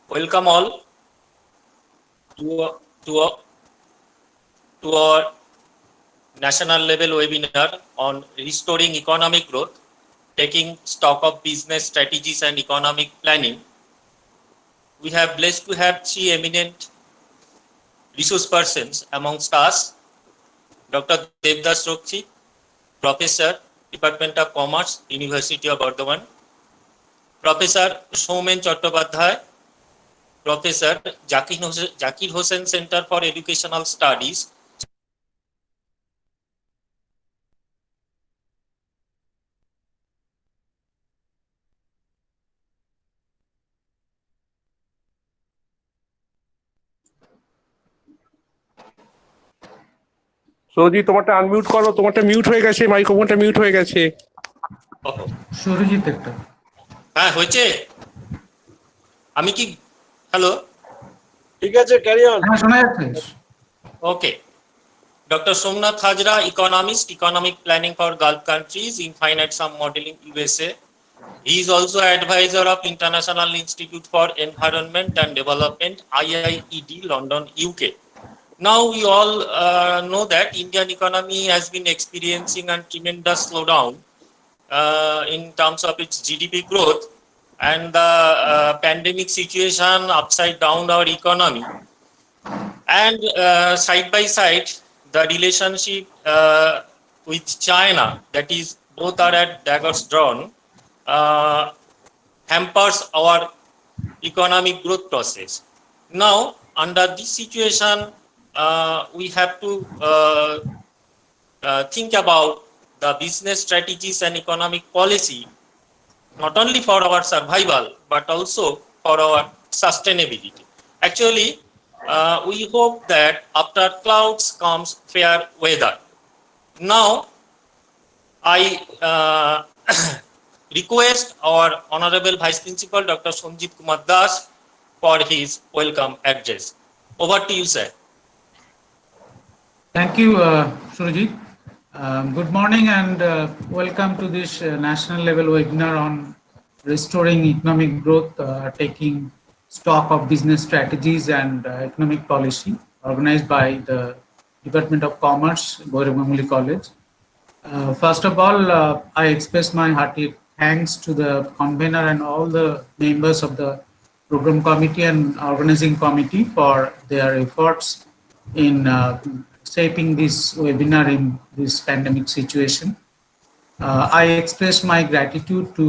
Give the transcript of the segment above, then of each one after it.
Welcome all to, to, to our national level webinar on restoring economic growth, taking stock of business strategies and economic planning. We have blessed to have three eminent resource persons amongst us: Dr. Devdas Rokchi, Professor, Department of Commerce, University of Bardhaman; Professor Soumen Chattopadhyay, Professor, Zakir Hossain Center for Educational Studies, সৌজি তোমারটা unmute করো, তোমারটা mute হয়ে গেছে, মাইক্রোফোনটা mute হয়ে গেছে। সুরজিৎ একটা হ্যাঁ হয়েছে। আমি কি হ্যালো ঠিক আছে, ক্যারি অন। হ্যাঁ শোনা যাচ্ছে। ওকে। Dr. Somnath Hajra, economist, economic planning for Gulf countries in finite sum modeling USA. He is also advisor of International Institute for Environment and Development, IIED, London, UK. Now we all know that Indian economy has been experiencing a tremendous slowdown in terms of its GDP growth, and the pandemic situation upside down our economy. And side by side, the relationship with China, that is, both are at daggers drawn, hampers our economic growth process. Now, under this situation, we have to think about the business strategies and economic policy, not only for our survival, but also for our sustainability. Actually, we hope that after clouds comes fair weather. Now, I request our Honorable Vice Principal, Dr. Sanjeev Kumar Das, for his welcome address. Over to you, sir. Thank you, Surajit. Good morning and welcome to this national level webinar on restoring economic growth, taking stock of business strategies and economic policy, organized by the Department of Commerce, Bhairab Ganguly College. First of all, I express my hearty thanks to the convener and all the members of the program committee and organizing committee for their efforts in shaping this webinar in this pandemic situation. I express my gratitude to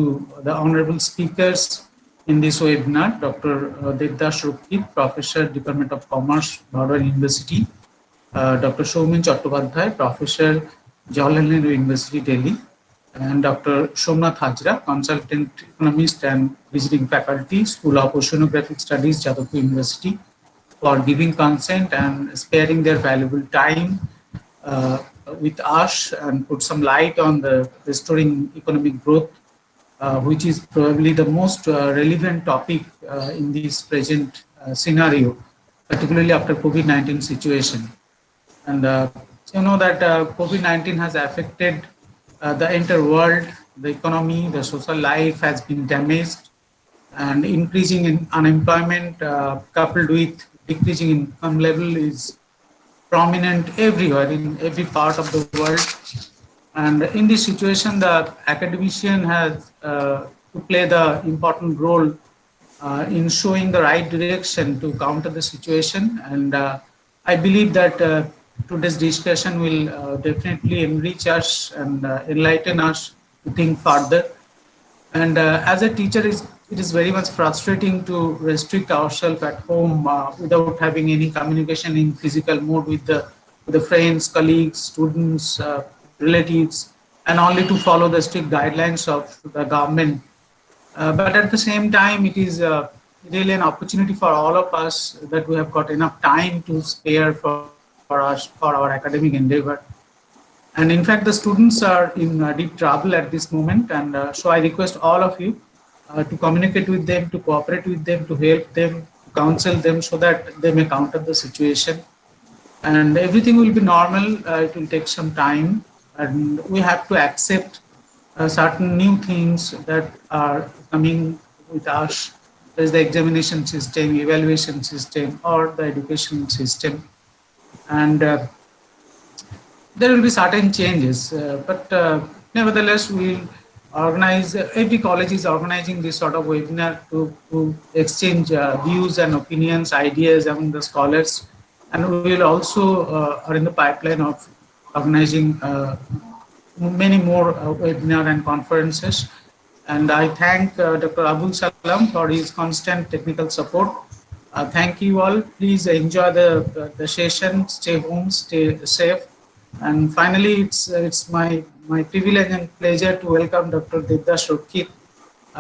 the honorable speakers in this webinar: Dr. Devdas Rokchi, Professor, Department of Commerce, Bardhaman University; Dr. Soumen Chattopadhyay, Professor, Jawaharlal Nehru University, Delhi; and Dr. Somnath Hajra, Consultant Economist and Visiting Faculty, School of Oceanographic Studies, Jadavpur University, for giving consent and sparing their valuable time with us and put some light on the restoring economic growth, which is probably the most relevant topic in this present scenario, particularly after COVID-19 situation. And you know that COVID-19 has affected the entire world, the economy, the social life has been damaged, and increasing in unemployment coupled with decreasing income level is prominent everywhere in every part of the world. And in this situation, the academician has to play the important role in showing the right direction to counter the situation. And I believe that today's discussion will definitely enrich us and enlighten us to think further. And as a teacher, it is very much frustrating to restrict ourselves at home without having any communication in physical mode with the friends, colleagues, students, relatives, and only to follow the strict guidelines of the government. But at the same time, it is really an opportunity for all of us that we have got enough time to spare for our academic endeavor. And in fact, the students are in deep trouble at this moment. And so I request all of you to communicate with them, to cooperate with them, to help them, to counsel them so that they may counter the situation. And everything will be normal. It will take some time. And we have to accept certain new things that are coming with us, there is the examination system, evaluation system, or the education system. And there will be certain changes, but nevertheless, we will organize, every college is organizing this sort of webinar to exchange views and opinions, ideas among the scholars. And we will also are in the pipeline of organizing many more webinar and conferences. And I thank Dr. Abul Salam for his constant technical support. Thank you all. Please enjoy the session. Stay home, stay safe. And finally, it's my privilege and pleasure to welcome Dr. Devdas Rokit,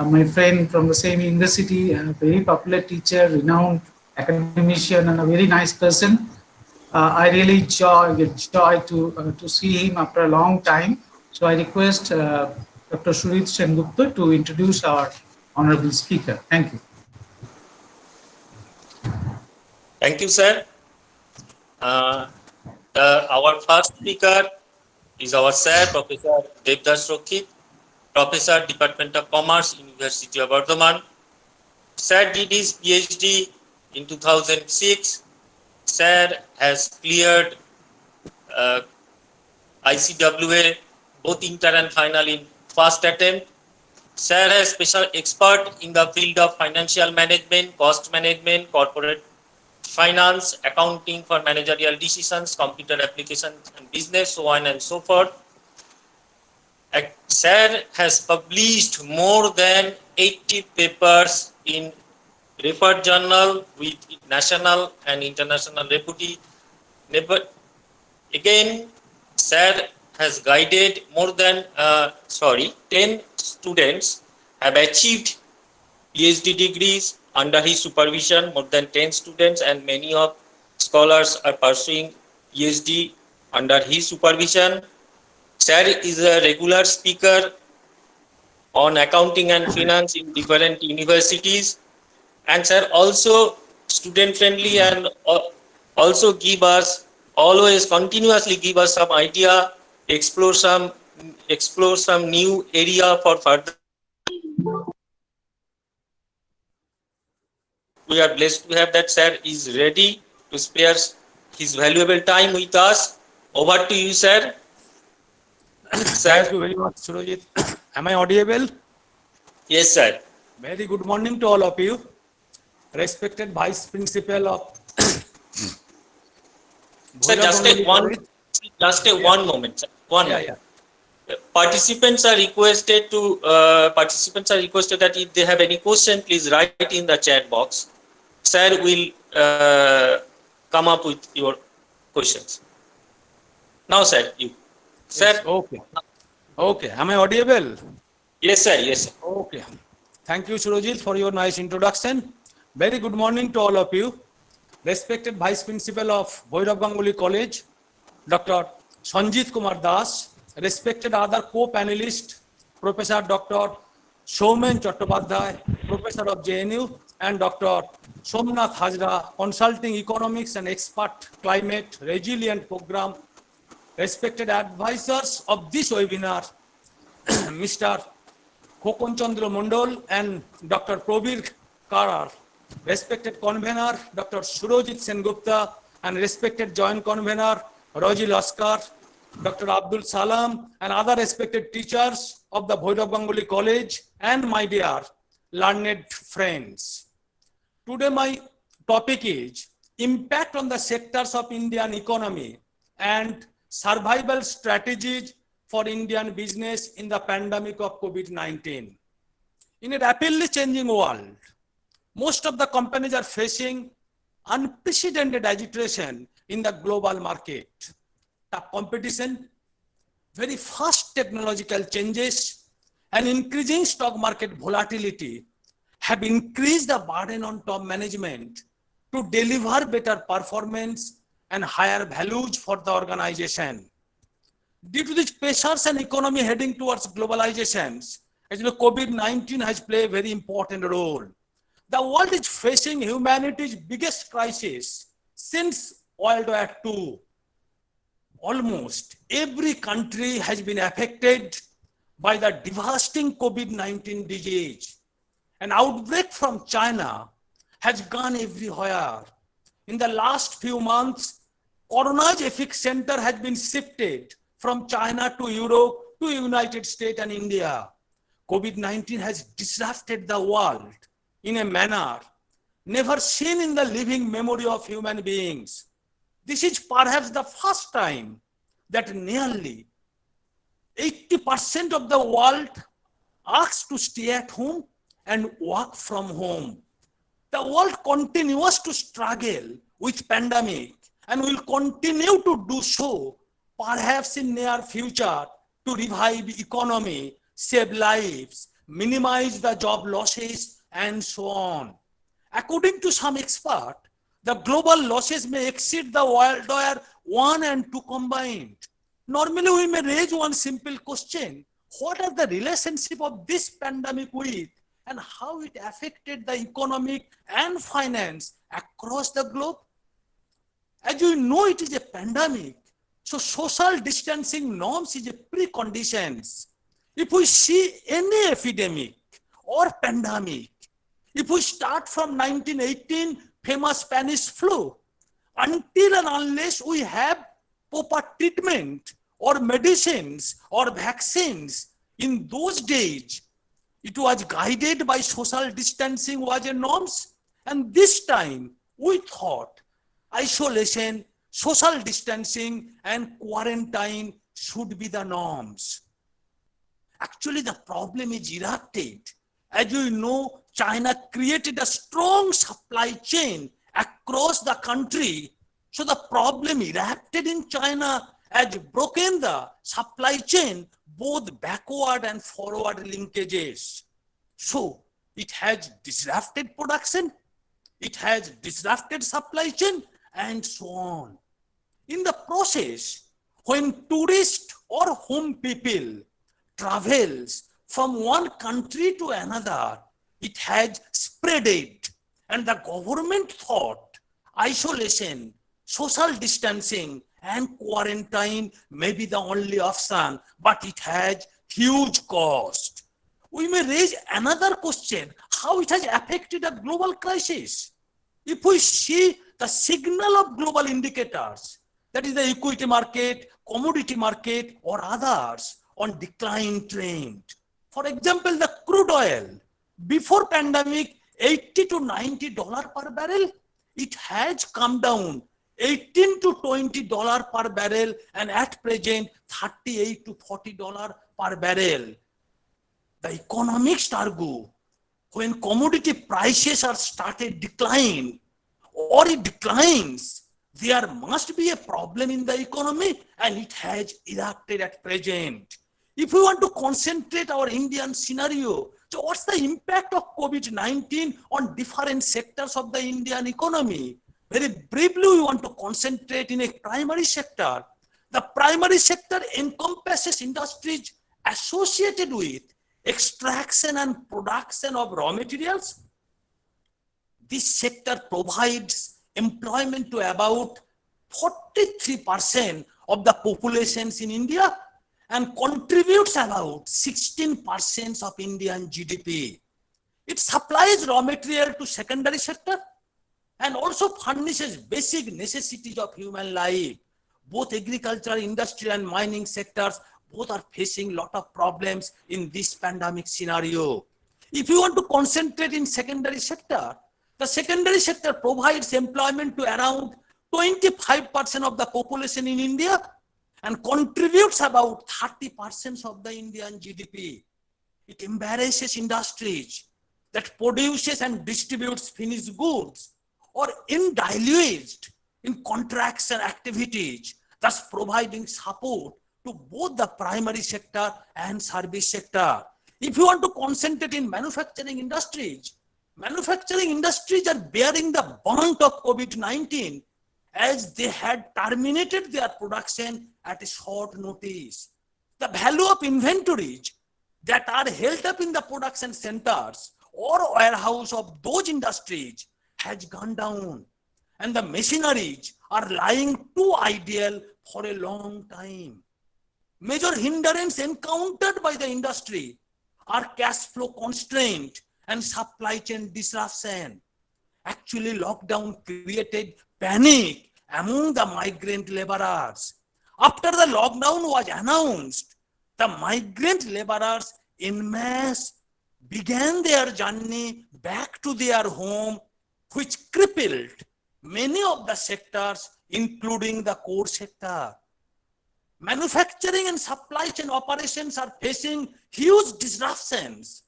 my friend from the same university, a very popular teacher, renowned academician, and a very nice person. I really get joy to see him after a long time. So I request Dr. Surit Sengupta to introduce our honorable speaker. Thank you. Thank you, sir. Our first speaker is our sir, Professor Devdas Rokit, Professor, Department of Commerce, University of Bardhaman. Sir did his PhD in 2006. Sir has cleared ICWA, both inter and final in first attempt. Sir has special expert in the field of financial management, cost management, corporate finance, accounting for managerial decisions, computer applications and business, so on and so forth. Sir has published more than 80 papers in referred journal with national and international reputation. Again, Sir has guided more than 10 students have achieved PhD degrees under his supervision, more than 10 students, and many of scholars are pursuing PhD under his supervision. Sir is a regular speaker on accounting and finance in different universities, and sir also student friendly and also give us always continuously give us some idea, explore some new area for further. We are blessed to have that sir is ready to spare his valuable time with us. Over to you, sir. Thank you very much, Surojit. Am I audible? Yes, sir. Very good morning to all of you. Respected Vice Principal of Sir, just take one moment. Sir. One moment. Participants are requested that if they have any question, please write in the chat box. Sir will come up with your questions. Now, sir, you. Sir. Yes, okay. Okay. Am I audible? Yes, sir. Yes, sir. Okay. Thank you, Surojit, for your nice introduction. Very good morning to all of you. Respected Vice Principal of Bhairab Ganguly College, Dr. Sanjit Kumar Das, respected other co-panelists, Professor Dr. Soumen Chattopadhyay, Professor of JNU, and Dr. Somnath Hajra, Consulting Economics and Expert Climate Resilient Program, respected advisors of this webinar, Mr. Khokon Chandra Mondol and Dr. Probir Karar, respected convener Dr. Surojit Sengupta, and respected joint convener Roji Laskar, Dr. Abdul Salam, and other respected teachers of the Bhairab Ganguly College, and my dear learned friends. Today my topic is impact on the sectors of Indian economy and survival strategies for Indian business in the pandemic of COVID-19. In a rapidly changing world, most of the companies are facing unprecedented agitation in the global market. Tough competition, very fast technological changes, and increasing stock market volatility have increased the burden on top management to deliver better performance and higher values for the organization. Due to these pressures and economy heading towards globalizations, as you know, COVID-19 has played a very important role. The world is facing humanity's biggest crisis since World War II. Almost every country has been affected by the devastating COVID-19 disease. An outbreak from China has gone everywhere. In the last few months, Corona's epicenter has been shifted from China to Europe to United States and India. COVID-19 has disrupted the world in a manner never seen in the living memory of human beings. This is perhaps the first time that nearly 80% of the world asked to stay at home and work from home. The world continues to struggle with pandemic and will continue to do so, perhaps in near future, to revive economy, save lives, minimize the job losses, and so on. According to some experts, the global losses may exceed the World War I and II combined. Normally, we may raise one simple question: what are the relationship of this pandemic with and how it affected the economic and finance across the globe? As you know, it is a pandemic, so social distancing norms is a precondition. If we see any epidemic or pandemic, if we start from 1918 famous Spanish flu, until and unless we have proper treatment or medicines or vaccines, in those days, it was guided by social distancing was a norms. And this time we thought isolation, social distancing and quarantine should be the norms. Actually, the problem is erupted. As you know, China created a strong supply chain across the country. So the problem erupted in China has broken the supply chain, both backward and forward linkages. So it has disrupted production, it has disrupted supply chain, and so on. In the process, when tourists or home people travels from one country to another, it has spread it, and the government thought isolation, social distancing and quarantine may be the only option, but it has huge cost. We may raise another question: how it has affected a global crisis? If we see the signal of global indicators, that is the equity market, commodity market or others, on decline trend. For example, the crude oil, before pandemic, $80 to $90 per barrel, it has come down $18 to $20 per barrel, and at present $38 to $40 per barrel. The economics argue when commodity prices are started decline or it declines, there must be a problem in the economy, and it has erupted at present. If we want to concentrate our Indian scenario, so what's the impact of COVID-19 on different sectors of the Indian economy? Very briefly, we want to concentrate in a primary sector. The primary sector encompasses industries associated with extraction and production of raw materials. This sector provides employment to about 43% of the populations in India and contributes about 16% of Indian GDP. It supplies raw material to secondary sector and also furnishes basic necessities of human life. Both agriculture, industry and mining sectors, both are facing a lot of problems in this pandemic scenario. If you want to concentrate in secondary sector, the secondary sector provides employment to around 25% of the population in India and contributes about 30% of the Indian GDP. It embraces industries that produces and distributes finished goods or individualized in contraction activities, thus providing support to both the primary sector and service sector. If you want to concentrate in manufacturing industries are bearing the brunt of COVID-19 as they had terminated their production at a short notice. The value of inventories that are held up in the production centers or warehouse of those industries has gone down, and the machineries are lying too idle for a long time. Major hindrance encountered by the industry are cash flow constraint and supply chain disruption. Actually, lockdown created panic among the migrant laborers. After the lockdown was announced, the migrant laborers en masse began their journey back to their home, which crippled many of the sectors, including the core sector. Manufacturing and supply chain operations are facing huge disruptions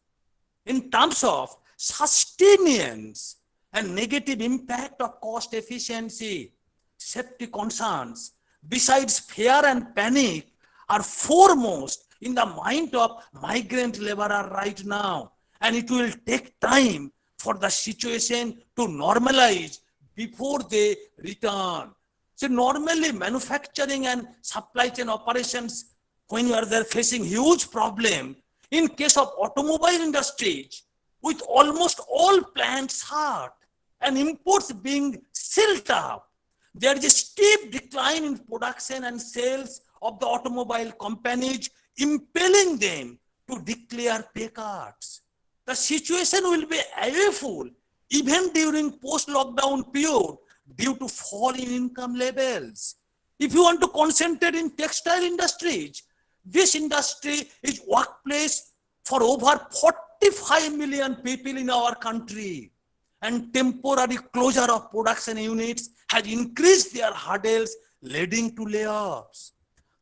in terms of sustenance and negative impact of cost efficiency. Safety concerns, besides fear and panic, are foremost in the mind of migrant laborer right now, and it will take time for the situation to normalize before they return. So normally manufacturing and supply chain operations, when you are there facing huge problem, in case of automobile industries, with almost all plants shut and imports being sealed up, there is a steep decline in production and sales of the automobile companies, impelling them to declare pay cuts. The situation will be awful even during post-lockdown period due to fall in income levels. If you want to concentrate in textile industries, this industry is workplace for over 45 million people in our country, and temporary closure of production units has increased their hurdles, leading to layoffs.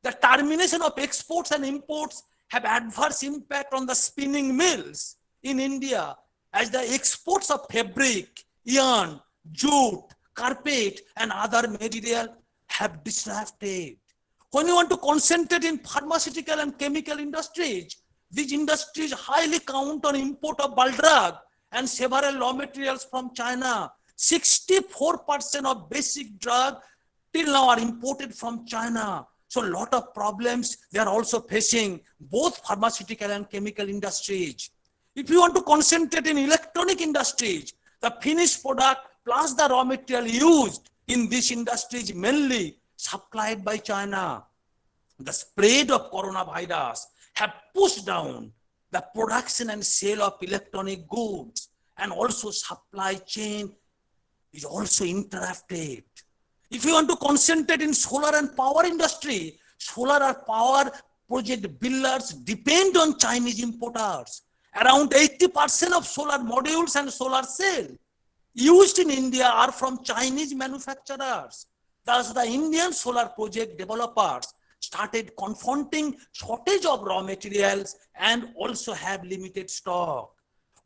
The termination of exports and imports have adverse impact on the spinning mills in India, as the exports of fabric, yarn, jute, carpet, and other material have disrupted. When you want to concentrate in pharmaceutical and chemical industries, these industries highly count on import of bulk drug and several raw materials from China. 64% of basic drug till now are imported from China. So a lot of problems they are also facing, both pharmaceutical and chemical industries. If you want to concentrate in electronic industries, the finished product plus the raw material used in this industry is mainly supplied by China. The spread of coronavirus have pushed down the production and sale of electronic goods, and also supply chain is also interrupted. If you want to concentrate in solar and power industry, solar or power project builders depend on Chinese importers. Around 80% of solar modules and solar cells used in India are from Chinese manufacturers. Thus, the Indian solar project developers started confronting shortage of raw materials and also have limited stock.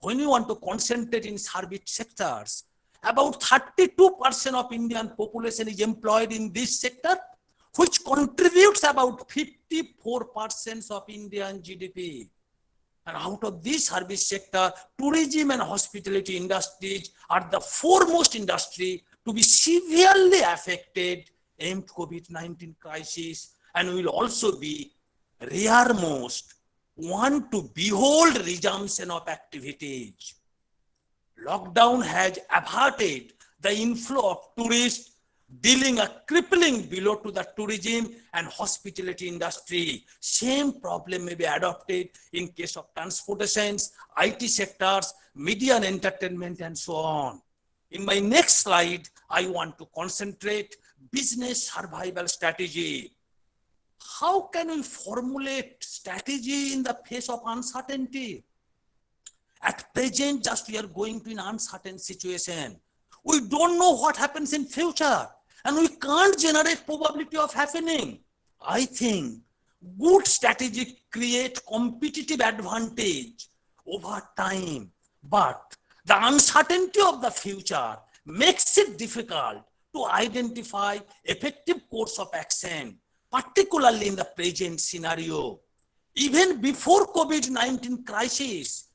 When you want to concentrate in service sectors, about 32% of Indian population is employed in this sector, which contributes about 54% of Indian GDP. And out of this service sector, tourism and hospitality industries are the foremost industry to be severely affected in COVID-19 crisis, and will also be reremost one to behold resumption of activities. Lockdown has averted the inflow of tourists, dealing a crippling blow to the tourism and hospitality industry. Same problem may be adopted in case of transportations, IT sectors, media and entertainment, and so on. In my next slide, I want to concentrate business survival strategy. How can we formulate strategy in the face of uncertainty? At present, just we are going to an uncertain situation. We don't know what happens in future, and we can't generate probability of happening. I think good strategy create competitive advantage over time, but the uncertainty of the future makes it difficult to identify effective course of action, particularly in the present scenario. Even before COVID-19 crisis,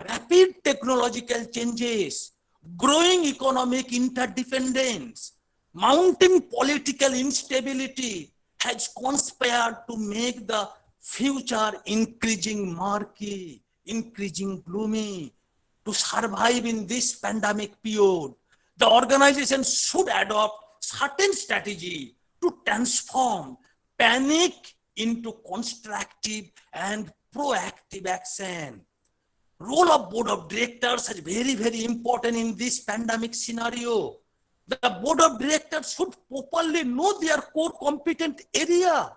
rapid technological changes, growing economic interdependence, mounting political instability has conspired to make the future increasing murky, increasing gloomy. To survive in this pandemic period, the organization should adopt certain strategy to transform panic into constructive and proactive action. Role of board of directors is very, very important in this pandemic scenario. The board of directors should properly know their core competent area,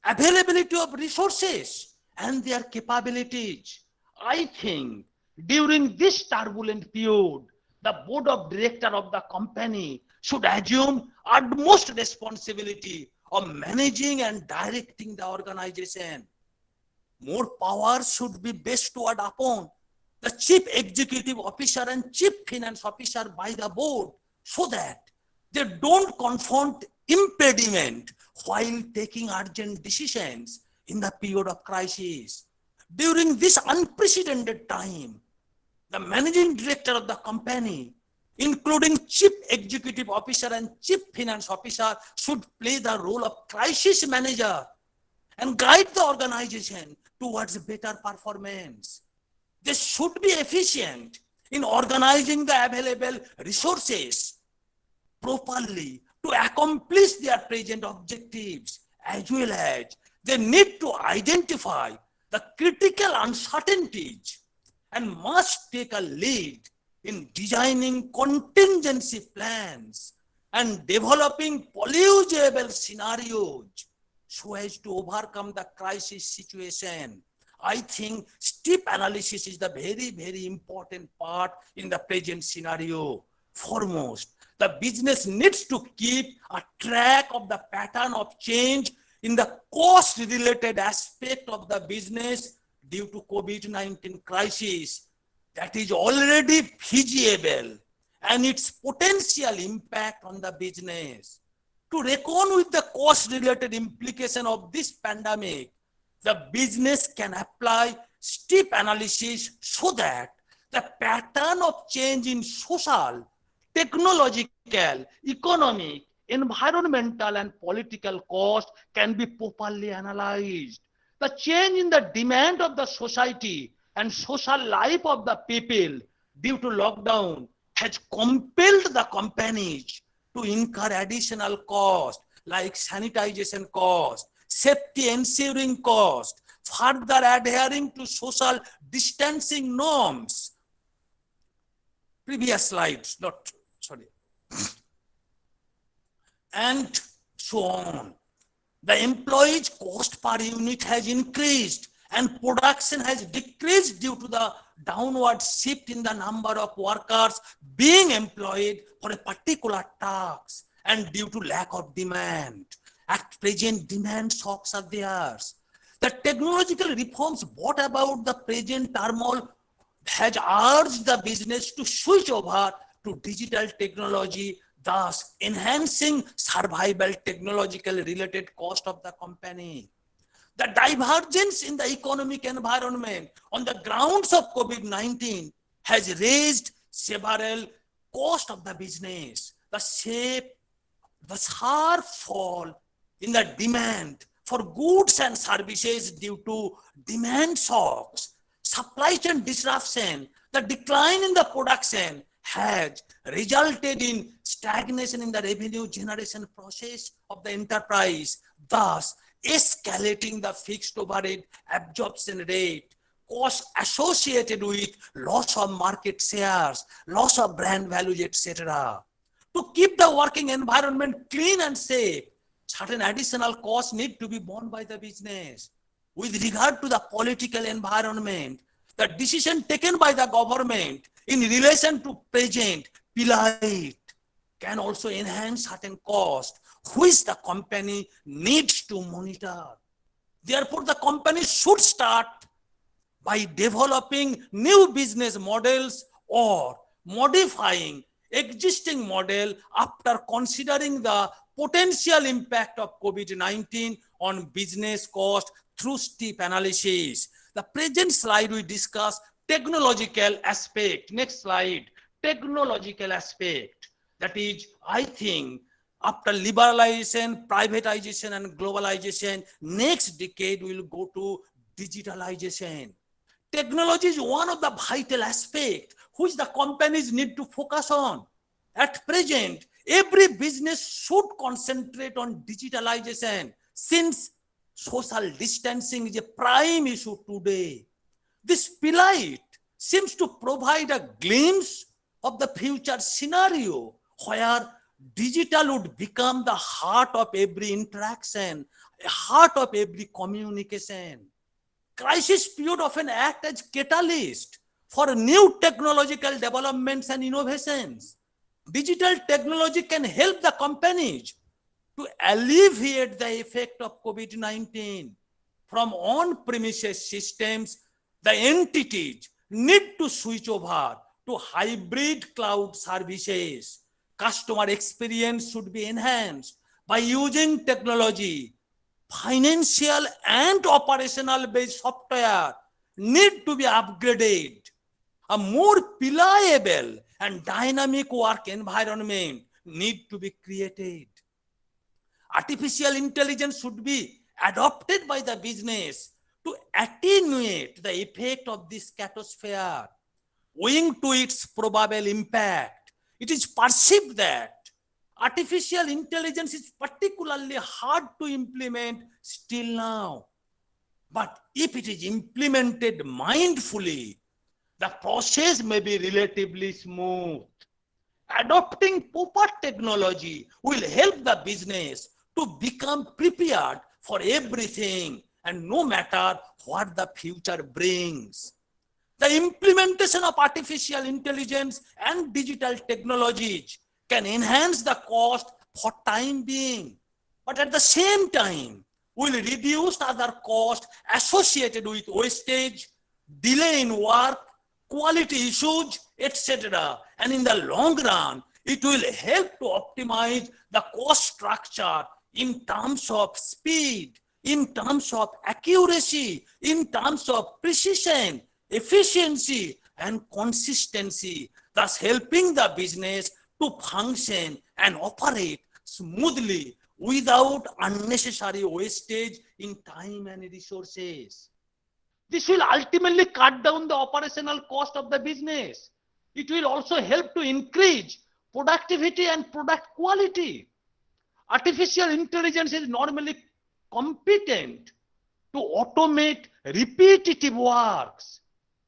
availability of resources, and their capabilities. I think during this turbulent period, the board of directors of the company should assume utmost responsibility of managing and directing the organization. More power should be bestowed upon the chief executive officer and chief finance officer by the board so that they don't confront impediment while taking urgent decisions in the period of crisis. During this unprecedented time, the managing director of the company, including chief executive officer and chief finance officer, should play the role of crisis manager and guide the organization towards better performance. They should be efficient in organizing the available resources properly to accomplish their present objectives, as well as they need to identify the critical uncertainties and must take a lead in designing contingency plans and developing plausible scenarios so as to overcome the crisis situation. I think steep analysis is the very, very important part in the present scenario. Foremost, the business needs to keep a track of the pattern of change in the cost-related aspect of the business due to COVID-19 crisis that is already feasible and its potential impact on the business. To reckon with the cost-related implication of this pandemic, the business can apply steep analysis so that the pattern of change in social, technological, economic, environmental, and political cost can be properly analyzed. The change in the demand of the society and social life of the people due to lockdown has compelled the companies to incur additional cost like sanitization cost, safety ensuring cost, further adhering to social distancing norms. Previous slides, and so on. The employees' cost per unit has increased and production has decreased due to the downward shift in the number of workers being employed for a particular task and due to lack of demand. At present, demand shocks are there. The technological reforms brought about the present turmoil has urged the business to switch over to digital technology, thus enhancing survival technological related cost of the company. The divergence in the economic environment on the grounds of COVID-19 has raised several costs of the business. The sharp fall in the demand for goods and services due to demand shocks, supply chain disruption, the decline in the production has resulted in stagnation in the revenue generation process of the enterprise, thus escalating the fixed overhead absorption rate, costs associated with loss of market shares, loss of brand values, etc. To keep the working environment clean and safe, certain additional costs need to be borne by the business. With regard to the political environment, the decision taken by the government in relation to present plight can also enhance certain costs which the company needs to monitor. Therefore, the company should start by developing new business models or modifying existing model after considering the potential impact of COVID-19 on business cost through steep analysis. The present slide we discuss technological aspect. Next slide, technological aspect. That is, I think, after liberalization, privatization, and globalization, next decade will go to digitalization. Technology is one of the vital aspects which the companies need to focus on. At present, every business should concentrate on digitalization since social distancing is a prime issue today. This pilot seems to provide a glimpse of the future scenario where digital would become the heart of every interaction, heart of every communication. Crisis period often act as catalyst for new technological developments and innovations. Digital technology can help the companies to alleviate the effect of COVID-19. From on-premises systems, the entities need to switch over to hybrid cloud services. Customer experience should be enhanced by using technology. Financial and operational based software need to be upgraded. A more reliable and dynamic work environment need to be created. Artificial intelligence should be adopted by the business to attenuate the effect of this catastrophe. Owing to its probable impact, it is perceived that artificial intelligence is particularly hard to implement still now. But if it is implemented mindfully, the process may be relatively smooth. Adopting proper technology will help the business to become prepared for everything and no matter what the future brings. The implementation of artificial intelligence and digital technologies can enhance the cost for time being, but at the same time will reduce other costs associated with wastage, delay in work, quality issues, etc. And in the long run, it will help to optimize the cost structure in terms of speed, in terms of accuracy, in terms of precision, efficiency, and consistency, thus helping the business to function and operate smoothly without unnecessary wastage in time and resources. This will ultimately cut down the operational cost of the business. It will also help to increase productivity and product quality. Artificial intelligence is normally competent to automate repetitive works,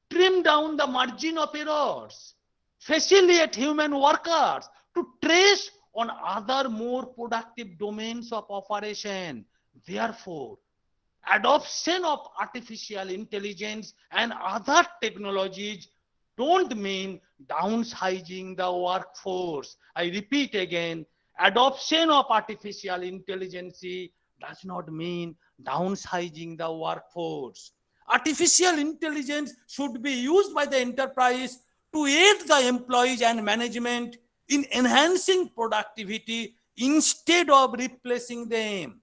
trim down the margin of errors, facilitate human workers to trace on other more productive domains of operation. Therefore, adoption of artificial intelligence and other technologies don't mean downsizing the workforce. I repeat again, adoption of artificial intelligence does not mean downsizing the workforce. Artificial intelligence should be used by the enterprise to aid the employees and management in enhancing productivity instead of replacing them.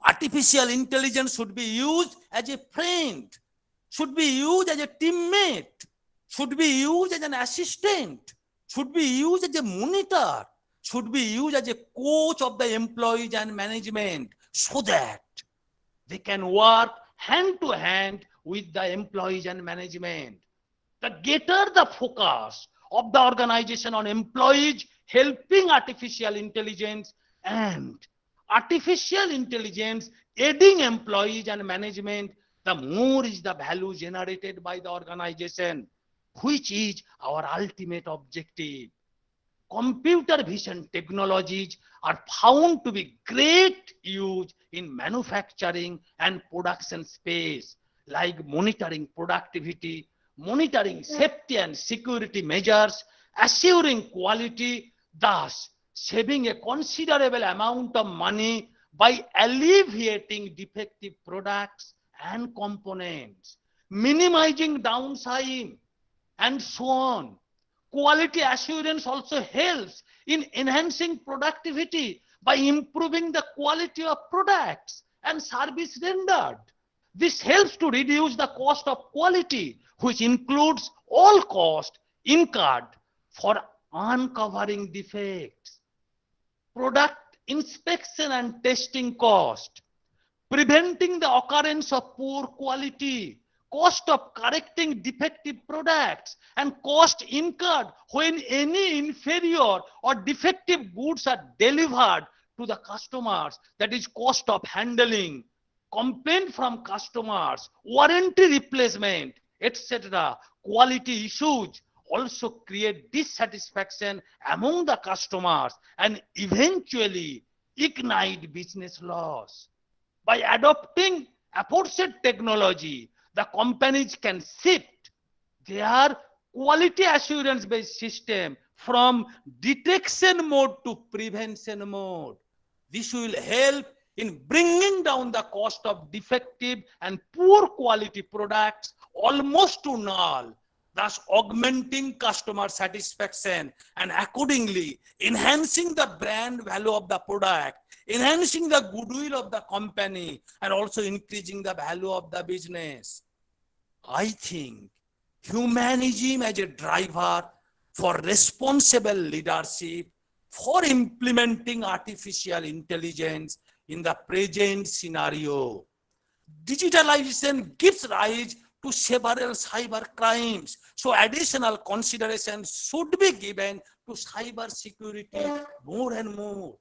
Artificial intelligence should be used as a friend, should be used as a teammate, should be used as an assistant, should be used as a monitor, should be used as a coach of the employees and management so that they can work hand to hand with the employees and management. The greater the focus of the organization on employees helping artificial intelligence and artificial intelligence aiding employees and management, the more is the value generated by the organization, which is our ultimate objective. Computer vision technologies are found to be great use in manufacturing and production space, like monitoring productivity, monitoring safety and security measures, assuring quality, thus saving a considerable amount of money by alleviating defective products and components, minimizing downtime, and so on. Quality assurance also helps in enhancing productivity by improving the quality of products and service rendered. This helps to reduce the cost of quality, which includes all costs incurred for uncovering defects, product inspection and testing cost, preventing the occurrence of poor quality, cost of correcting defective products, and cost incurred when any inferior or defective goods are delivered to the customers, that is cost of handling, complaint from customers, warranty replacement, etc., quality issues also create dissatisfaction among the customers and eventually ignite business loss. By adopting aforesaid technology, the companies can shift their quality assurance based system from detection mode to prevention mode. This will help in bringing down the cost of defective and poor quality products almost to null, thus augmenting customer satisfaction and accordingly enhancing the brand value of the product, enhancing the goodwill of the company, and also increasing the value of the business. I think humanism as a driver for responsible leadership, for implementing artificial intelligence in the present scenario. Digitalization gives rise to several cyber crimes, so additional consideration should be given to cyber security more and more.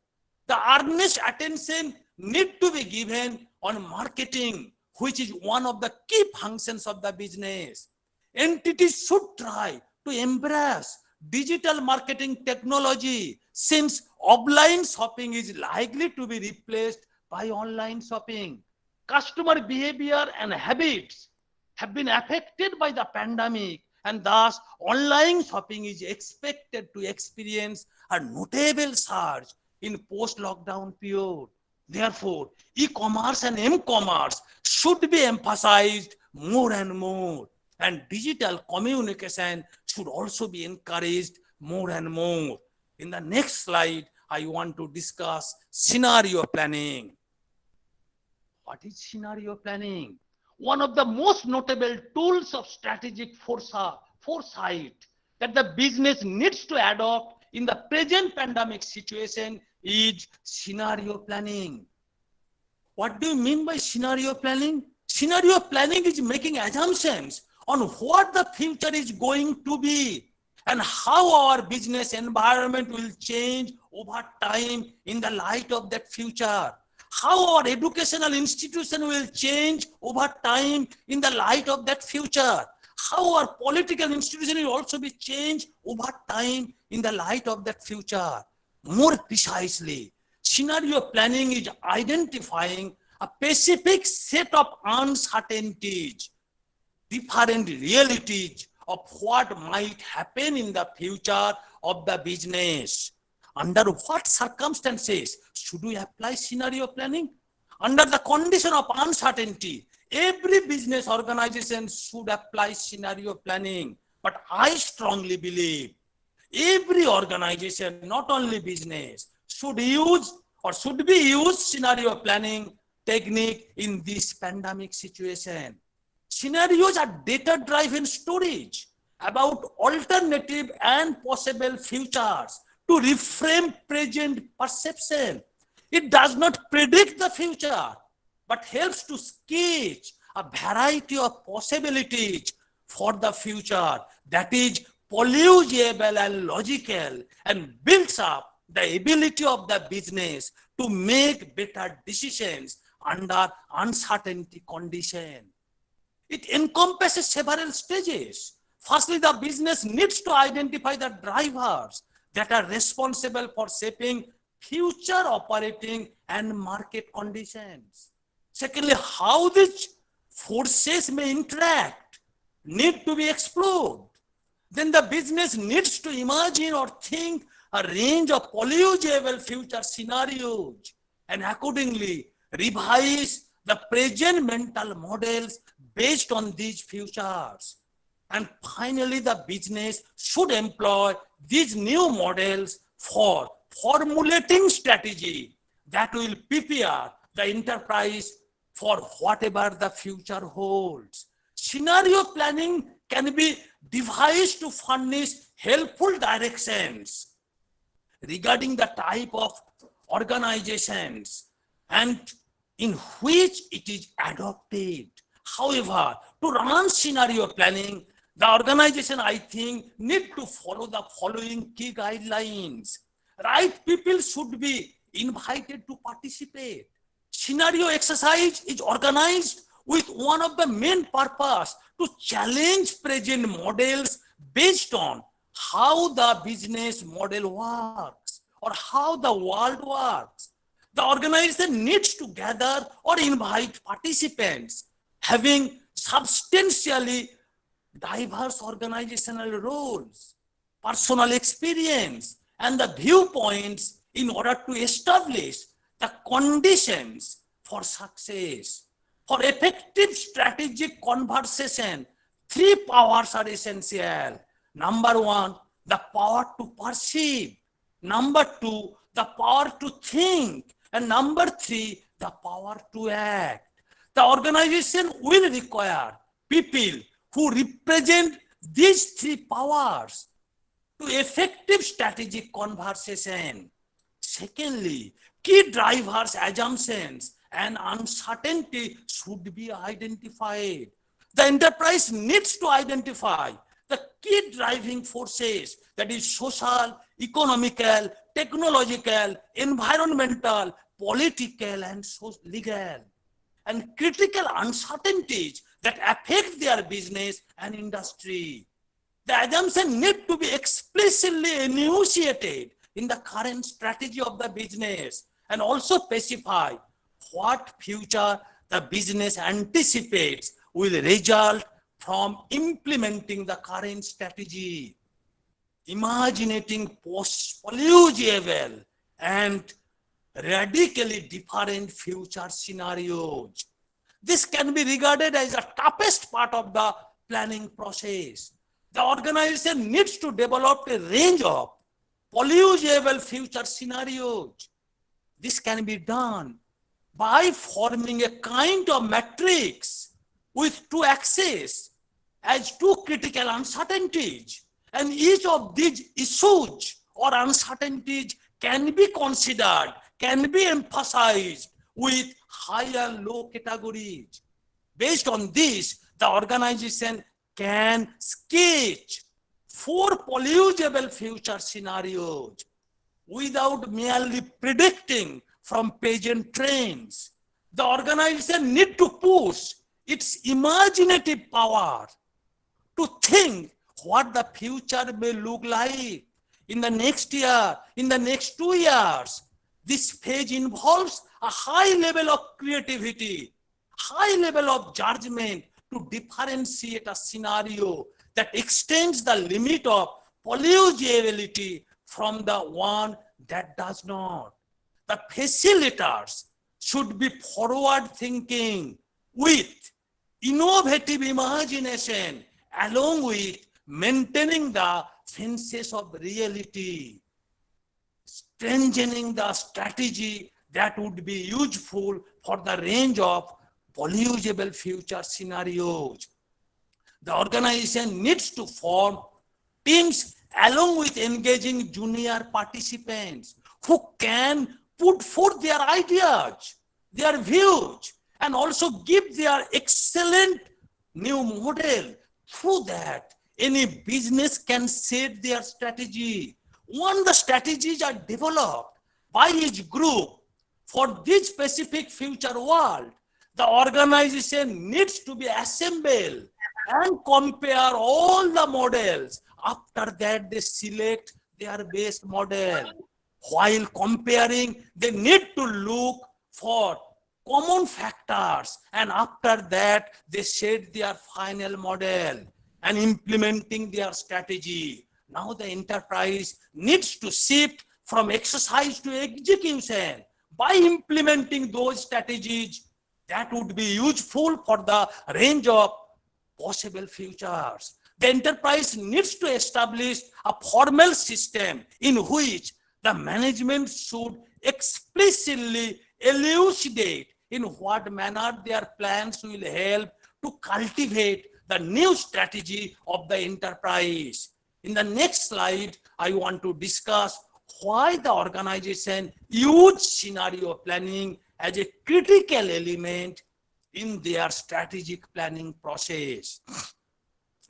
The earnest attention need to be given on marketing, which is one of the key functions of the business. Entities should try to embrace digital marketing technology since offline shopping is likely to be replaced by online shopping. Customer behavior and habits have been affected by the pandemic, and thus online shopping is expected to experience a notable surge in post-lockdown period. Therefore, e-commerce and m-commerce should be emphasized more and more, and digital communication should also be encouraged more and more. In the next slide, I want to discuss scenario planning. What is scenario planning? One of the most notable tools of strategic foresight that the business needs to adopt in the present pandemic situation is scenario planning. What do you mean by scenario planning? Scenario planning is making assumptions on what the future is going to be and how our business environment will change over time in the light of that future. How our educational institution will change over time in the light of that future. How our political institution will also be changed over time in the light of that future. More precisely, scenario planning is identifying a specific set of uncertainties, different realities of what might happen in the future of the business. Under what circumstances should we apply scenario planning? Under the condition of uncertainty, every business organization should apply scenario planning. But I strongly believe every organization, not only business, should use or should be used scenario planning technique in this pandemic situation. Scenarios are data-driven storage about alternative and possible futures to reframe present perception. It does not predict the future, but helps to sketch a variety of possibilities for the future that is plausible and logical, and builds up the ability of the business to make better decisions under uncertainty conditions. It encompasses several stages. Firstly, the business needs to identify the drivers that are responsible for shaping future operating and market conditions. Secondly, how these forces may interact need to be explored. Then the business needs to imagine or think a range of plausible future scenarios and accordingly revise the present mental models based on these futures. And finally, the business should employ these new models for formulating strategy that will prepare the enterprise for whatever the future holds. Scenario planning can be devised to furnish helpful directions regarding the type of organizations and in which it is adopted. However, to run scenario planning, the organization, I think, need to follow the following key guidelines. Right people should be invited to participate. Scenario exercise is organized with one of the main purpose to challenge present models based on how the business model works or how the world works. The organization needs to gather or invite participants having substantially diverse organizational roles, personal experience, and the viewpoints in order to establish the conditions for success. For effective strategic conversation, three powers are essential. Number one, the power to perceive. Number two, the power to think. And number three, the power to act. The organization will require people who represent these three powers to effective strategic conversation. Secondly, key drivers, assumptions, and uncertainty should be identified. The enterprise needs to identify the key driving forces, that is social, economical, technological, environmental, political, and legal, and critical uncertainties that affect their business and industry. The assumption need to be explicitly enunciated in the current strategy of the business and also specify what future the business anticipates will result from implementing the current strategy. Imaginating post-polygeable and radically different future scenarios. This can be regarded as the toughest part of the planning process. The organization needs to develop a range of polygeable future scenarios. This can be done by forming a kind of matrix with two axes as two critical uncertainties, and each of these issues or uncertainties can be considered, can be emphasized with high and low categories. Based on this, the organization can sketch 4 polygeable future scenarios without merely predicting from present trends. The organization needs to push its imaginative power to think what the future may look like in the next year, in the next 2 years. This phase involves a high level of creativity, high level of judgment to differentiate a scenario that extends the limit of polygeability from the one that does not. The facilitators should be forward thinking with innovative imagination along with maintaining the fences of reality, strengthening the strategy that would be useful for the range of polygeable future scenarios. The organization needs to form teams along with engaging junior participants who can put forth their ideas, their views, and also give their excellent new model. Through that, any business can set their strategy. Once the strategies are developed by each group for this specific future world, the organization needs to be assembled and compare all the models. After that, they select their best model. While comparing, they need to look for common factors, and after that, they set their final model and implementing their strategy. Now the enterprise needs to shift from exercise to execution by implementing those strategies that would be useful for the range of possible futures. The enterprise needs to establish a formal system in which the management should explicitly elucidate in what manner their plans will help to cultivate the new strategy of the enterprise. In the next slide, I want to discuss why the organization used scenario planning as a critical element in their strategic planning process.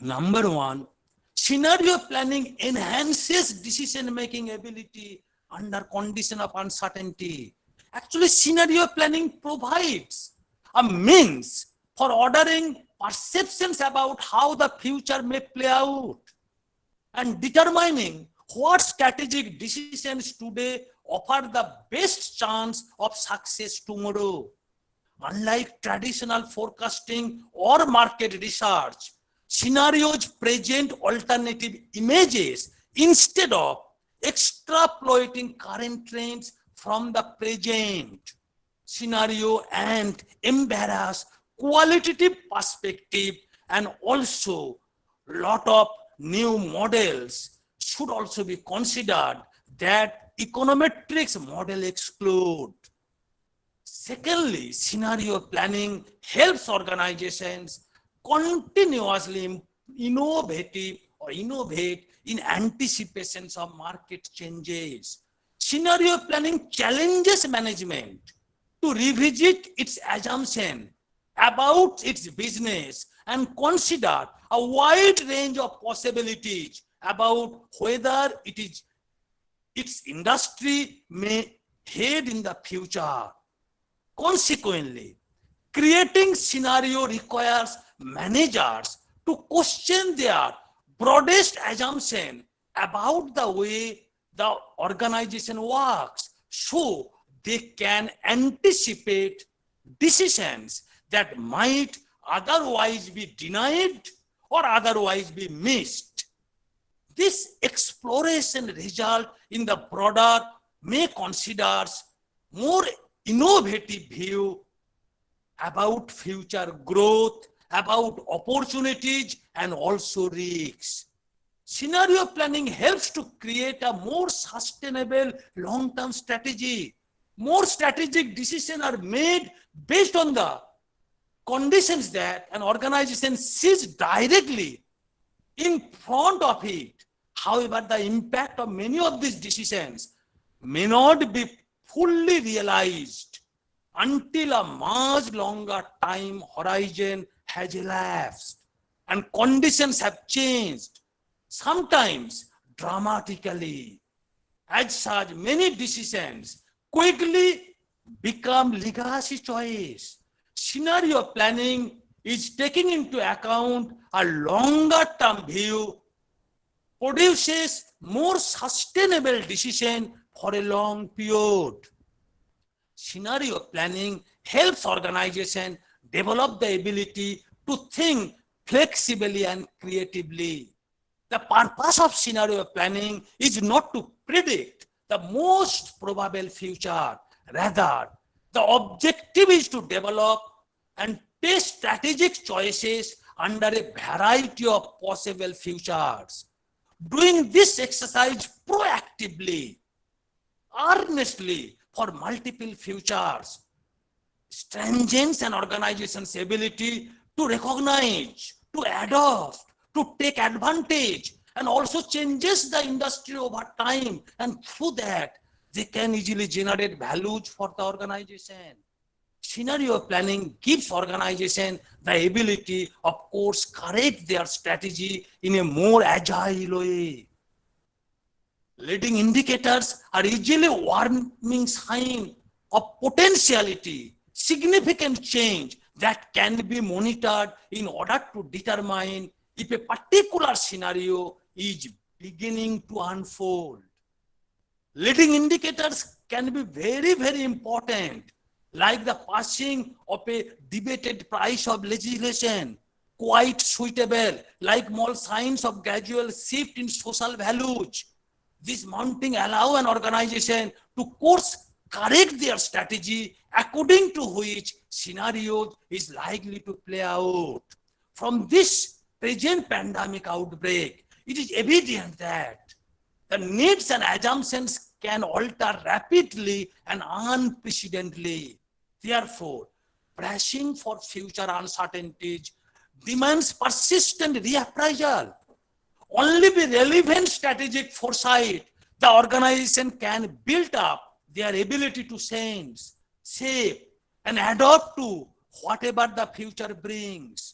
Number one, scenario planning enhances decision-making ability under condition of uncertainty. Actually, scenario planning provides a means for ordering perceptions about how the future may play out, and determining what strategic decisions today offer the best chance of success tomorrow. Unlike traditional forecasting or market research, scenarios present alternative images instead of extrapolating current trends from the present scenario and embrace qualitative perspective. And also lot of new models should also be considered that econometrics model exclude. Secondly, scenario planning helps organizations continuously innovate in anticipations of market changes. Scenario planning challenges management to revisit its assumption about its business and consider a wide range of possibilities about whether its industry may head in the future. Consequently, creating scenario requires managers to question their broadest assumption about the way the organization works, so they can anticipate decisions that might otherwise be denied or otherwise be missed. This exploration result in the broader may consider more innovative view about future growth, about opportunities, and also risks. Scenario planning helps to create a more sustainable long-term strategy. More strategic decisions are made based on the conditions that an organization sees directly in front of it. However, the impact of many of these decisions may not be fully realized until a much longer time horizon has elapsed and conditions have changed, sometimes dramatically. As such, many decisions quickly become legacy choice. Scenario planning is taking into account a longer term view, produces more sustainable decision for a long period. Scenario planning helps organizations develop the ability to think flexibly and creatively. The purpose of scenario planning is not to predict the most probable future. Rather, the objective is to develop and test strategic choices under a variety of possible futures. Doing this exercise proactively, earnestly for multiple futures, strengthens an organization's ability to recognize, to adopt, to take advantage, and also changes the industry over time, and through that they can easily generate values for the organization. Scenario planning gives organization the ability, of course, correct their strategy in a more agile way. Leading indicators are usually warning signs of potentiality, significant change that can be monitored in order to determine if a particular scenario is beginning to unfold. Leading indicators can be very, very important, like the passing of a debated price of legislation, quite suitable, like small signs of gradual shift in social values. This mounting allow an organization to course correct their strategy according to which scenario is likely to play out. From this present pandemic outbreak, it is evident that the needs and assumptions can alter rapidly and unprecedentedly. Therefore, bracing for future uncertainties demands persistent reappraisal. Only with relevant strategic foresight, the organization can build up their ability to sense, shape, and adapt to whatever the future brings.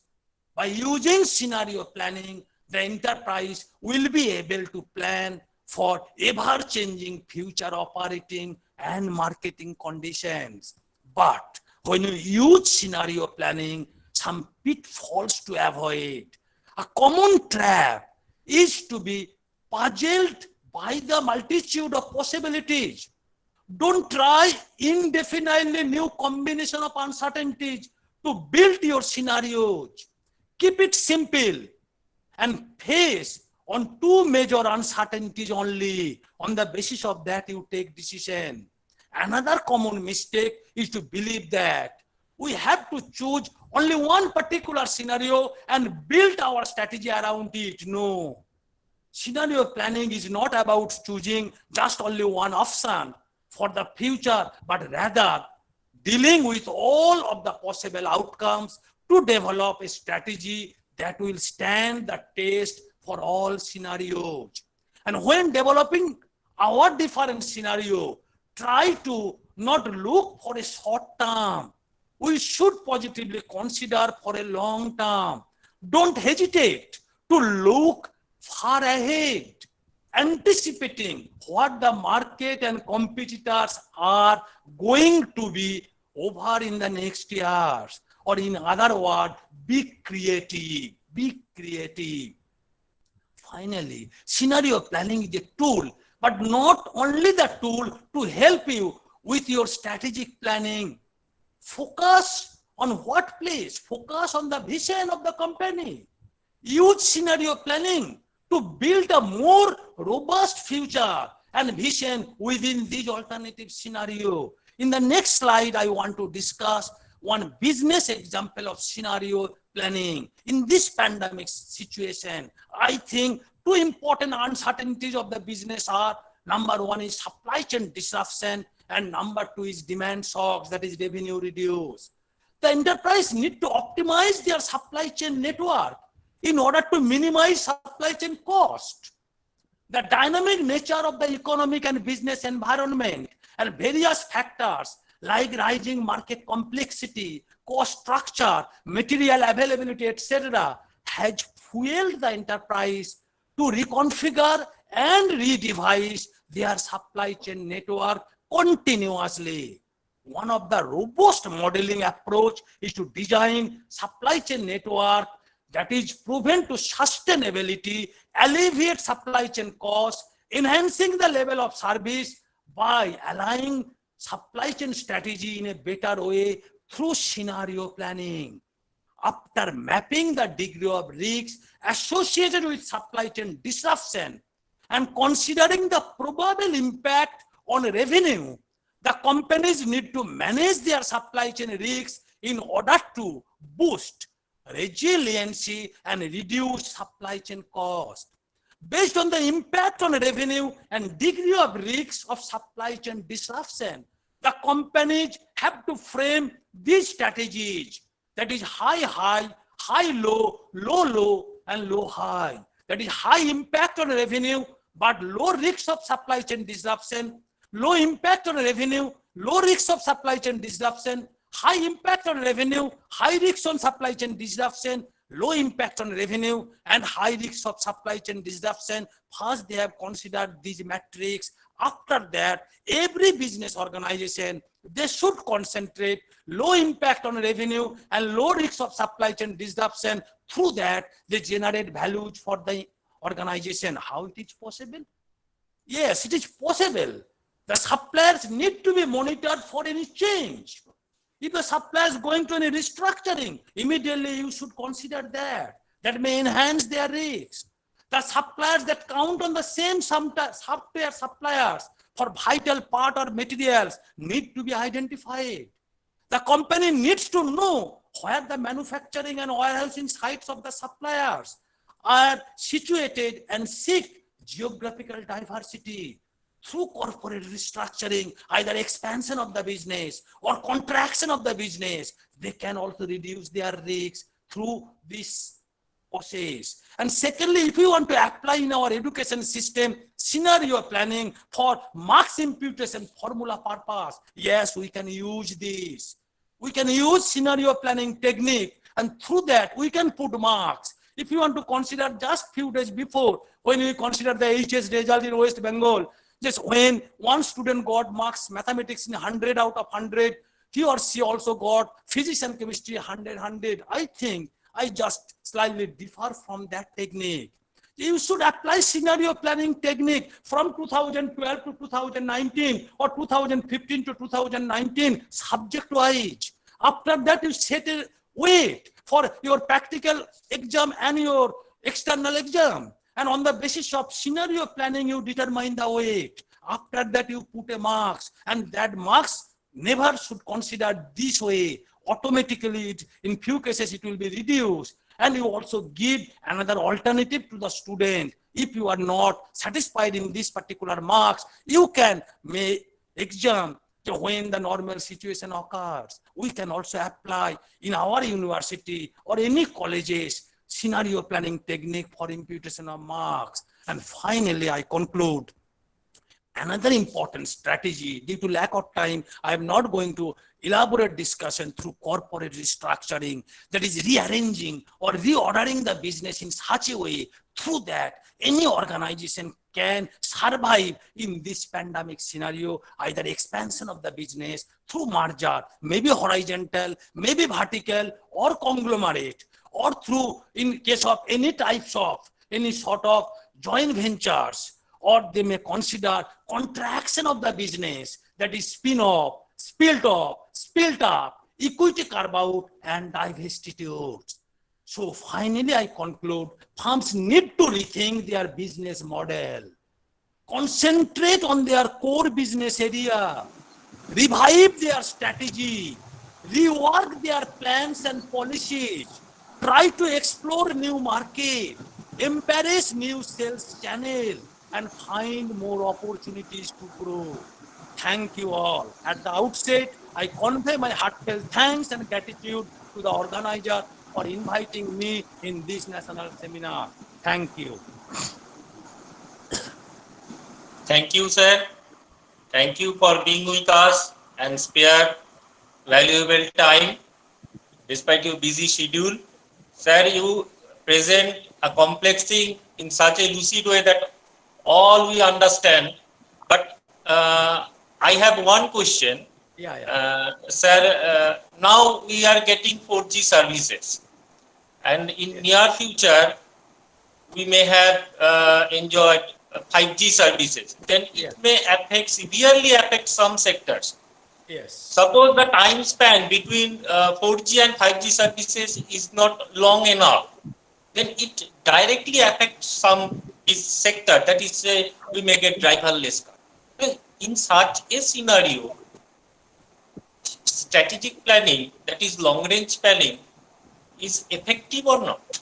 By using scenario planning, the enterprise will be able to plan for ever-changing future operating and marketing conditions. But when you use scenario planning, some pitfalls to avoid. A common trap is to be puzzled by the multitude of possibilities. Don't try indefinitely new combination of uncertainties to build your scenarios. Keep it simple and face on two major uncertainties only. On the basis of that, you take decision. Another common mistake is to believe that we have to choose only one particular scenario and build our strategy around it. No. Scenario planning is not about choosing just only one option for the future, but rather dealing with all of the possible outcomes to develop a strategy that will stand the test for all scenarios. And when developing our different scenario, try to not look for a short term. We should positively consider for a long term. Don't hesitate to look far ahead, anticipating what the market and competitors are going to be over in the next years. Or in other words, be creative, be creative. Finally, scenario planning is a tool, but not only the tool to help you with your strategic planning. Focus on what place, focus on the vision of the company. Use scenario planning to build a more robust future and vision within these alternative scenario. In the next slide, I want to discuss one business example of scenario planning. In this pandemic situation, I think two important uncertainties of the business are, number one is supply chain disruption, and number two is demand shocks, that is revenue reduce. The enterprise need to optimize their supply chain network in order to minimize supply chain cost. The dynamic nature of the economic and business environment and various factors like rising market complexity, cost structure, material availability, etc., has fueled the enterprise to reconfigure and redevise their supply chain network continuously. One of the robust modeling approach is to design supply chain network that is proven to sustainability, alleviate supply chain costs, enhancing the level of service by aligning supply chain strategy in a better way through scenario planning. After mapping the degree of risks associated with supply chain disruption and considering the probable impact on revenue, the companies need to manage their supply chain risks in order to boost resiliency and reduce supply chain cost. Based on the impact on revenue and degree of risks of supply chain disruption, the companies have to frame these strategies, that is high, low, low, and low, high. That is high impact on revenue, but low risks of supply chain disruption, low impact on revenue, low risks of supply chain disruption, high impact on revenue, high risks on supply chain disruption, low impact on revenue, and high risks of supply chain disruption. First, they have considered these metrics. After that, every business organization, they should concentrate low impact on revenue and low risks of supply chain disruption. Through that, they generate values for the organization. How it is possible? Yes, it is possible. The suppliers need to be monitored for any change. If the supplier is going to any restructuring, immediately you should consider that. That may enhance their risks. The suppliers that count on the same software suppliers for vital part or materials need to be identified. The company needs to know where the manufacturing and warehousing sites of the suppliers are situated and seek geographical diversity. Through corporate restructuring, either expansion of the business or contraction of the business, they can also reduce their risks through this process. And secondly, if we want to apply in our education system scenario planning for marks imputation formula purpose, yes, we can use this. We can use scenario planning technique, and through that we can put marks. If you want to consider just few days before, when we consider the HS result in West Bengal, just when one student got marks mathematics in 100 out of 100, he or she also got physics and chemistry 100. I think I just slightly differ from that technique. You should apply scenario planning technique from 2012 to 2019 or 2015 to 2019 subject wise. After that, you set a weight for your practical exam and your external exam. And on the basis of scenario planning, you determine the weight. After that, you put a marks, and that marks never should consider this way. Automatically, in few cases, it will be reduced. And you also give another alternative to the student. If you are not satisfied in this particular marks, you can make exam when the normal situation occurs. We can also apply in our university or any colleges scenario planning technique for imputation of marks. And finally, I conclude. Another important strategy, due to lack of time, I am not going to elaborate discussion through corporate restructuring, that is rearranging or reordering the business in such a way through that any organization can survive in this pandemic scenario, either expansion of the business through merger, maybe horizontal, maybe vertical or conglomerate, or through, in case of any types of, any sort of joint ventures, or they may consider contraction of the business, that is spin-off, split up, equity carve-out, and divestitures. So finally, I conclude, firms need to rethink their business model, concentrate on their core business area, revive their strategy, rework their plans and policies, try to explore new market, embrace new sales channel, and find more opportunities to grow. Thank you all. At the outset, I convey my heartfelt thanks and gratitude to the organizer for inviting me in this national seminar. Thank you. Thank you, sir. Thank you for being with us and spare valuable time despite your busy schedule. Sir, you present a complex thing in such a lucid way that all we understand. But I have one question. Sir, now we are getting 4G services, and in near future we may have enjoyed 5G services. Then it may severely affect some sectors. Yes. Suppose the time span between 4G and 5G services is not long enough, then it directly affects some sector, that is we may get driverless car. In such a scenario, strategic planning, that is long range planning, is effective or not?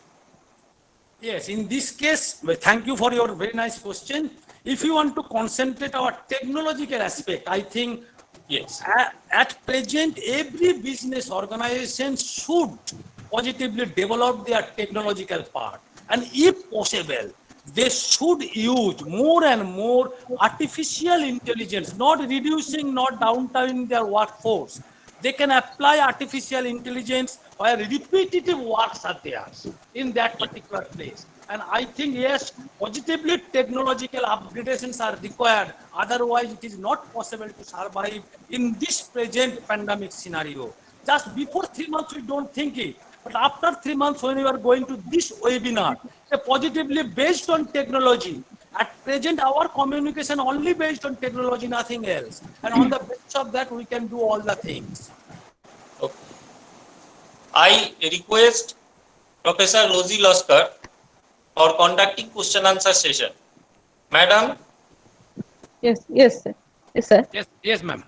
Yes, in this case, thank you for your very nice question. If you want to concentrate our technological aspect, I think yes, at present, every business organization should positively develop their technological part. And if possible, they should use more and more artificial intelligence, not reducing, not downtime their workforce. They can apply artificial intelligence where repetitive works are there in that particular place. And I think, yes, positively technological upgradations are required. Otherwise, it is not possible to survive in this present pandemic scenario. Just before 3 months, we don't think it. But after 3 months, when you are going to this webinar, positively based on technology. At present, our communication only based on technology, nothing else. And on the basis of that, we can do all the things. Okay. I request Professor Rosie Laskar for conducting question answer session. Madam? Yes, sir. Yes, sir. Yes, ma'am.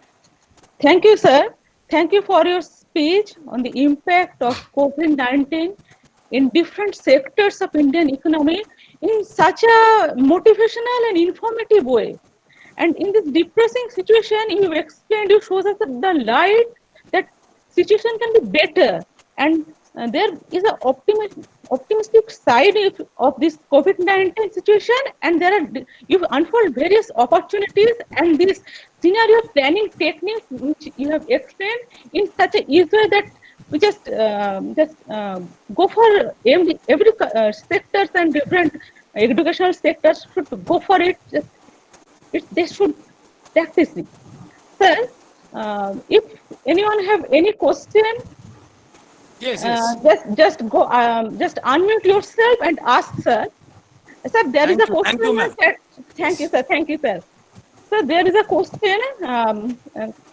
Thank you, sir. Thank you for your speech on the impact of COVID-19 in different sectors of Indian economy in such a motivational and informative way. And in this depressing situation, you explained, you showed us the light that situation can be better. And there is an optimistic side of this COVID-19 situation, and there are, you unfold various opportunities, and this scenario planning technique which you have explained in such a easy way that we just go for every sectors and different educational sectors should go for it. They should practice it. Sir, If anyone have any question, Yes, yes. just unmute yourself and ask, sir. Sir, there is a question. Thank you, ma'am. Thank you, sir. Thank you, sir. So there is a question. Can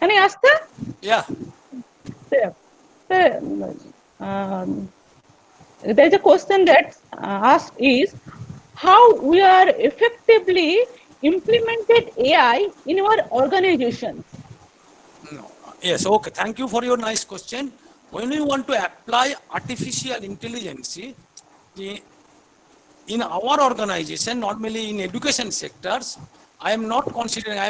I ask, sir? Yeah. Sir, sir, there is a question that asked is how we are effectively implemented AI in our organizations. Yes, okay. Thank you for your nice question. When we want to apply artificial intelligence in our organization, normally in education sectors, I am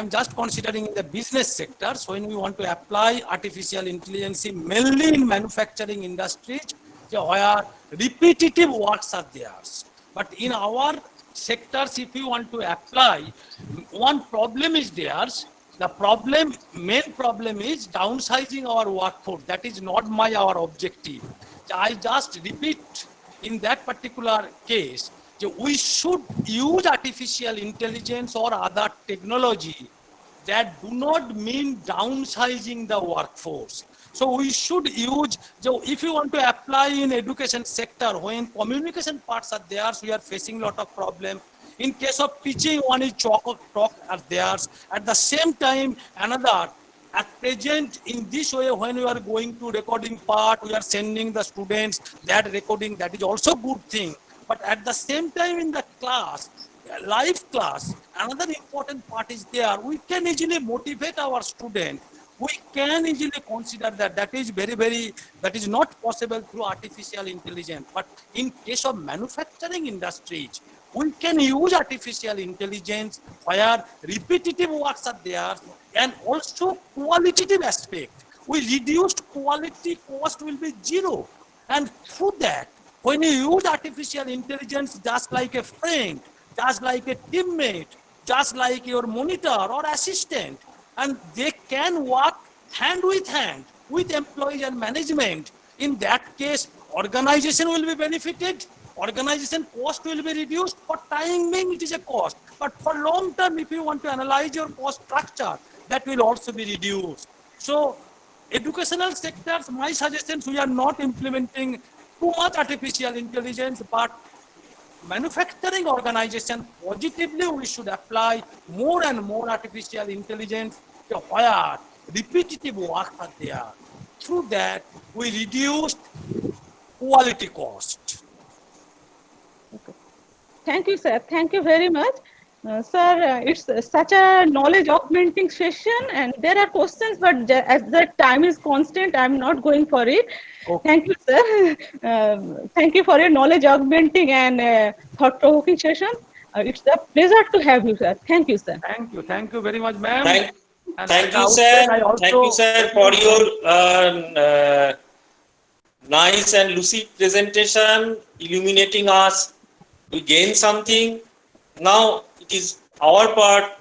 just considering in the business sectors when we want to apply artificial intelligence mainly in manufacturing industries where repetitive works are there. But in our sectors, if you want to apply, one problem is theirs. The main problem is downsizing our workforce. That is not our objective. I just repeat, in that particular case, we should use artificial intelligence or other technology that do not mean downsizing the workforce. So we should use, if you want to apply in education sector, when communication parts are there, we are facing a lot of problem. In case of teaching, one is talk are there. At the same time, another, at present, in this way, when we are going to recording part, we are sending the students that recording, that is also good thing. But at the same time in the class, live class, another important part is there. We can easily motivate our student. We can easily consider that is that is not possible through artificial intelligence. But in case of manufacturing industries, we can use artificial intelligence where repetitive works are there and also qualitative aspect. We reduced quality cost will be zero. And through that, when you use artificial intelligence just like a friend, just like a teammate, just like your monitor or assistant, and they can work hand with employees and management, in that case, organization will be benefited, organization cost will be reduced. For time being, it is a cost. But for long term, if you want to analyze your cost structure, that will also be reduced. So, educational sectors, my suggestions, we are not implementing too much artificial intelligence, but manufacturing organization, positively we should apply more and more artificial intelligence to where repetitive work are there. Through that, we reduced quality cost. Okay. Thank you, sir. Thank you very much. Sir, it's such a knowledge augmenting session and there are questions, but as the time is constant, I'm not going for it. Okay. Thank you, sir. Thank you for your knowledge augmenting and thought-provoking session. It's a pleasure to have you, sir. Thank you, sir. Thank you very much, ma'am. Thank you, sir. Thank you, sir, for your nice and lucid presentation, illuminating us. We gain something. Now it is our part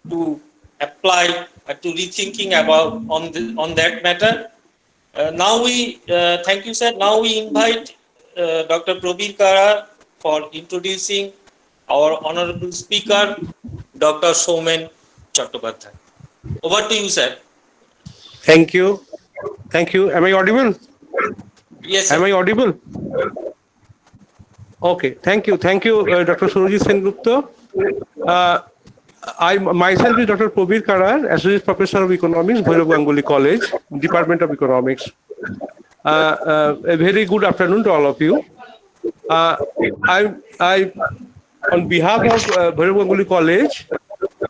to apply, to rethinking about on that matter. Now we thank you, sir. Now we invite Dr. Prabir Kara for introducing our honorable speaker, Dr. Soumen Chattopadhyay. Over to you, sir. Thank you. Thank you. Am I audible? Yes, sir. Am I audible? Okay. Thank you. Thank you, Dr. Surajit Sengupta. I myself is Dr. Prabir Kara, Associate Professor of Economics, Bhairab Ganguly College, Department of Economics. A very good afternoon to all of you. I on behalf of Bhairab Ganguly College,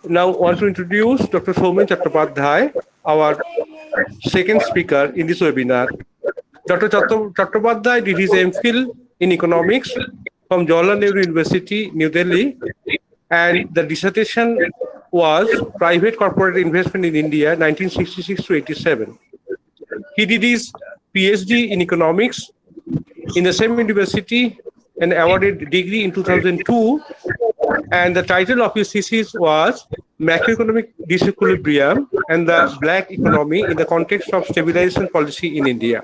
now want to introduce Dr. Soumen Chattopadhyay, our second speaker in this webinar. Dr. Chattopadhyay did his MPhil in economics from Jawaharlal Nehru University, New Delhi, and the dissertation was Private Corporate Investment in India, 1966 to 87. He did his PhD in economics in the same university and awarded degree in 2002. And the title of his thesis was Macroeconomic Disequilibrium and the Black Economy in the Context of Stabilization Policy in India.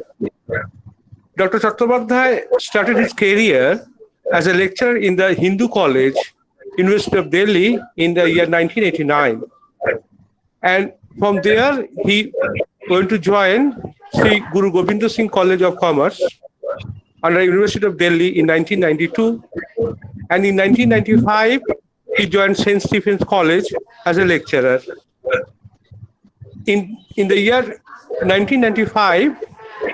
Dr. Chattopadhyay started his career as a lecturer in the Hindu College, University of Delhi in the year 1989. And From there, he went to join Sri Guru Gobind Singh College of Commerce under University of Delhi in 1992. And in 1995, he joined St. Stephen's College as a lecturer. In the year 1995,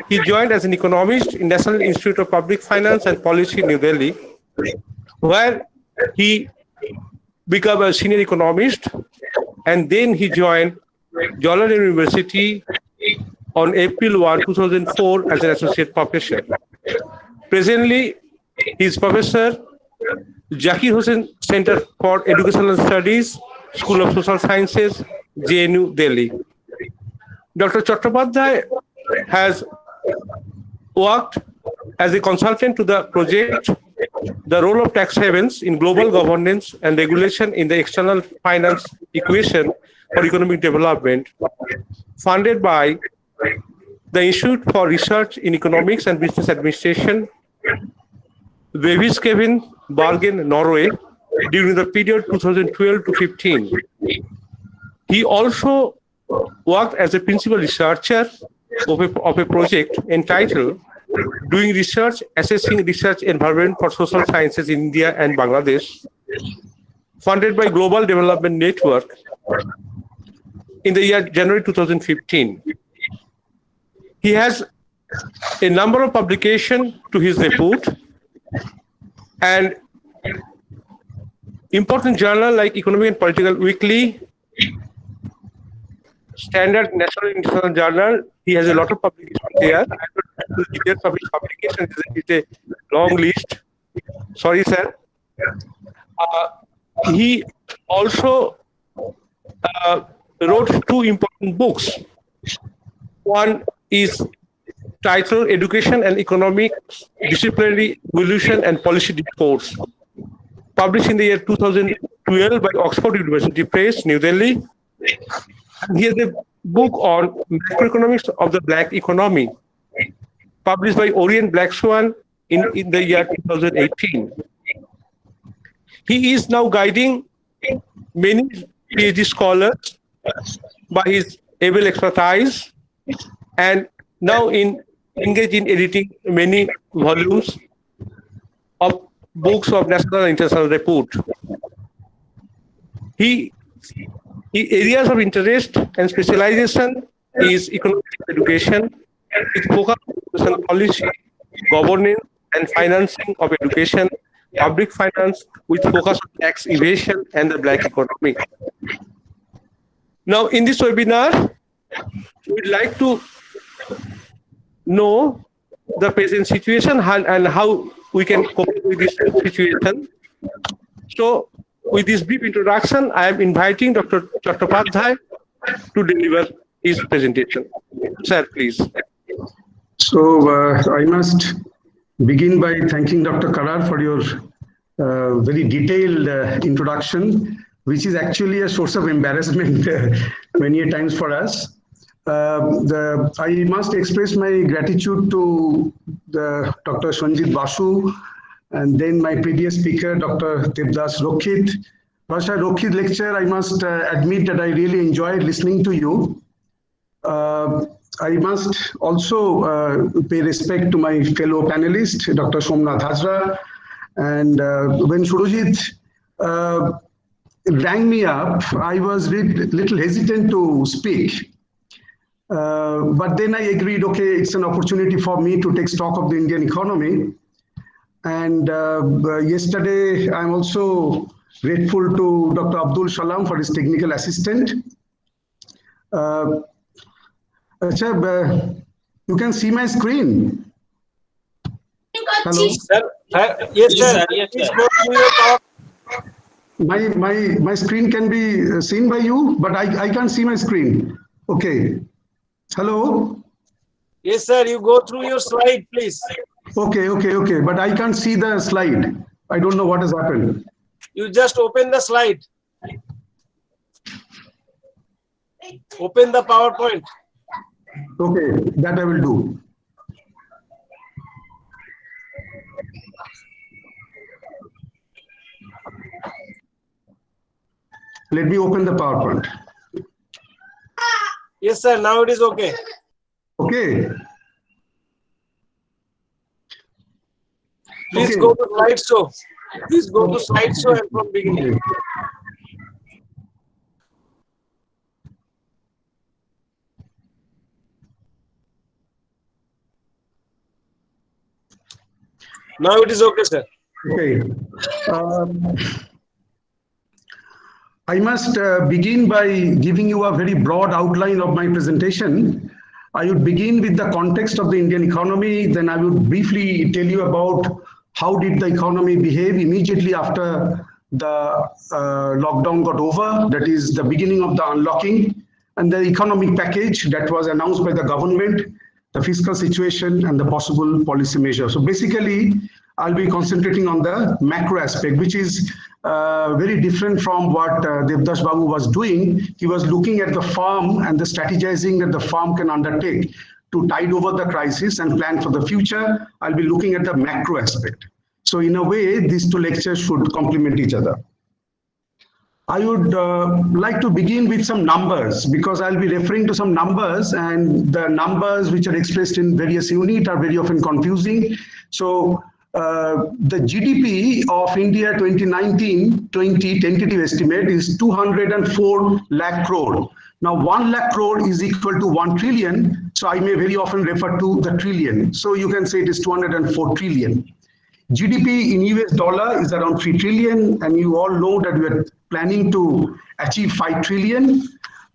he joined as an economist in National Institute of Public Finance and Policy, New Delhi, where he became a senior economist, and then he joined Jawaharlal University on April 1, 2004 as an associate professor. Presently, he is professor, Zakir Hussain Center for Educational Studies, School of Social Sciences, JNU, Delhi. Dr. Chattopadhyay has worked as a consultant to the project, The Role of Tax Havens in Global Governance and Regulation in the External Finance Equation for Economic Development, funded by the Institute for Research in Economics and Business Administration, Kevin, Bergen, Norway, during the period 2012 to 15. He also worked as a principal researcher of a project entitled Doing Research, Assessing Research Environment for Social Sciences in India and Bangladesh, funded by Global Development Network in the year January 2015. He has a number of publications to his repute, and important journals like Economic and Political Weekly, Standard National International Journal. He has a lot of publications there. I don't know the details of his publications. It's a long list. Sorry, sir. He also wrote two important books. One is titled Education and Economics, Disciplinary Evolution and Policy Discourse, published in the year 2012 by Oxford University Press, New Delhi. And he has a book on macroeconomics of the black economy, published by Orient Black Swan in the year 2018. He is now guiding many PhD scholars by his able expertise, and now engaged in editing many volumes of books of national and international repute. His areas of interest and specialization is economic education, with focus on education policy, governance and financing of education, public finance with focus on tax evasion and the black economy. Now, in this webinar, we'd like to know the present situation and how we can cope with this situation. So, with this brief introduction, I am inviting Dr. Chattopadhyay to deliver his presentation. Sir, please. So, I must begin by thanking Dr. Karar for your very detailed introduction, which is actually a source of embarrassment many a times for us. I must express my gratitude to Dr. Sanjit Basu, and then my previous speaker, Dr. Devdas Rokhit. Pasha Rokhit lecture, I must admit that I really enjoyed listening to you. I must also pay respect to my fellow panelist, Dr. Somnath Hazra. And when Surojit rang me up, I was a little hesitant to speak. But then I agreed, okay, it's an opportunity for me to take stock of the Indian economy. And yesterday, I'm also grateful to Dr. Abdul Salam for his technical assistant. You can see my screen. Hello. Sir, yes, sir. Yes, Please sir. go through your power. My screen can be seen by you, but I can't see my screen. Okay. Hello. Yes, sir. You go through your slide, please. Okay. But I can't see the slide. I don't know what has happened. You just open the slide. Open the PowerPoint. Okay, that I will do. Let me open the PowerPoint. Yes, sir. Now it is okay. Okay. Please Okay. go to slideshow. Please go to slideshow and from beginning. Okay. Now it is okay, sir. Okay. I must begin by giving you a very broad outline of my presentation. I would begin with the context of the Indian economy, then I would briefly tell you about how did the economy behave immediately after the lockdown got over, that is the beginning of the unlocking, and the economic package that was announced by the government, the fiscal situation, and the possible policy measures. So basically, I'll be concentrating on the macro aspect, which is very different from what Devdas Babu was doing. He was looking at the farm and the strategizing that the farm can undertake to tide over the crisis and plan for the future. I'll be looking at the macro aspect. So in a way, these two lectures should complement each other. I would like to begin with some numbers because I'll be referring to some numbers, and the numbers which are expressed in various units are very often confusing. So the GDP of India 2019-20 tentative estimate is 204 lakh crore. Now 1 lakh crore is equal to 1 trillion. So I may very often refer to the trillion. So you can say it is 204 trillion. GDP in US dollar is around 3 trillion, and you all know that we are planning to achieve 5 trillion.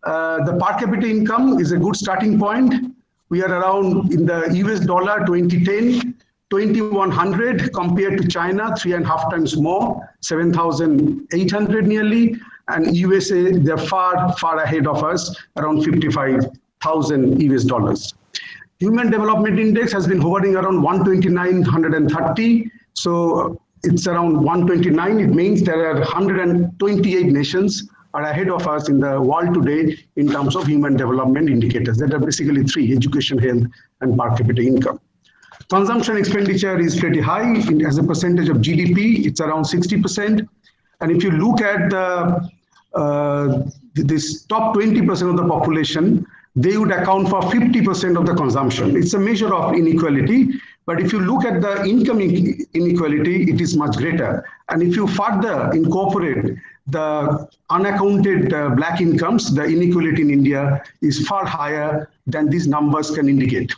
The per capita income is a good starting point. We are around in the US dollar 2010, 2100 compared to China, 3.5 times more, 7,800 nearly, and USA, they're far, far ahead of us, around 55,000 US dollars. Human Development Index has been hovering around 129, 130. So it's around 129. It means there are 128 nations are ahead of us in the world today in terms of human development indicators. That are basically three: education, health, and per capita income. Consumption expenditure is pretty high. As a percentage of GDP, it's around 60%. And if you look at this top 20% of the population, they would account for 50% of the consumption. It's a measure of inequality. But if you look at the income inequality, it is much greater. And if you further incorporate the unaccounted black incomes, the inequality in India is far higher than these numbers can indicate.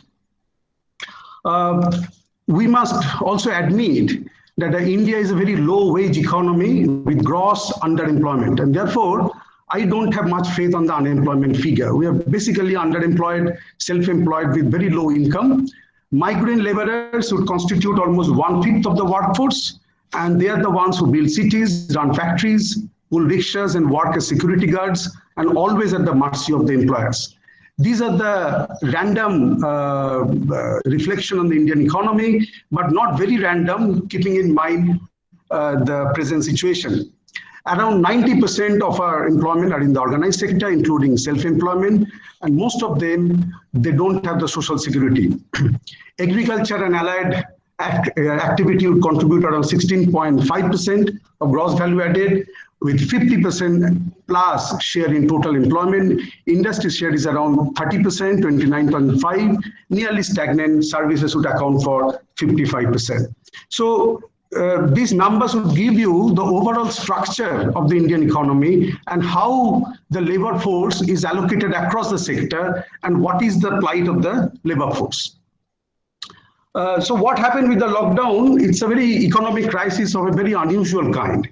We must also admit that India is a very low wage economy with gross underemployment, and therefore I don't have much faith on the unemployment figure. We are basically underemployed, self-employed with very low income. Migrant laborers would constitute almost 1/5 of the workforce, and they are the ones who build cities, run factories, pull rickshaws, and work as security guards, and always at the mercy of the employers. These are the random reflection on the Indian economy, but not very random, keeping in mind the present situation. Around 90% of our employment are in the organized sector, including self-employment, and most of them, they don't have the social security. Agriculture and allied activity would contribute around 16.5% of gross value added, with 50% plus share in total employment. Industry share is around 30%, 29.5%, nearly stagnant. Services would account for 55%. So these numbers would give you the overall structure of the Indian economy and how the labor force is allocated across the sector and what is the plight of the labor force. So what happened with the lockdown? It's a very economic crisis of a very unusual kind.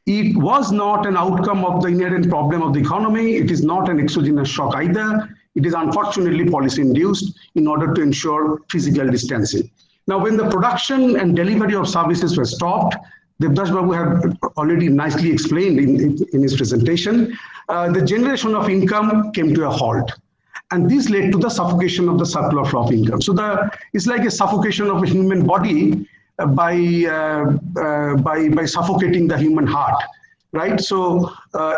It was not an outcome of the inherent problem of the economy. It is not an exogenous shock either. It is unfortunately policy induced in order to ensure physical distancing. Now, when the production and delivery of services were stopped, Devdas Babu have already nicely explained in his presentation, the generation of income came to a halt. And this led to the suffocation of the circular flow of income. So it's like a suffocation of a human body by suffocating the human heart, right? So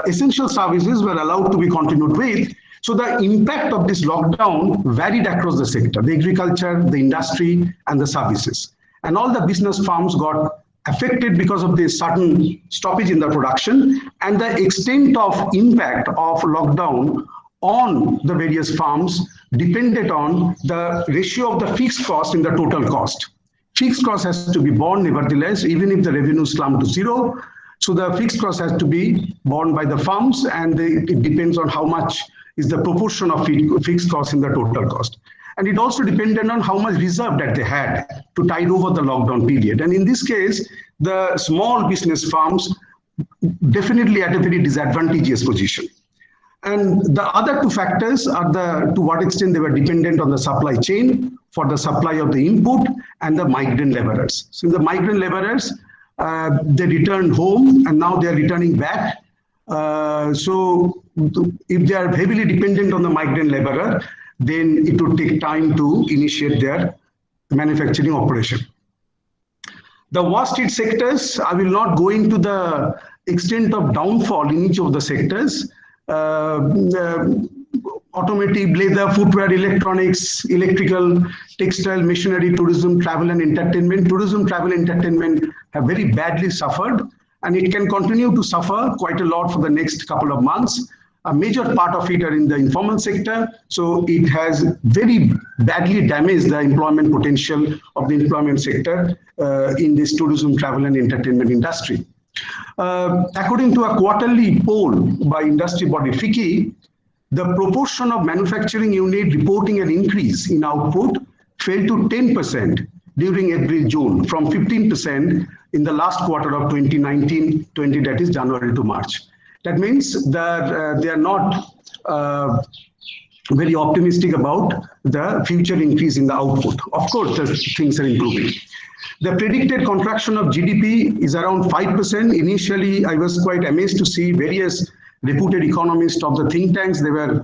essential services were allowed to be continued with. So the impact of this lockdown varied across the sector, the agriculture, the industry, and the services. And all the business firms got affected because of this sudden stoppage in the production, and the extent of impact of lockdown on the various farms depended on the ratio of the fixed cost in the total cost. Fixed cost has to be borne nevertheless, even if the revenue slumped to zero. So the fixed cost has to be borne by the farms, and it depends on how much is the proportion of fixed cost in the total cost. And it also depended on how much reserve that they had to tide over the lockdown period. And in this case, the small business farms definitely at a very disadvantageous position. And the other two factors are to what extent they were dependent on the supply chain for the supply of the input and the migrant laborers. So the migrant laborers, they returned home and now they are returning back. So if they are heavily dependent on the migrant laborer, then it would take time to initiate their manufacturing operation. The worst hit sectors, I will not go into the extent of downfall in each of the sectors. Automotive, leather, footwear, electronics, electrical, textile, machinery, tourism, travel and entertainment. Tourism, travel and entertainment have very badly suffered, and it can continue to suffer quite a lot for the next couple of months. A major part of it are in the informal sector, so it has very badly damaged the employment potential of the employment sector in this tourism, travel and entertainment industry. According to a quarterly poll by industry body FICCI, the proportion of manufacturing unit reporting an increase in output fell to 10% during April-June from 15% in the last quarter of 2019-20, that is January to March. That means that they are not very optimistic about the future increase in the output. Of course, the things are improving. The predicted contraction of GDP is around 5%. Initially, I was quite amazed to see various reputed economists of the think tanks. They were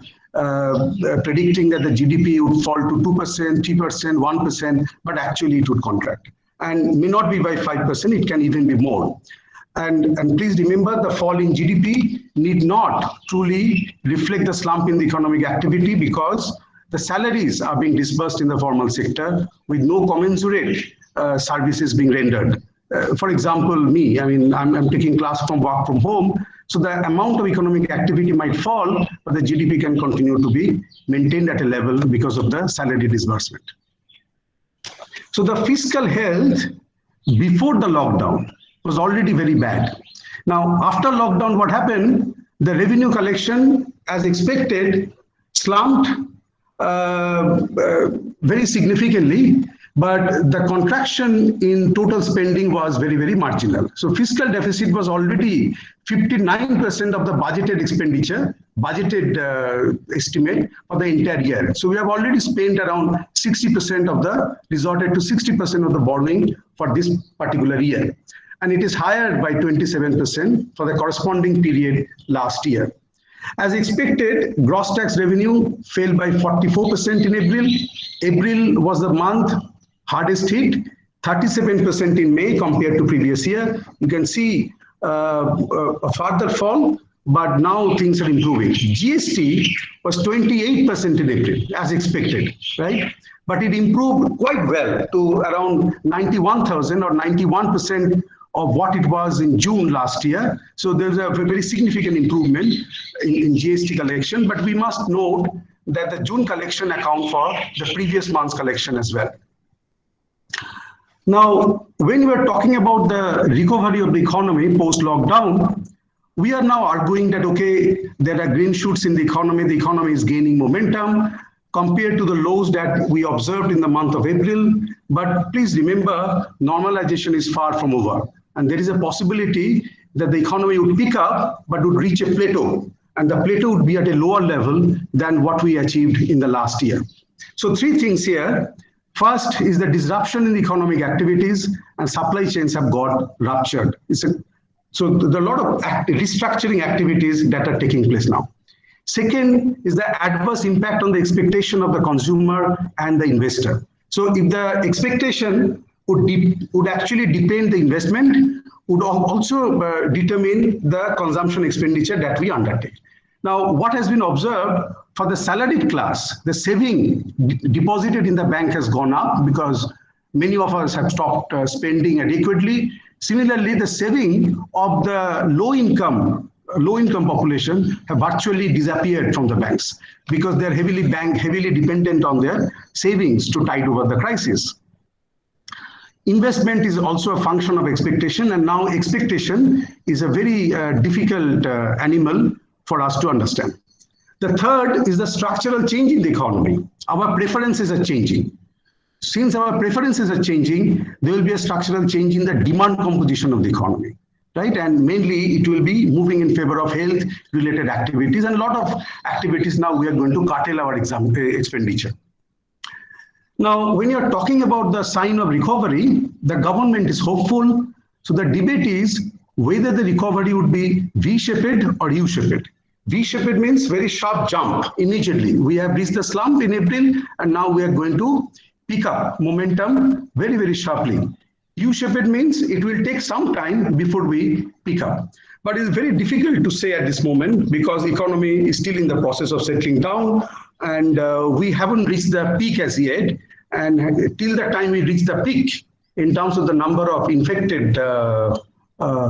predicting that the GDP would fall to 2%, 3%, 1%, but actually it would contract. And may not be by 5%, it can even be more. And please remember, the fall in GDP need not truly reflect the slump in the economic activity, because the salaries are being disbursed in the formal sector with no commensurate services being rendered. For example, me, I mean, I'm taking class from work from home, so the amount of economic activity might fall, but the GDP can continue to be maintained at a level because of the salary disbursement. So the fiscal health before the lockdown was already very bad. Now, after lockdown, what happened? The revenue collection, as expected, slumped very significantly, but the contraction in total spending was very, very marginal. So fiscal deficit was already 59% of the budgeted expenditure, budgeted estimate for the entire year. So we have already spent around 60% of the, resorted to 60% of the borrowing for this particular year. And it is higher by 27% for the corresponding period last year. As expected, gross tax revenue fell by 44% in April. April was the month hardest hit, 37% in May compared to previous year. You can see a further fall, but now things are improving. GST was 28% in April, as expected, right? But it improved quite well to around 91,000 or 91% of what it was in June last year. So there's a very significant improvement in GST collection, but we must note that the June collection account for the previous month's collection as well. Now, when we're talking about the recovery of the economy post-lockdown, we are now arguing that, okay, there are green shoots in the economy is gaining momentum compared to the lows that we observed in the month of April. But please remember, normalization is far from over. And there is a possibility that the economy would pick up, but would reach a plateau. And the plateau would be at a lower level than what we achieved in the last year. So three things here. First is the disruption in the economic activities, and supply chains have got ruptured. So there are a lot of restructuring activities that are taking place now. Second is the adverse impact on the expectation of the consumer and the investor. So if the expectation would actually depend the investment, would also determine the consumption expenditure that we undertake. Now, what has been observed for the salaried class, the saving deposited in the bank has gone up because many of us have stopped spending adequately. Similarly, the saving of the low income low-income population have virtually disappeared from the banks because they're heavily dependent on their savings to tide over the crisis. Investment is also a function of expectation, and now expectation is a very difficult animal for us to understand. The third is the structural change in the economy. Our preferences are changing. Since our preferences are changing, there will be a structural change in the demand composition of the economy, right? And mainly it will be moving in favor of health-related activities, and a lot of activities now we are going to curtail our expenditure. Now, when you're talking about the sign of recovery, the government is hopeful. So the debate is whether the recovery would be V-shaped or U-shaped. V-shaped means very sharp jump immediately. We have reached the slump in April, and now we are going to pick up momentum very, very sharply. U-shaped means it will take some time before we pick up. But it's very difficult to say at this moment because economy is still in the process of settling down, and we haven't reached the peak as yet. And till the time we reach the peak in terms of the number of infected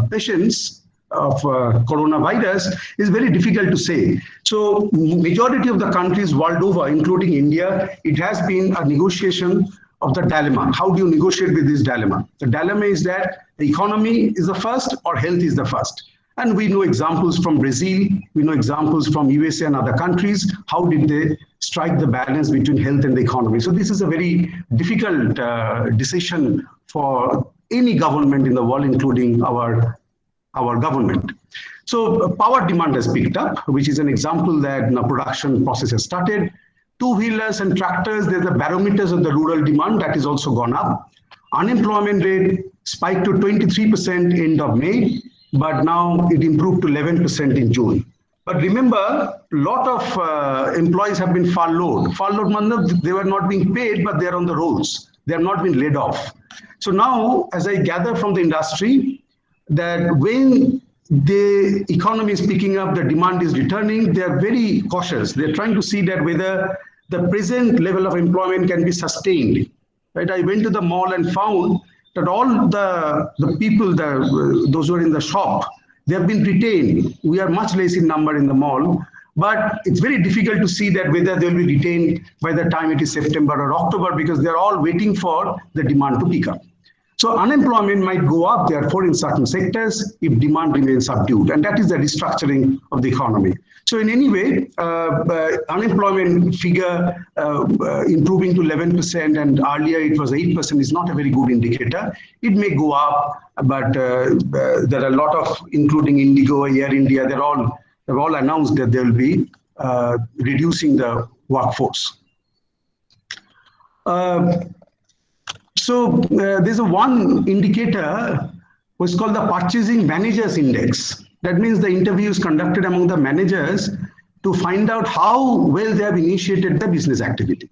patients of coronavirus is very difficult to say. So majority of the countries world over, including India, it has been a negotiation of the dilemma. How do you negotiate with this dilemma? The dilemma is that the economy is the first or health is the first. And we know examples from Brazil, we know examples from USA and other countries. How did they strike the balance between health and the economy? So this is a very difficult decision for any government in the world, including our government. So power demand has picked up, which is an example that the production process has started. Two-wheelers and tractors, there's the barometers of the rural demand that is also gone up. Unemployment rate spiked to 23% end of May, but now it improved to 11% in June. But remember, a lot of employees have been furloughed. Furloughed means they were not being paid, but they're on the rolls. They have not been laid off. So now, as I gather from the industry, that when the economy is picking up, the demand is returning, they are very cautious. They're trying to see that whether the present level of employment can be sustained. Right? I went to the mall and found that all the people, those who are in the shop, they have been retained. We are much less in number in the mall, but it's very difficult to see that whether they'll be retained by the time it is September or October, because they're all waiting for the demand to pick up. So unemployment might go up, therefore, in certain sectors if demand remains subdued, and that is the restructuring of the economy. So in any way, unemployment figure improving to 11%, and earlier it was 8%, is not a very good indicator. It may go up, but there are a lot of, including Indigo, Air India, they've all announced that they will be reducing the workforce. So there's a one indicator which is called the Purchasing Managers Index. That means the interviews conducted among the managers to find out how well they have initiated the business activity.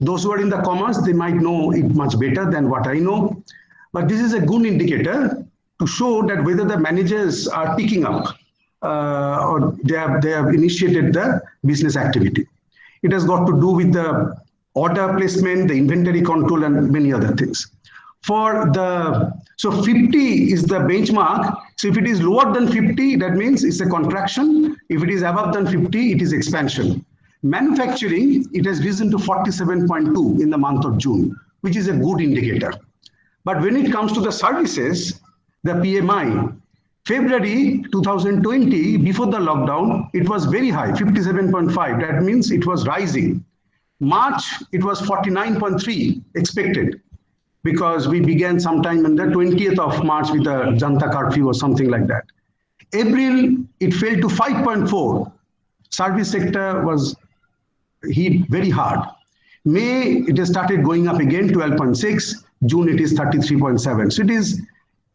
Those who are in the commerce, they might know it much better than what I know. But this is a good indicator to show that whether the managers are picking up or they have initiated the business activity. It has got to do with the order placement, the inventory control, and many other things. So 50 is the benchmark. So if it is lower than 50, that means it's a contraction. If it is above than 50, it is expansion. Manufacturing, it has risen to 47.2 in the month of June, which is a good indicator. But when it comes to the services, the PMI, February 2020, before the lockdown, it was very high, 57.5. That means it was rising. March, it was 49.3 expected, because we began sometime on the 20th of March with the Janta curfew or something like that. April, it fell to 5.4. Service sector was hit very hard. May, it has started going up again, 12.6. June, it is 33.7. So it is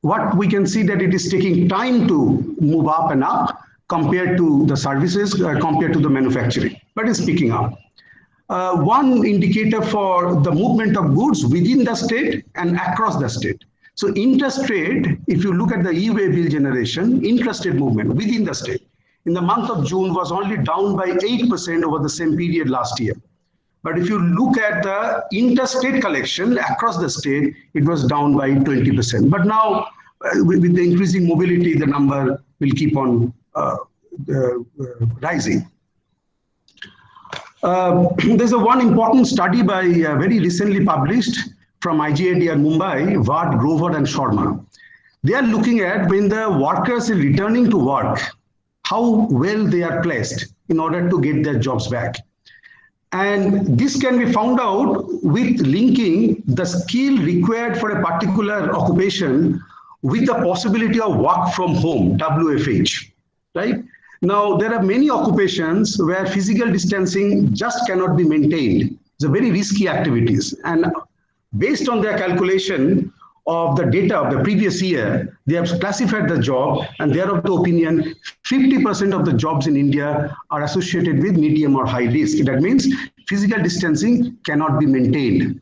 what we can see that it is taking time to move up and up compared to the services, compared to the manufacturing, but it's picking up. One indicator for the movement of goods within the state and across the state. So interest rate, if you look at the e-way bill generation, interest rate movement within the state, in the month of June was only down by 8% over the same period last year. But if you look at the interstate collection across the state, it was down by 20%. But now, with the increasing mobility, the number will keep on rising. There's one important study by very recently published from IGIDR Mumbai, Vard, Grover and Sharma. They are looking at when the workers are returning to work, how well they are placed in order to get their jobs back. And this can be found out with linking the skill required for a particular occupation with the possibility of work from home, WFH, right? Now, there are many occupations where physical distancing just cannot be maintained. It's a very risky activities. And based on their calculation of the data of the previous year, they have classified the job, and they are of the opinion 50% of the jobs in India are associated with medium or high risk. That means physical distancing cannot be maintained.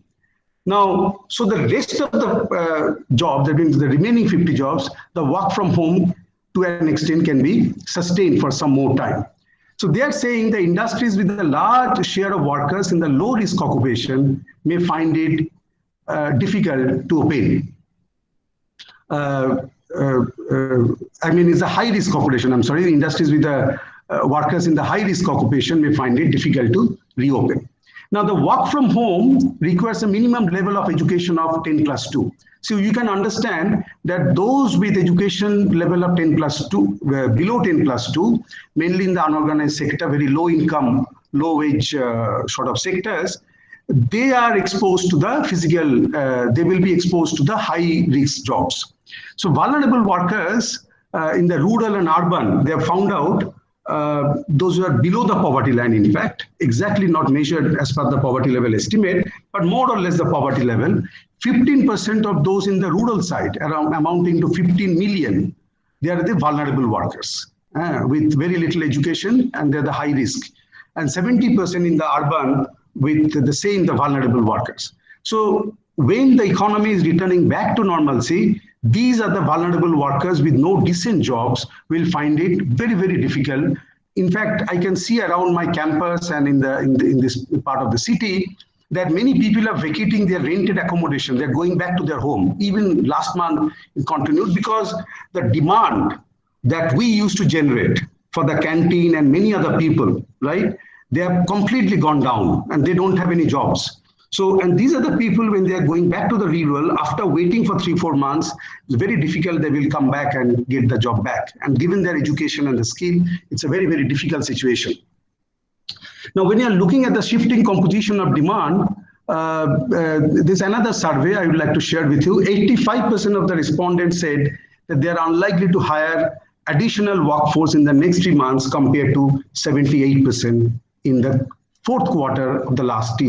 Now, so the rest of the jobs, that means the remaining 50 jobs, the work from home to an extent can be sustained for some more time. So they are saying the industries with a large share of workers in the low risk occupation may find it difficult to obtain. I mean, it's a high risk occupation. I'm sorry, the industries with the workers in the high risk occupation may find it difficult to reopen. Now, the work from home requires a minimum level of education of 10+2. So you can understand that those with education level of 10+2, below 10+2, mainly in the unorganized sector, very low income, low wage sort of sectors, they are exposed to the physical, they will be exposed to the high risk jobs. So vulnerable workers in the rural and urban, they have found out those who are below the poverty line, in fact, exactly not measured as per the poverty level estimate, but more or less the poverty level. 15% of those in the rural side, around amounting to 15 million, they are the vulnerable workers with very little education, and they're the high risk. And 70% in the urban with the same, the vulnerable workers. So when the economy is returning back to normalcy, these are the vulnerable workers with no decent jobs will find it very, very difficult. In fact, I can see around my campus and in this part of the city that many people are vacating their rented accommodation. They're going back to their home. Even last month it continued because the demand that we used to generate for the canteen and many other people, right? They have completely gone down and they don't have any jobs. So, and these are the people when they are going back to the rural after waiting for 3-4 months, it's very difficult they will come back and get the job back. And given their education and the skill, it's a very, very difficult situation. Now, when you are looking at the shifting composition of demand, there's another survey I would like to share with you. 85% of the respondents said that they are unlikely to hire additional workforce in the next 3 months compared to 78% in the fourth quarter of the last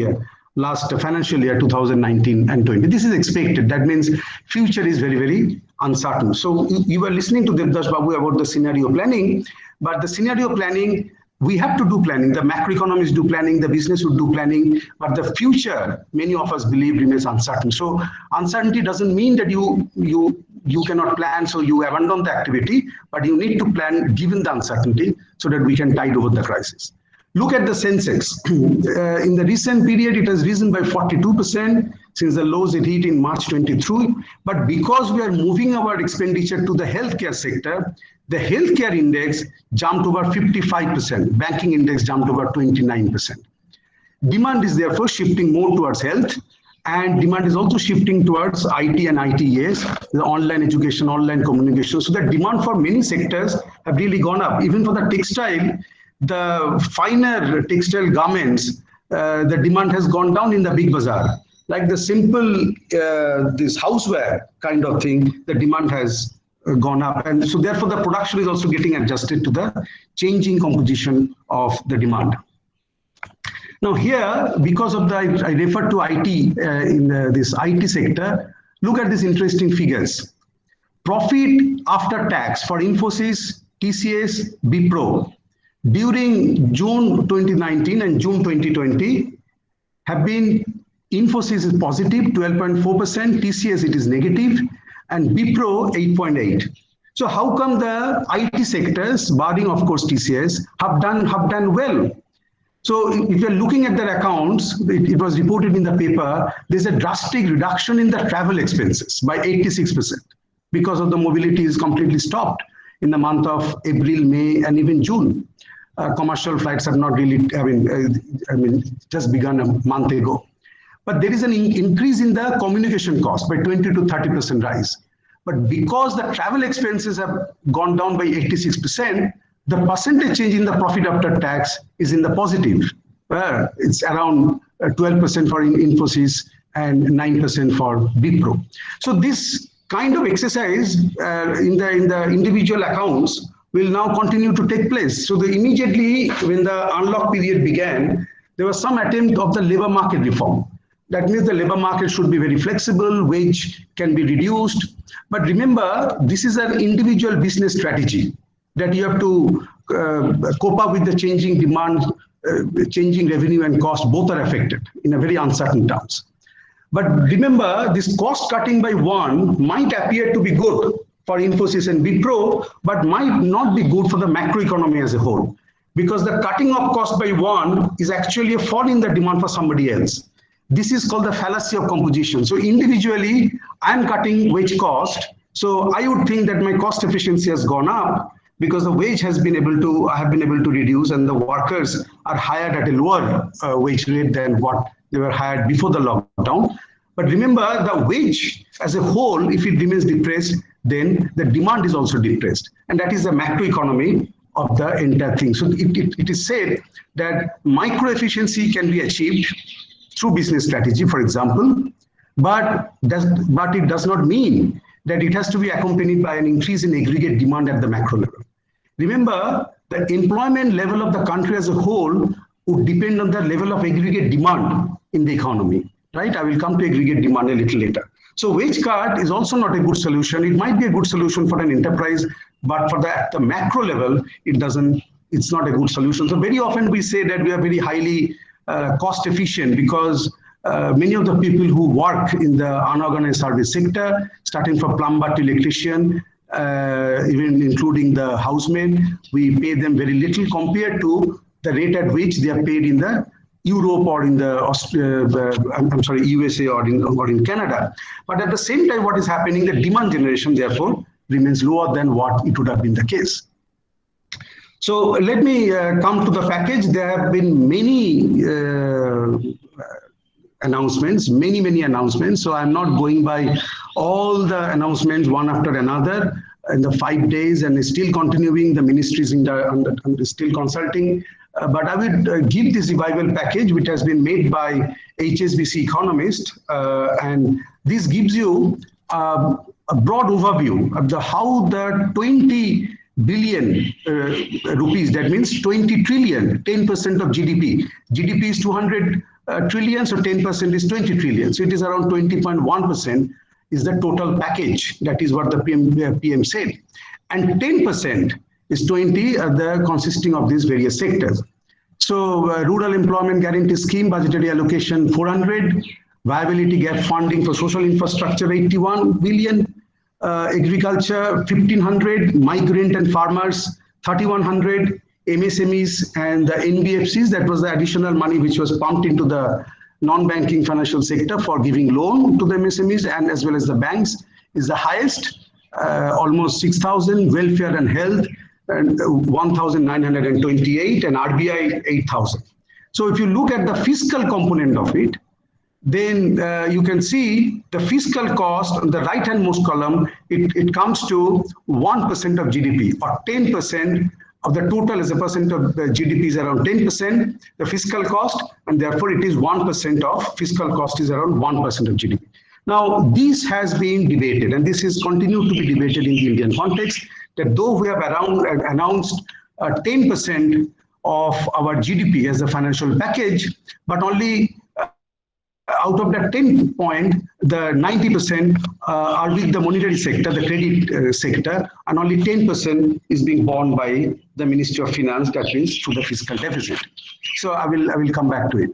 financial year 2019 and 20. This is expected. That means future is very, very uncertain. So you were listening to Devdas Babu about the scenario planning, but the scenario planning, we have to do planning. The macroeconomists do planning, the business would do planning, but the future, many of us believe, remains uncertain. So uncertainty doesn't mean that you cannot plan, so you abandon the activity, but you need to plan given the uncertainty so that we can tide over the crisis. Look at the Census. In the recent period, it has risen by 42% since the lows it hit in March 23. But because we are moving our expenditure to the healthcare sector, the healthcare index jumped over 55%. Banking index jumped over 29%. Demand is therefore shifting more towards health, and demand is also shifting towards IT and ITES, the online education, online communication. So the demand for many sectors have really gone up. Even for the textile, the finer textile garments, the demand has gone down in the big bazaar. Like the simple, this houseware kind of thing, the demand has gone up. And so therefore the production is also getting adjusted to the changing composition of the demand. Now here, because of the, I referred to IT in this IT sector, look at these interesting figures. Profit after tax for Infosys, TCS, Wipro, during June 2019 and June 2020 have been, Infosys is positive 12.4%, TCS it is negative, and Wipro 8.8. So how come the IT sectors, barring of course TCS, have done well? So if you're looking at their accounts, it was reported in the paper, there's a drastic reduction in the travel expenses by 86% because of the mobility is completely stopped. in the month of April, May, and even June. Commercial flights have not really, just begun a month ago. But there is an increase in the communication cost by 20 to 30% rise. But because the travel expenses have gone down by 86%, the percentage change in the profit after tax is in the positive. It's around 12% for Infosys and 9% for Wipro. So this kind of exercise in the individual accounts will now continue to take place. So immediately when the unlock period began, there was some attempt of the labor market reform. That means the labor market should be very flexible, wage can be reduced. But remember, this is an individual business strategy that you have to cope up with the changing demand, changing revenue and cost, both are affected in a very uncertain terms. But remember, this cost cutting by one might appear to be good for Infosys and Wipro, but might not be good for the macroeconomy as a whole. Because the cutting of cost by one is actually a fall in the demand for somebody else. This is called the fallacy of composition. So individually, I'm cutting wage cost. So I would think that my cost efficiency has gone up because the wage has been able to, I have been able to reduce, and the workers are hired at a lower wage rate than what they were hired before the lockdown. But remember, the wage as a whole, if it remains depressed, then the demand is also depressed. And that is the macroeconomy of the entire thing. So it is said that micro efficiency can be achieved through business strategy, for example, but it does not mean that it has to be accompanied by an increase in aggregate demand at the macro level. Remember, the employment level of the country as a whole would depend on the level of aggregate demand in the economy, right? I will come to aggregate demand a little later. So wage cut is also not a good solution. It might be a good solution for an enterprise, but for at the macro level, it's not a good solution. So very often we say that we are very highly cost efficient because many of the people who work in the unorganized service sector, starting from plumber to electrician, even including the housemen, we pay them very little compared to the rate at which they are paid in the Europe or in the USA or in Canada. But at the same time, what is happening, the demand generation therefore remains lower than what it would have been the case. So let me come to the package. There have been many announcements, many announcements. So I'm not going by all the announcements one after another in the 5 days, and still continuing. The ministries still consulting. But I would give this revival package, which has been made by HSBC economist, and this gives you a broad overview of how the 20 billion rupees, that means 20 trillion, 10% of GDP. GDP is 200 trillion, so 10% is 20 trillion. So it is around 20.1% is the total package. That is what the PM said. And 10% is 20, consisting of these various sectors. So rural employment guarantee scheme, budgetary allocation 400, viability gap funding for social infrastructure 81 billion, agriculture 1500, migrant and farmers 3100, MSMEs and the NBFCs, that was the additional money which was pumped into the non-banking financial sector for giving loan to the MSMEs and as well as the banks, is the highest, almost 6,000, welfare and health and 1,928, and RBI 8,000. So if you look at the fiscal component of it, then you can see the fiscal cost on the right-hand most column, it comes to 1% of GDP, or 10% of the total as a percent of the GDP is around 10%, the fiscal cost, and therefore it is 1% of fiscal cost is around 1% of GDP. Now, this has been debated, and this is continued to be debated in the Indian context, that though we have announced 10% of our GDP as a financial package, but only out of that 10 point, the 90% are with the monetary sector, the credit sector, and only 10% is being borne by the Ministry of Finance, that means through the fiscal deficit. So I will come back to it.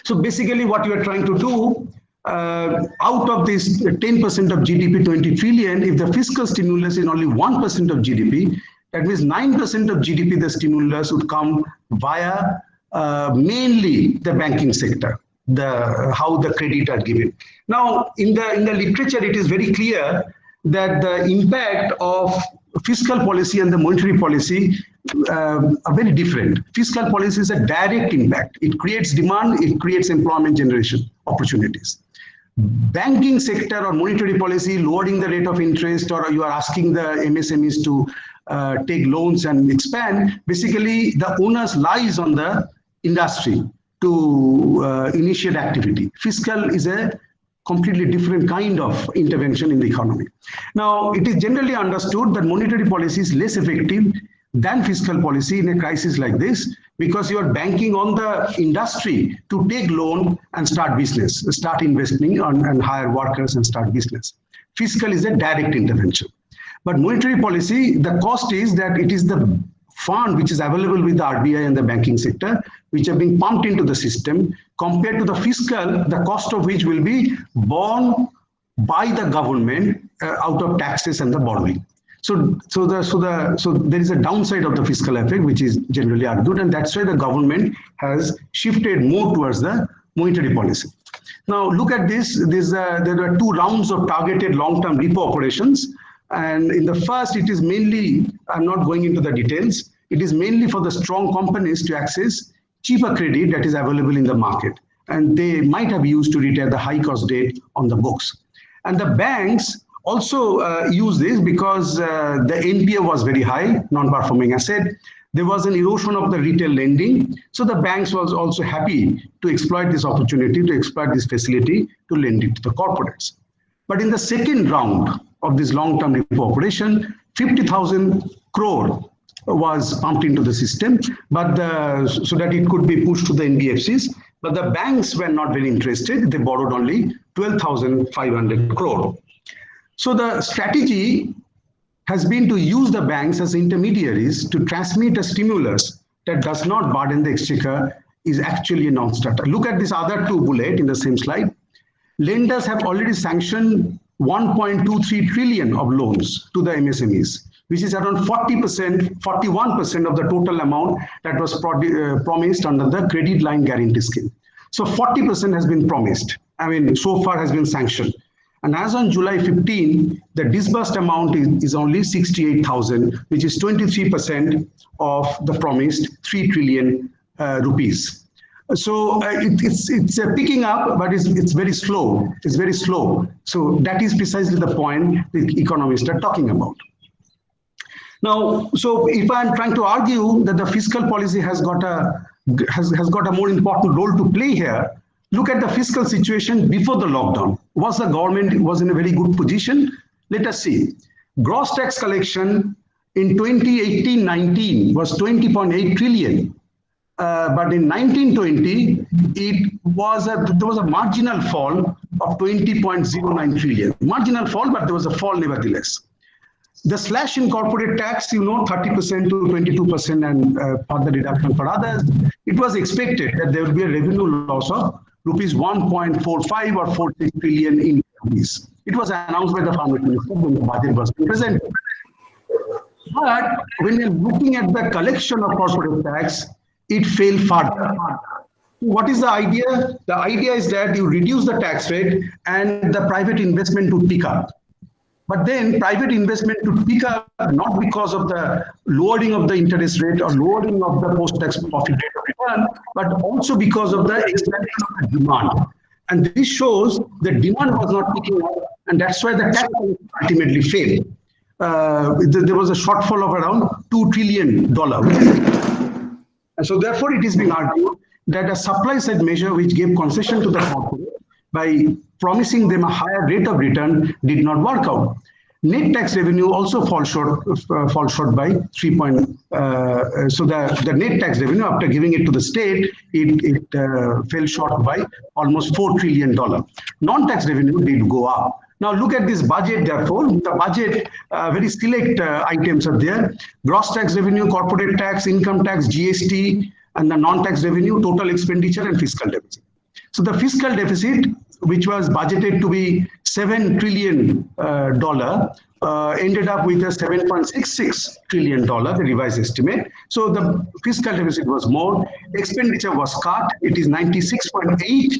So basically what you are trying to do, out of this 10% of GDP, 20 trillion, if the fiscal stimulus is only 1% of GDP, that means 9% of GDP, the stimulus would come via mainly the banking sector, how the credit are given. Now, in the literature, it is very clear that the impact of fiscal policy and the monetary policy are very different. Fiscal policy is a direct impact. It creates demand, it creates employment generation opportunities. Banking sector or monetary policy, lowering the rate of interest, or you are asking the MSMEs to take loans and expand, basically the onus lies on the industry to initiate activity. Fiscal is a completely different kind of intervention in the economy. Now, it is generally understood that monetary policy is less effective than fiscal policy in a crisis like this, because you are banking on the industry to take loan and start business, start investing and hire workers and start business. Fiscal is a direct intervention. But monetary policy, the cost is that it is the fund which is available with the RBI and the banking sector, which are being pumped into the system, compared to the fiscal, the cost of which will be borne by the government out of taxes and the borrowing. So there is a downside of the fiscal effect, which is generally argued, and that's why the government has shifted more towards the monetary policy. Now look at this. There are 2 rounds of targeted long-term repo operations. And in the first, it is mainly, I'm not going into the details, it is mainly for the strong companies to access cheaper credit that is available in the market. And they might have used to retire the high cost debt on the books. And the banks also use this because the NPA was very high, non-performing asset. There was an erosion of the retail lending. So the banks was also happy to exploit this opportunity, to exploit this facility to lend it to the corporates. But in the second round of this long-term repo operation, 50,000 crore was pumped into the system, but so that it could be pushed to the NBFCs. But the banks were not very interested. They borrowed only 12,500 crore. So the strategy has been to use the banks as intermediaries to transmit a stimulus that does not burden the exchequer, is actually a non-starter. Look at this other 2 bullet in the same slide. Lenders have already sanctioned 1.23 trillion of loans to the MSMEs, which is around 41% of the total amount that was promised under the credit line guarantee scheme. So 40% has been promised. So far has been sanctioned. And as on July 15, the disbursed amount is only 68,000, which is 23% of the promised 3 trillion rupees. So it's picking up, but it's very slow. It's very slow. So that is precisely the point the economists are talking about. Now, so if I'm trying to argue that the fiscal policy has got a more important role to play here, look at the fiscal situation before the lockdown. Was the government in a very good position? Let us see. Gross tax collection in 2018-19 was 20.8 trillion. But in 1920, there was a marginal fall of 20.09 trillion. Marginal fall, but there was a fall nevertheless. The slash in corporate tax, 30% to 22% and further reduction for others. It was expected that there would be a revenue loss of rupees 1.45 or 46 trillion in rupees. It was announced by the finance minister when the budget was presented. But when you're looking at the collection of corporate tax, it fell further. What is the idea? The idea is that you reduce the tax rate and the private investment to pick up. But then private investment to pick up not because of the lowering of the interest rate or lowering of the post-tax profit rate of return, but also because of the expansion of the demand. And this shows the demand was not picking up, and that's why the tax ultimately failed. There was a shortfall of around $2 trillion. And so therefore it is being argued that a supply side measure which gave concession to the corporate by promising them a higher rate of return did not work out. Net tax revenue also falls short by 3 point. So the net tax revenue, after giving it to the state, it fell short by almost $4 trillion. Non-tax revenue did go up. Now look at this budget, therefore. The budget, very select items are there. Gross tax revenue, corporate tax, income tax, GST, and the non-tax revenue, total expenditure, and fiscal deficit. So the fiscal deficit, which was budgeted to be $7 trillion, ended up with a $7.66 trillion, the revised estimate. So the fiscal deficit was more. Expenditure was cut. It is 96.8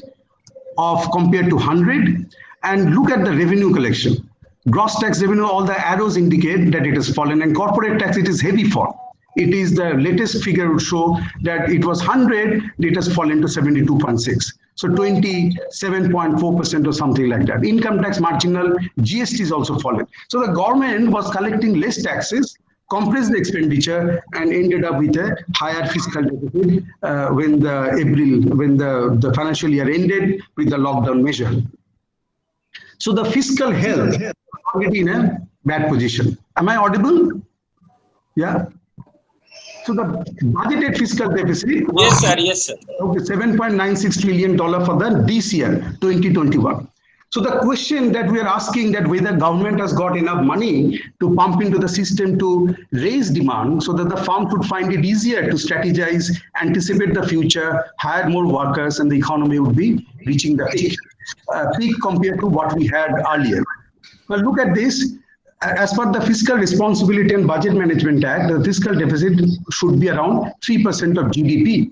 of compared to 100. And look at the revenue collection. Gross tax revenue, all the arrows indicate that it has fallen, and corporate tax, it is heavy fall. It is the latest figure would show that it was 100, it has fallen to 72.6. So 27.4% or something like that. Income tax marginal, GST is also fallen. So the government was collecting less taxes, compressed the expenditure, and ended up with a higher fiscal deficit when the financial year ended with the lockdown measure. So the fiscal health is already in a bad position. Am I audible? Yeah. So the budgeted fiscal deficit was Yes, sir. okay, $7.96 trillion for this year, 2021. So the question that we are asking, that whether government has got enough money to pump into the system to raise demand so that the farm would find it easier to strategize, anticipate the future, hire more workers, and the economy would be reaching the peak compared to what we had earlier. Well, look at this. As per the Fiscal Responsibility and Budget Management Act, the fiscal deficit should be around 3% of GDP.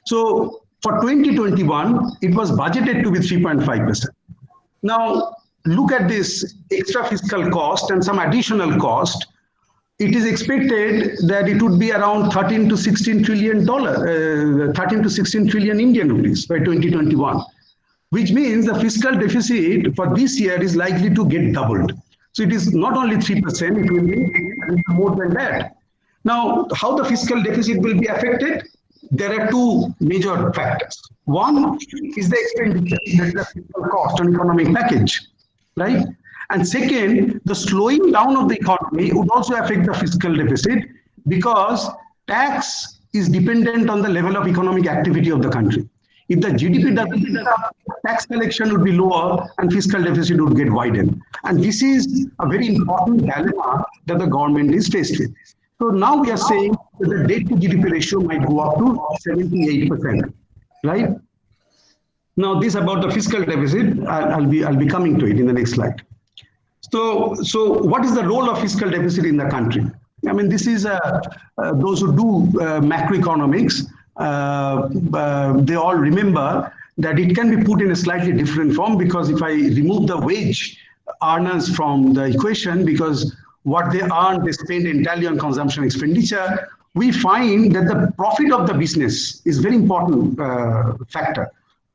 So for 2021, it was budgeted to be 3.5%. Now, look at this extra fiscal cost and some additional cost. It is expected that it would be around 13 to 16 trillion Indian rupees by 2021, which means the fiscal deficit for this year is likely to get doubled. So it is not only 3%, it will be more than that. Now, how the fiscal deficit will be affected? There are two major factors. One is the expenditure, that is the fiscal cost on economic package, right? And second, the slowing down of the economy would also affect the fiscal deficit because tax is dependent on the level of economic activity of the country. If the GDP doesn't up, tax collection would be lower and fiscal deficit would get widened. And this is a very important dilemma that the government is faced with. So now we are saying that the debt to GDP ratio might go up to 78%, right? Now this about the fiscal deficit, I'll be coming to it in the next slide. So what is the role of fiscal deficit in the country? I mean, this is those who do macroeconomics, they all remember that it can be put in a slightly different form, because if I remove the wage earners from the equation, because what they earn, they spend entirely on consumption expenditure, we find that the profit of the business is very important factor.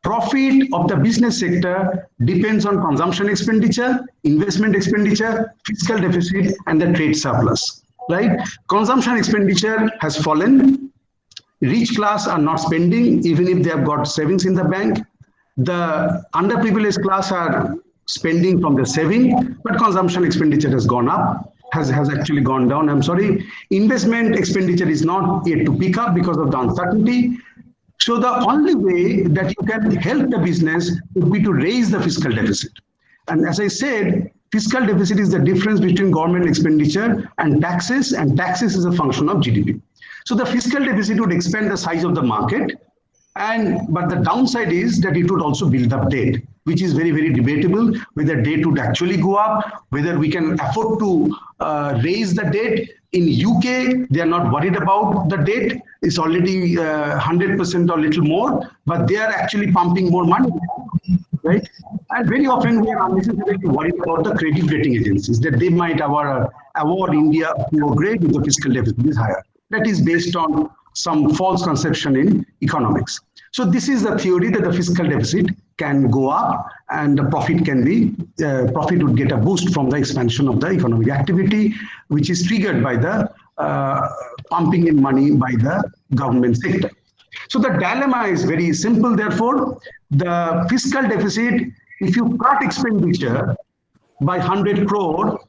Profit of the business sector depends on consumption expenditure, investment expenditure, fiscal deficit, and the trade surplus, right? Consumption expenditure has fallen. Rich class are not spending, even if they have got savings in the bank. The underprivileged class are spending from the saving, but consumption expenditure has gone up, has actually gone down, I'm sorry. Investment expenditure is not yet to pick up because of the uncertainty. So the only way that you can help the business would be to raise the fiscal deficit. And as I said, fiscal deficit is the difference between government expenditure and taxes is a function of GDP. So the fiscal deficit would expand the size of the market, but the downside is that it would also build up debt, which is very, very debatable, whether debt would actually go up, whether we can afford to raise the debt. In UK, they are not worried about the debt. It's already 100% or little more, but they are actually pumping more money, right? And very often we are unnecessarily worried about the credit rating agencies, that they might award India a poor grade if the fiscal deficit is higher. That is based on some false conception in economics. So this is the theory that the fiscal deficit can go up and the profit would get a boost from the expansion of the economic activity, which is triggered by the pumping in money by the government sector. So the dilemma is very simple, therefore. The fiscal deficit, if you cut expenditure by 100 crore,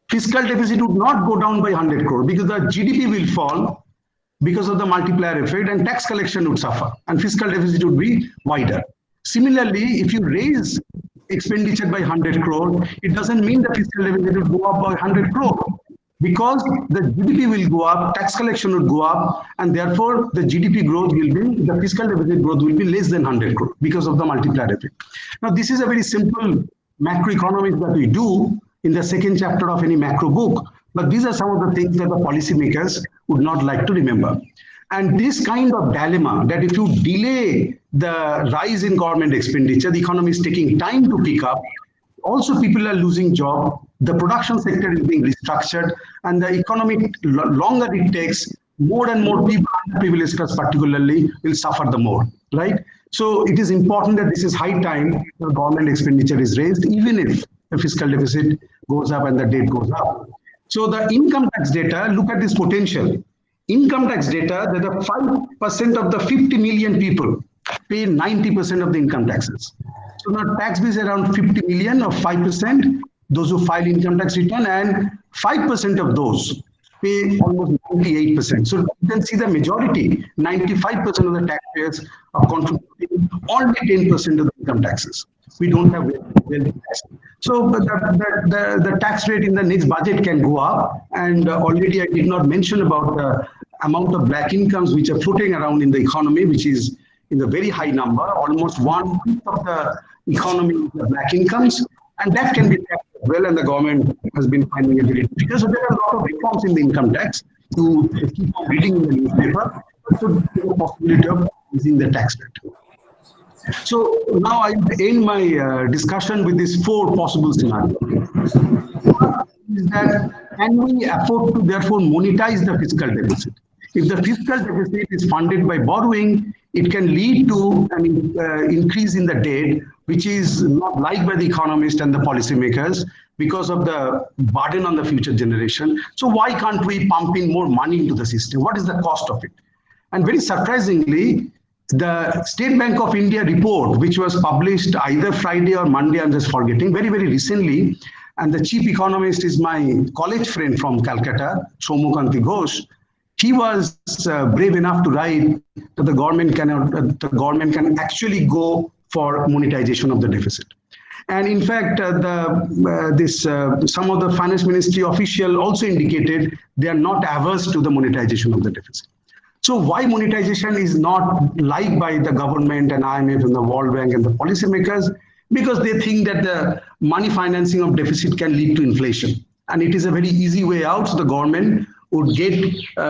fiscal deficit would not go down by 100 crore because the GDP will fall because of the multiplier effect, and tax collection would suffer and fiscal deficit would be wider. Similarly, if you raise expenditure by 100 crore, it doesn't mean the fiscal deficit will go up by 100 crore because the GDP will go up, tax collection would go up, and therefore the GDP growth will be, the fiscal deficit growth will be less than 100 crore because of the multiplier effect. Now, this is a very simple macroeconomics that we do in the second chapter of any macro book, but these are some of the things that the policymakers would not like to remember. And this kind of dilemma, that if you delay the rise in government expenditure, the economy is taking time to pick up, also people are losing job, the production sector is being restructured, and the economic longer it takes, more and more people, underprivileged class particularly, will suffer the more, right? So it is important that this is high time the government expenditure is raised, even if the fiscal deficit goes up and the debt goes up. So the income tax data, look at this potential. Income tax data, that the 5% of the 50 million people pay 90% of the income taxes. So now tax base around 50 million of 5%, those who file income tax return, and 5% of those pay almost 98%. So you can see the majority, 95% of the taxpayers are contributing only 10% of the income taxes. We don't have wealth tax. So the tax rate in the next budget can go up. And already I did not mention about the amount of black incomes which are floating around in the economy, which is in the very high number. Almost 1/5 of the economy is the black incomes. And that can be taxed as well, and the government has been finding it very difficult. So there are a lot of reforms in the income tax to keep on reading in the newspaper. So there's a possibility of using the tax rate. So now I end my discussion with these 4 possible scenarios. Is that can we afford to therefore monetize the fiscal deficit? If the fiscal deficit is funded by borrowing, it can lead to an increase in the debt, which is not liked by the economists and the policymakers because of the burden on the future generation. So why can't we pump in more money into the system? What is the cost of it? And very surprisingly, the State Bank of India report, which was published either Friday or Monday, I'm just forgetting, very, very recently, and the chief economist is my college friend from Calcutta, Soumukanti Ghosh. He was brave enough to write that the government can actually go for monetization of the deficit. And in fact, some of the finance ministry official also indicated they are not averse to the monetization of the deficit. So why monetization is not liked by the government and IMF and the World Bank and the policymakers? Because they think that the money financing of deficit can lead to inflation. And it is a very easy way out. So the government would develop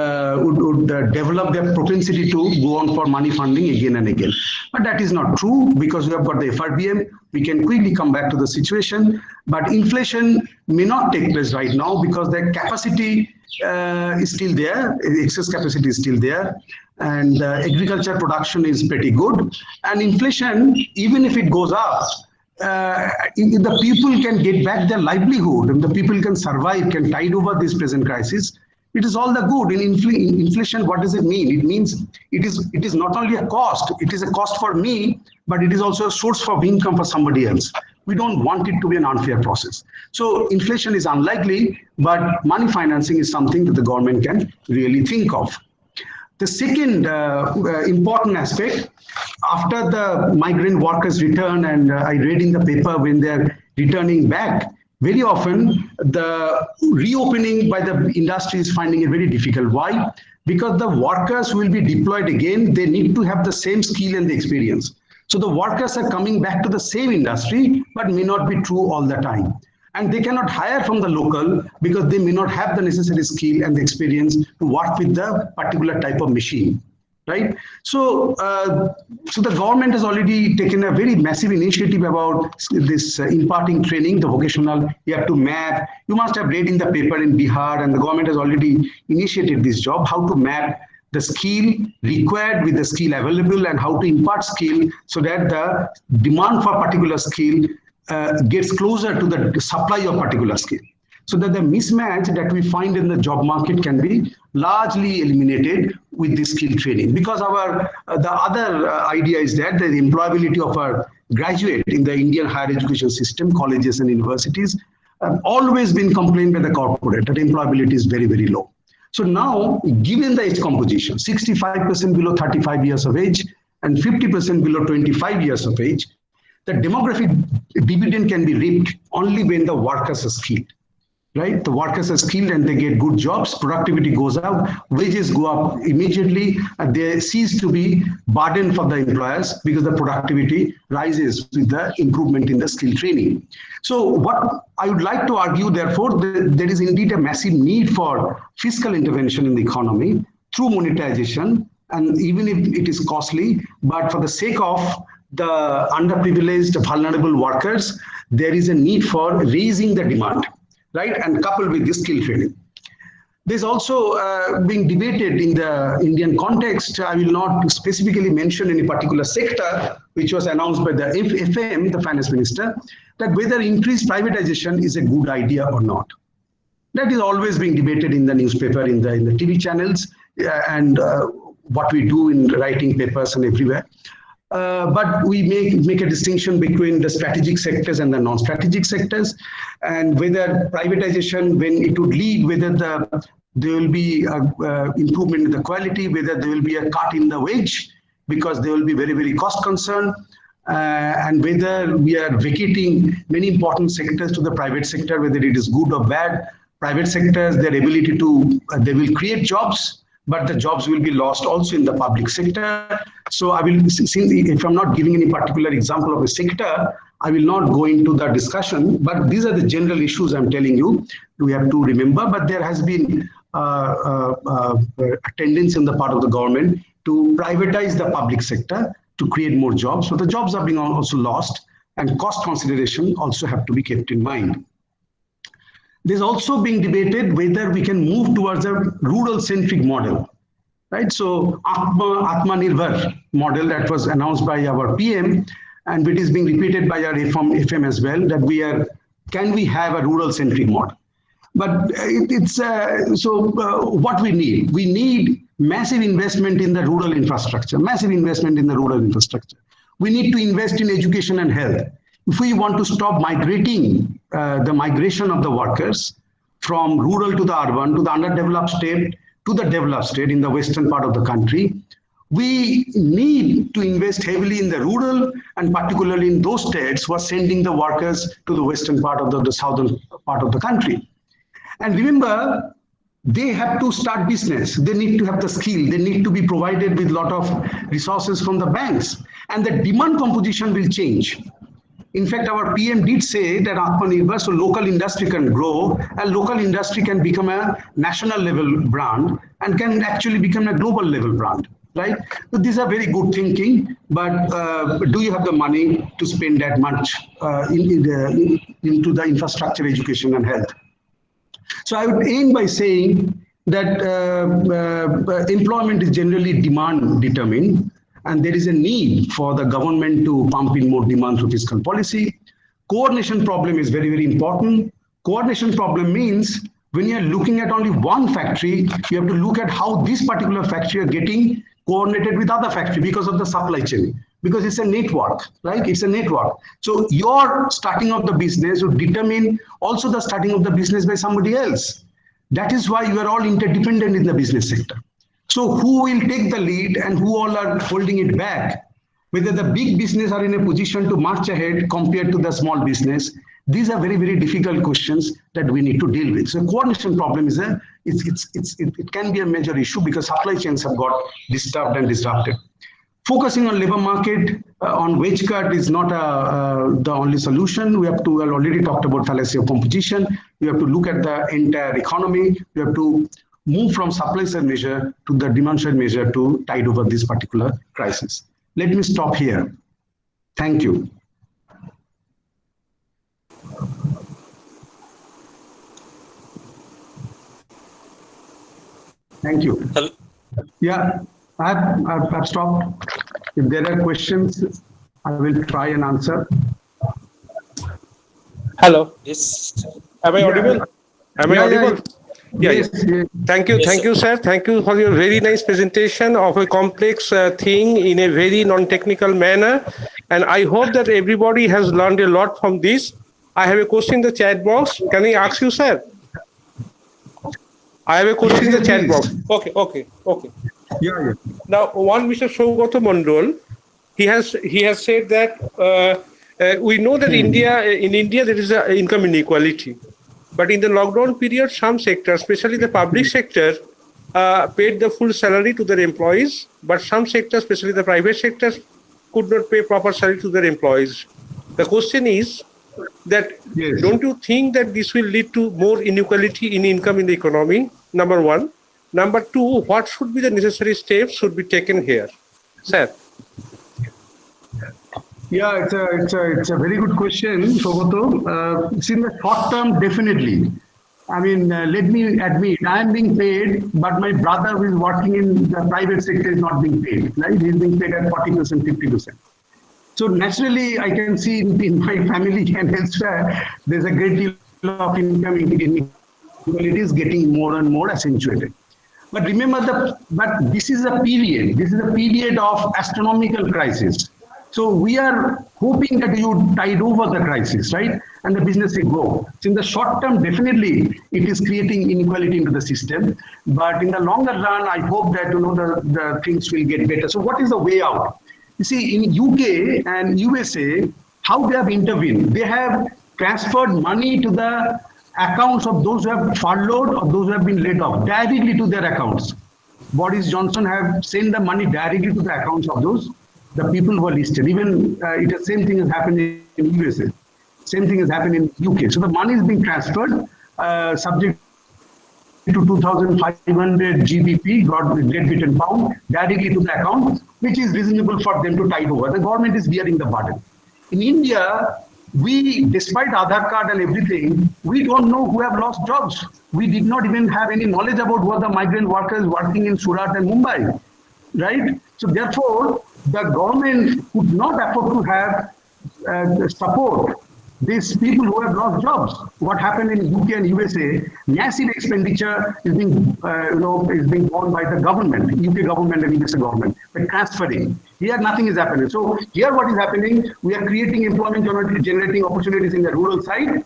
their propensity to go on for money funding again and again. But that is not true because we have got the FRBM. We can quickly come back to the situation. But inflation may not take place right now because the capacity is still there. Excess capacity is still there. And agriculture production is pretty good. And inflation, even if it goes up, if the people can get back their livelihood and the people can survive, can tide over this present crisis, it is all the good. In inflation, what does it mean? It means it is not only a cost, it is a cost for me, but it is also a source of income for somebody else. We don't want it to be an unfair process. So inflation is unlikely, but money financing is something that the government can really think of. The second important aspect, after the migrant workers return, and I read in the paper when they're returning back, very often the reopening by the industry is finding it very difficult. Why? Because the workers will be deployed again. They need to have the same skill and the experience. So the workers are coming back to the same industry, but may not be true all the time. And they cannot hire from the local because they may not have the necessary skill and the experience to work with the particular type of machine, right? So, so the government has already taken a very massive initiative about this imparting training, the vocational. You have to map. You must have read in the paper in Bihar, and the government has already initiated this job, how to map the skill required with the skill available and how to impart skill so that the demand for particular skill gets closer to the supply of particular skill. So that the mismatch that we find in the job market can be largely eliminated with this skill training. Because the other idea is that the employability of our graduate in the Indian higher education system, colleges and universities, have always been complained by the corporate that employability is very, very low. So now, given the age composition, 65% below 35 years of age and 50% below 25 years of age, the demographic dividend can be reaped only when the workers are skilled, right? The workers are skilled and they get good jobs, productivity goes up, wages go up immediately, and they cease to be burden for the employers because the productivity rises with the improvement in the skill training. So what I would like to argue, therefore, there is indeed a massive need for fiscal intervention in the economy through monetization, and even if it is costly, but for the sake of the underprivileged, vulnerable workers, there is a need for raising the demand. right? And coupled with the skill training. There's also being debated in the Indian context. I will not specifically mention any particular sector, which was announced by the FM, the finance minister, that whether increased privatization is a good idea or not. That is always being debated in the newspaper, in the TV channels, and what we do in writing papers and everywhere. But we make a distinction between the strategic sectors and the non-strategic sectors, and whether privatization, when it would lead, whether there will be improvement in the quality, whether there will be a cut in the wage, because there will be very, very cost concern, and whether we are vacating many important sectors to the private sector, whether it is good or bad. Private sectors, their ability to, they will create jobs, but the jobs will be lost also in the public sector. So I will, if I'm not giving any particular example of a sector, I will not go into the discussion, but these are the general issues I'm telling you, we have to remember. But there has been a tendency on the part of the government to privatize the public sector to create more jobs. So the jobs are being also lost, and cost consideration also have to be kept in mind. There's also being debated whether we can move towards a rural-centric model, right? So Atmanirbhar model that was announced by our PM, and it is being repeated by our FM as well, that can we have a rural-centric model? But what we need massive investment in the rural infrastructure, We need to invest in education and health. If we want to stop migrating, the migration of the workers from rural to the urban, to the underdeveloped state, to the developed state in the western part of the country, we need to invest heavily in the rural, and particularly in those states who are sending the workers to the western part of the southern part of the country. And remember, they have to start business. They need to have the skill. They need to be provided with a lot of resources from the banks. And the demand composition will change. In fact, our PM did say that Atmanirbhar, so local industry can grow, and local industry can become a national level brand and can actually become a global level brand, right? So these are very good thinking, but do you have the money to spend that much into the infrastructure, education, and health? So I would end by saying that employment is generally demand determined, and there is a need for the government to pump in more demand through fiscal policy. Coordination problem is very, very important. Coordination problem means when you're looking at only one factory, you have to look at how this particular factory are getting coordinated with other factory because of the supply chain, because it's a network, right? It's a network. So your starting of the business would determine also the starting of the business by somebody else. That is why you are all interdependent in the business sector. So who will take the lead and who all are holding it back? Whether the big business are in a position to march ahead compared to the small business, these are very, very difficult questions that we need to deal with. So coordination problem is it can be a major issue because supply chains have got disturbed and disrupted. Focusing on labor market, on wage cut is not the only solution. We already talked about fallacy of competition. We have to look at the entire economy. We have to move from supply side measure to the demand side measure to tide over this particular crisis. Let me stop here. Thank you. Thank you. Hello. Yeah, I've stopped. If there are questions, I will try and answer. Hello. Yes. Am I audible? Am I audible? Yeah. Yes. Thank you, sir. Thank you for your very nice presentation of a complex thing in a very non-technical manner. And I hope that everybody has learned a lot from this. I have a question in the chat box. Can I ask you, sir? I have a question in the chat box. Okay. Yeah. Now, one Mr. Saugata Mondol, he has said that we know that in India there is an income inequality. But in the lockdown period, some sectors, especially the public sector, paid the full salary to their employees, but some sectors, especially the private sectors, could not pay proper salary to their employees. The question is that don't you think that this will lead to more inequality in income in the economy? Number one. Number two, what should be the necessary steps should be taken here? Sir. Yeah, it's a very good question, Sogoto. It's in the short term, definitely. I mean, let me admit, I am being paid, but my brother who is working in the private sector is not being paid, right? He is being paid at 40%, 50%. So naturally, I can see in my family and elsewhere, there's a great deal of income inequality is getting more and more accentuated. But remember, but this is a period of astronomical crisis. So we are hoping that you tide over the crisis, right? And the business will grow. So in the short term, definitely it is creating inequality into the system. But in the longer run, I hope that the things will get better. So what is the way out? You see, in UK and USA, how they have intervened, they have transferred money to the accounts of those who have furloughed or those who have been laid off directly to their accounts. Boris Johnson have sent the money directly to the accounts of the people who are listed. Even the same thing has happened in USA. Same thing has happened in UK. So the money is being transferred subject to 2,500 GBP, Great Britain pound, directly to the account, which is reasonable for them to tide over. The government is bearing the burden. In India, we, despite Aadhaar card and everything, we don't know who have lost jobs. We did not even have any knowledge about who are the migrant workers working in Surat and Mumbai, right? So therefore, the government could not afford to have support these people who have lost jobs. What happened in UK and USA, massive expenditure is being borne by the government, UK government and USA government, but transferring. Here nothing is happening. So here what is happening, we are creating employment generating opportunities in the rural side,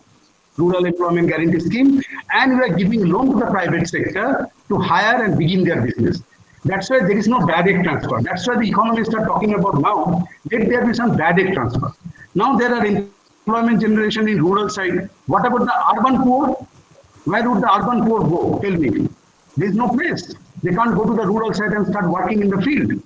rural employment guarantee scheme, and we are giving loan to the private sector to hire and begin their business. That's why there is no direct transfer. That's why the economists are talking about now, let there be some direct transfer. Now there are employment generation in rural side. What about the urban poor? Where would the urban poor go? Tell me. There is no place. They can't go to the rural side and start working in the field.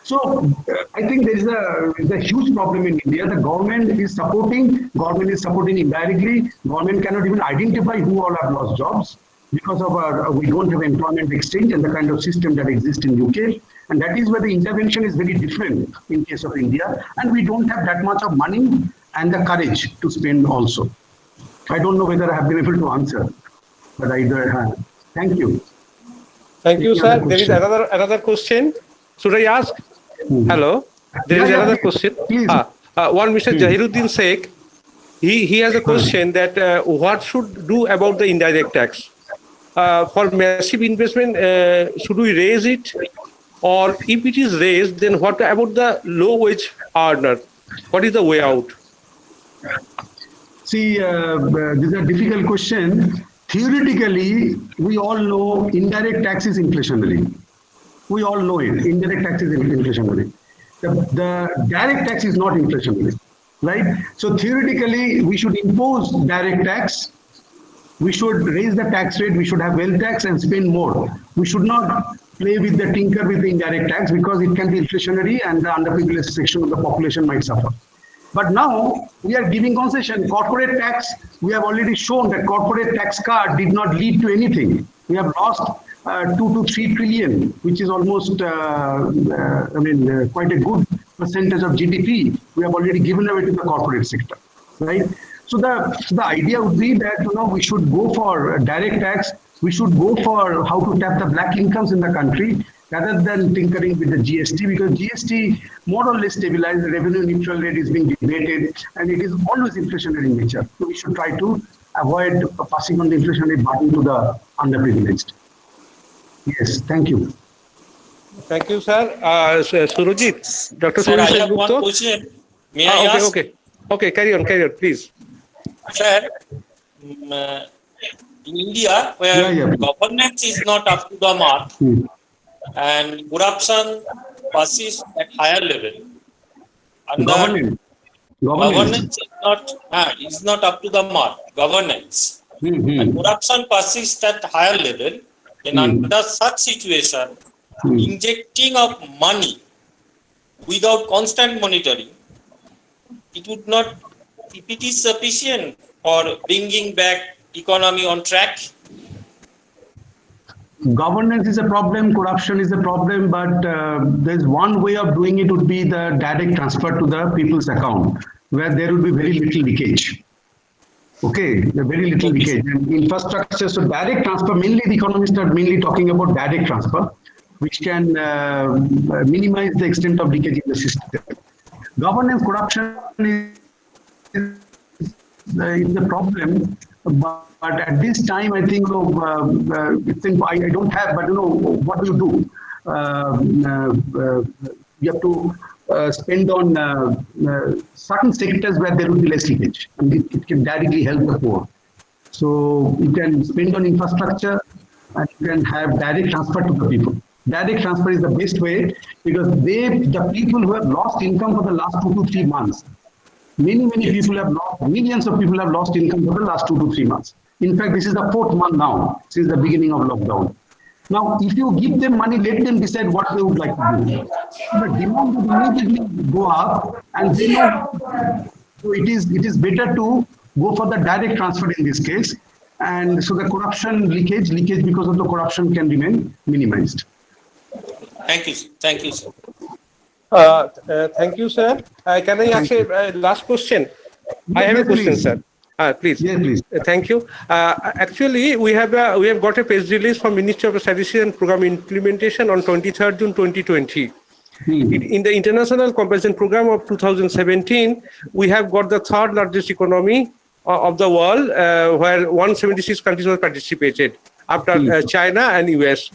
So I think there is a huge problem in India. The government is supporting indirectly. Government cannot even identify who all have lost jobs because of we don't have employment exchange and the kind of system that exists in UK. And that is where the intervention is very different in case of India. And we don't have that much of money and the courage to spend also. I don't know whether I have been able to answer, but I have. Thank you. Thank you, sir. There is another question. Should I ask? Hello. There is another question. Please. One Mr. Zahiruddin Sheikh. He has a question that what should do about the indirect tax? For massive investment, should we raise it? Or if it is raised, then what about the low wage earner? What is the way out? See, this is a difficult question. Theoretically, we all know indirect tax is inflationary. We all know it. Indirect tax is inflationary. The direct tax is not inflationary, right? So theoretically, we should impose direct tax. We should raise the tax rate. We should have wealth tax and spend more. We should not play with the tinker with the indirect tax because it can be inflationary and the underprivileged section of the population might suffer. But now we are giving concession. Corporate tax, we have already shown that corporate tax cut did not lead to anything. We have lost 2 to 3 trillion, which is almost, quite a good percentage of GDP. We have already given away to the corporate sector, right? So the idea would be that we should go for direct tax. We should go for how to tap the black incomes in the country rather than tinkering with the GST, because GST more or less stabilized, the revenue neutral rate is being debated, and it is always inflationary in nature. So we should try to avoid passing on the inflationary burden to the underprivileged. Yes, thank you. Thank you, sir. Surojit, Dr. Sir, I Surojit have one Gupta. question. May I ask? Okay, carry on, please. Sir, in India, where governance is not up to the mark and corruption persists at higher level, governance is not up to the mark. Governance and corruption persists at higher level. In under such situation, injecting of money without constant monitoring, it would not, if it is sufficient for bringing back economy on track. Governance is a problem, corruption is a problem, but there's one way of doing it would be the direct transfer to the people's account, where there would be very little leakage. Okay, the very little leakage. And infrastructure, so direct transfer, mainly the economists are mainly talking about direct transfer, which can minimize the extent of leakage in the system. Governance corruption is the problem, but at this time, I think I don't have, but what do you do? You have to spend on certain sectors where there will be less leakage, and it can directly help the poor. So you can spend on infrastructure, and you can have direct transfer to the people. Direct transfer is the best way, because the people who have lost income for the last 2 to 3 months, many people have lost, millions of people have lost income for the last 2 to 3 months. In fact, this is the 4th month now since the beginning of lockdown. Now, if you give them money, let them decide what they would like to do. The demand will immediately go up, and they know. So it is better to go for the direct transfer in this case, and so the corruption leakage because of the corruption can remain minimized. Thank you. Thank you, sir. Thank you, sir. Can I ask a last question? I have a question, sir. Please. Yes, please. Thank you. Actually, we have got a press release from Ministry of Statistics and Program Implementation on 23rd June 2020. In the International Comparison Program of 2017, we have got the 3rd largest economy of the world, where 176 countries have participated after China and US.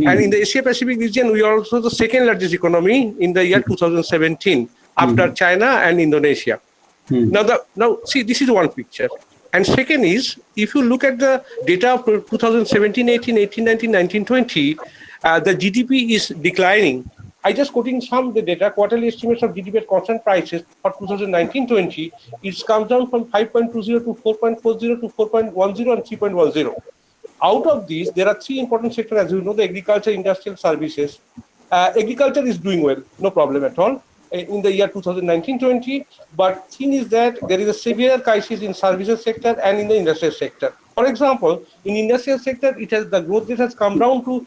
And in the Asia Pacific region, we are also the 2nd largest economy in the year 2017 after China and Indonesia. Now, see, this is one picture. And second is, if you look at the data of 2017, 18, 18, 19, 19, 20, the GDP is declining. I just quoting some of the data, quarterly estimates of GDP at constant prices for 2019-20, it comes down from 5.20 to 4.40 to 4.10 and 3.10. Out of these, there are 3 important sectors, as you know: the agriculture, industrial, services. Agriculture is doing well, no problem at all, in the year 2019-20, but thing is that there is a severe crisis in services sector and in the industrial sector. For example, in industrial sector, the growth rate has come down to,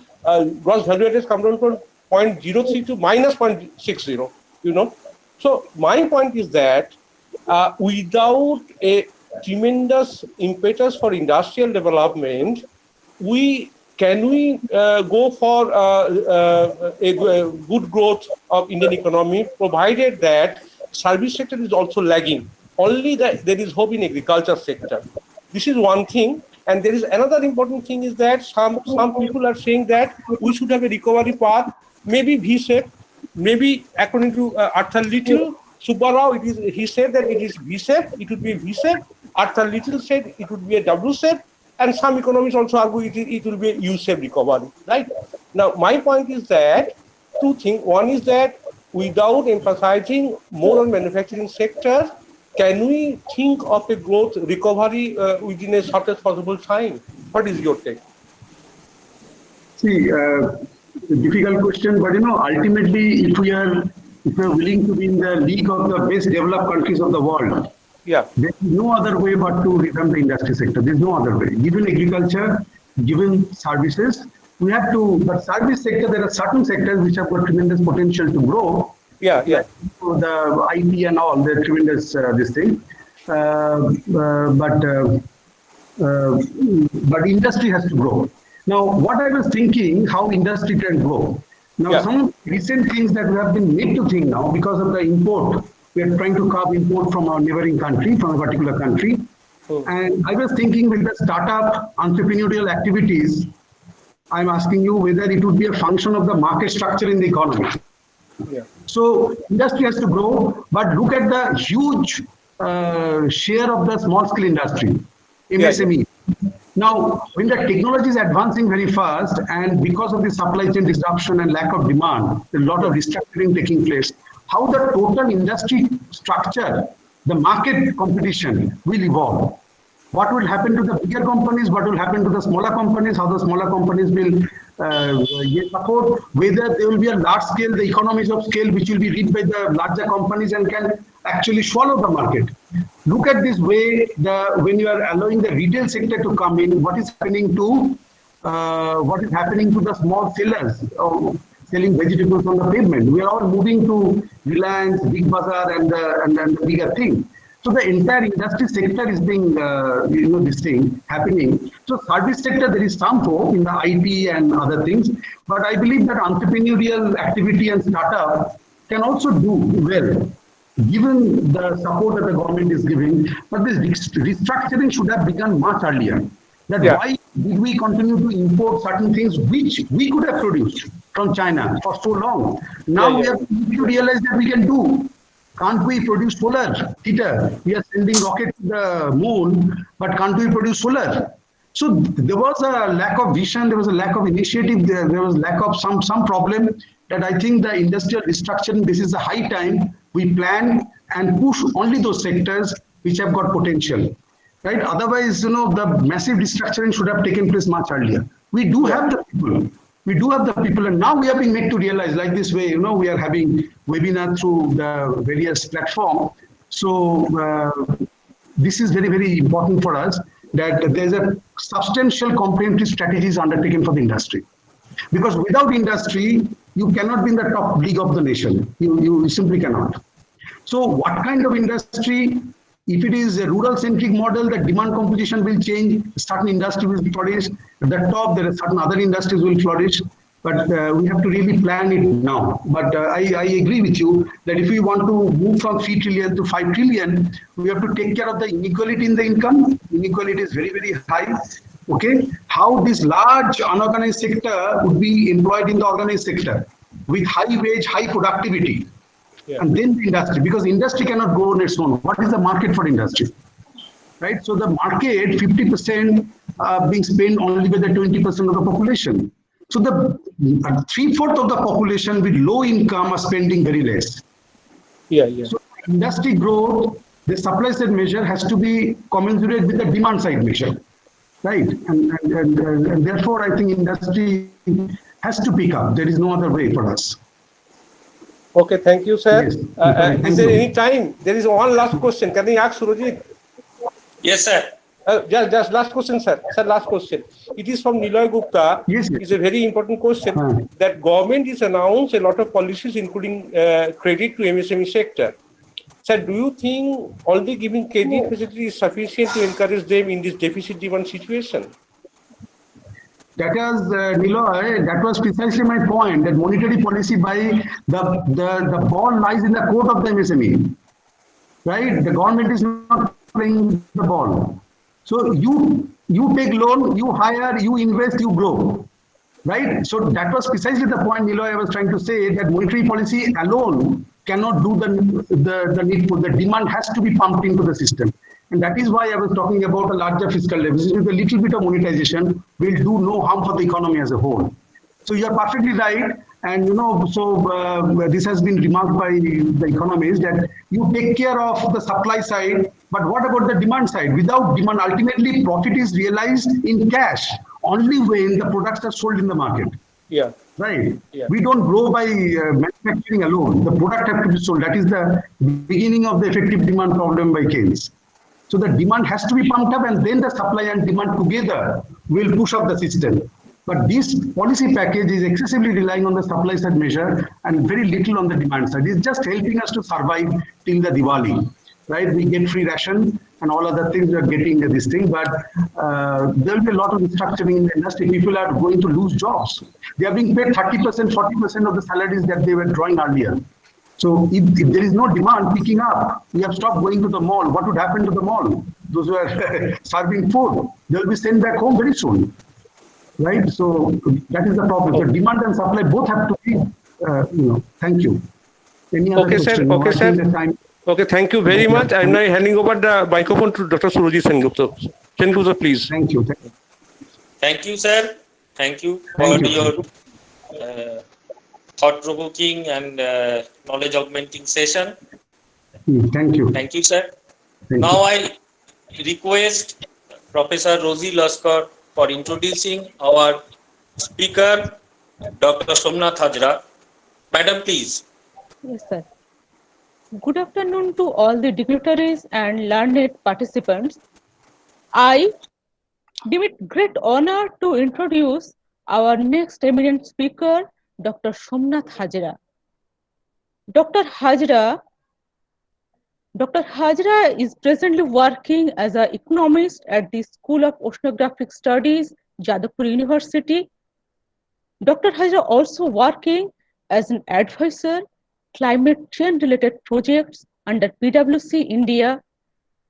gross value rate has come down from 0.03 to minus 0.60, So my point is that without a tremendous impetus for industrial development, can we go for a good growth of Indian economy, provided that service sector is also lagging? Only that there is hope in agriculture sector. This is one thing. And there is another important thing, is that some people are saying that we should have a recovery path, maybe V-shaped, maybe according to Arthur Little, Subbarao, he said that it is V-shaped, it would be V-shaped. Arthur Little said it would be a W-shaped. And some economists also argue it will be a U-shaped recovery, right? Now, my point is that 2 things. One is that without emphasizing more on manufacturing sector, can we think of a growth recovery within a shortest possible time? What is your take? See, difficult question, but ultimately, if we are willing to be in the league of the best developed countries of the world, there is no other way but to revamp the industry sector. There is no other way. Given agriculture, given services, we have to. But service sector, there are certain sectors which have got tremendous potential to grow. So the IT and all, the tremendous this thing. But industry has to grow. Now, what I was thinking, how industry can grow. Now, some recent things that we have been made to think now, because of the import, we are trying to curb import from our neighboring country, from a particular country. And I was thinking, with the startup entrepreneurial activities, I'm asking you whether it would be a function of the market structure in the economy. So industry has to grow, but look at the huge share of the small scale industry, MSME. Now, when the technology is advancing very fast, and because of the supply chain disruption and lack of demand, a lot of restructuring taking place, how the total industry structure, the market competition will evolve. What will happen to the bigger companies? What will happen to the smaller companies? How the smaller companies will get support? Whether there will be a large scale, the economies of scale, which will be reached by the larger companies and can actually swallow the market. Look at this way, when you are allowing the retail sector to come in, what is happening to the small sellers selling vegetables on the pavement? We are all moving to Reliance, Big Bazaar, and the bigger thing. So the entire industry sector is being, this thing happening. So service sector, there is some hope in the IT and other things, but I believe that entrepreneurial activity and startup can also do well, given the support that the government is giving. But this restructuring should have begun much earlier. That why did we continue to import certain things which we could have produced from China for so long? Now we have to realize that we can do. Can't we produce solar heater? We are sending rocket to the moon, but can't we produce solar? So there was a lack of vision, there was a lack of initiative, there was lack of some problem that I think the industrial restructuring, this is a high time we plan and push only those sectors which have got potential. Right? Otherwise, the massive restructuring should have taken place much earlier. We do have the people. We do have the people, and now we are being made to realize, like this way, we are having webinar through the various platforms. So this is very, very important for us, that there's a substantial comprehensive strategies undertaken for the industry. Because without industry, you cannot be in the top league of the nation. You simply cannot. So what kind of industry? If it is a rural-centric model, the demand composition will change. Certain industry will flourish. At the top, there are certain other industries will flourish. But we have to really plan it now. But I agree with you that if we want to move from 3 trillion to 5 trillion, we have to take care of the inequality in the income. Inequality is very, very high. Okay, how this large unorganized sector would be employed in the organized sector with high wage, high productivity. And then the industry, because industry cannot go on its own. What is the market for industry? Right? So the market, 50% being spent only by the 20% of the population. So the 3/4 of the population with low income are spending very less. So industry growth, the supply side measure has to be commensurate with the demand side measure. Right? And therefore, I think industry has to pick up. There is no other way for us. Okay, thank you, sir. Yes. Is there any time? There is one last question. Can I ask Surojit? Yes, sir. Just last question, sir. Sir, last question. It is from Niloy Gupta. Yes. It's a very important question. That government is announced a lot of policies, including credit to MSME sector. Sir, do you think only giving credit facility is sufficient to encourage them in this deficit demand situation? That was Niloy. That was precisely my point. That monetary policy by the ball lies in the court of the MSME. Right? The government is not playing the ball. So you take loan, you hire, you invest, you grow. Right? So that was precisely the point, Niloy, I was trying to say, that monetary policy alone cannot do the needful. The demand has to be pumped into the system. And that is why I was talking about a larger fiscal leverage. With a little bit of monetization will do no harm for the economy as a whole. So you are perfectly right. And this has been remarked by the economists, that you take care of the supply side, but what about the demand side? Without demand, ultimately profit is realized in cash only when the products are sold in the market. Yeah. Right. Yeah. We don't grow by manufacturing alone. The product has to be sold. That is the beginning of the effective demand problem by Keynes. So the demand has to be pumped up, and then the supply and demand together will push up the system. But this policy package is excessively relying on the supply side measure and very little on the demand side. It's just helping us to survive till the Diwali. Right? We get free ration and all other things, we are getting this thing, but there will be a lot of restructuring in the industry. People are going to lose jobs. They are being paid 30%, 40% of the salaries that they were drawing earlier. So if there is no demand picking up, we have stopped going to the mall. What would happen to the mall? Those who are serving food, they will be sent back home very soon. Right? So that is the problem. So demand and supply both have to be, thank you. Any other question? Okay, sir. Okay, thank you very much. I'm now handing over the microphone to Dr. Surojit Sengupta. Sengupta, please. Thank you. Thank you, sir. Thank you for your thought-provoking and knowledge-augmenting session. Thank you. Thank you, sir. Thank now you. I request Professor Rosie Laskar for introducing our speaker, Dr. Somnath Hajra. Madam, please. Yes, sir. Good afternoon to all the dignitaries and learned participants. I deem it great honor to introduce our next eminent speaker, Dr. Somnath Hajra. Dr. Hajra Dr. Hajra is presently working as an economist at the School of Oceanographic Studies, Jadavpur University. Dr. Hajra also working as an advisor, climate change related projects under PwC India,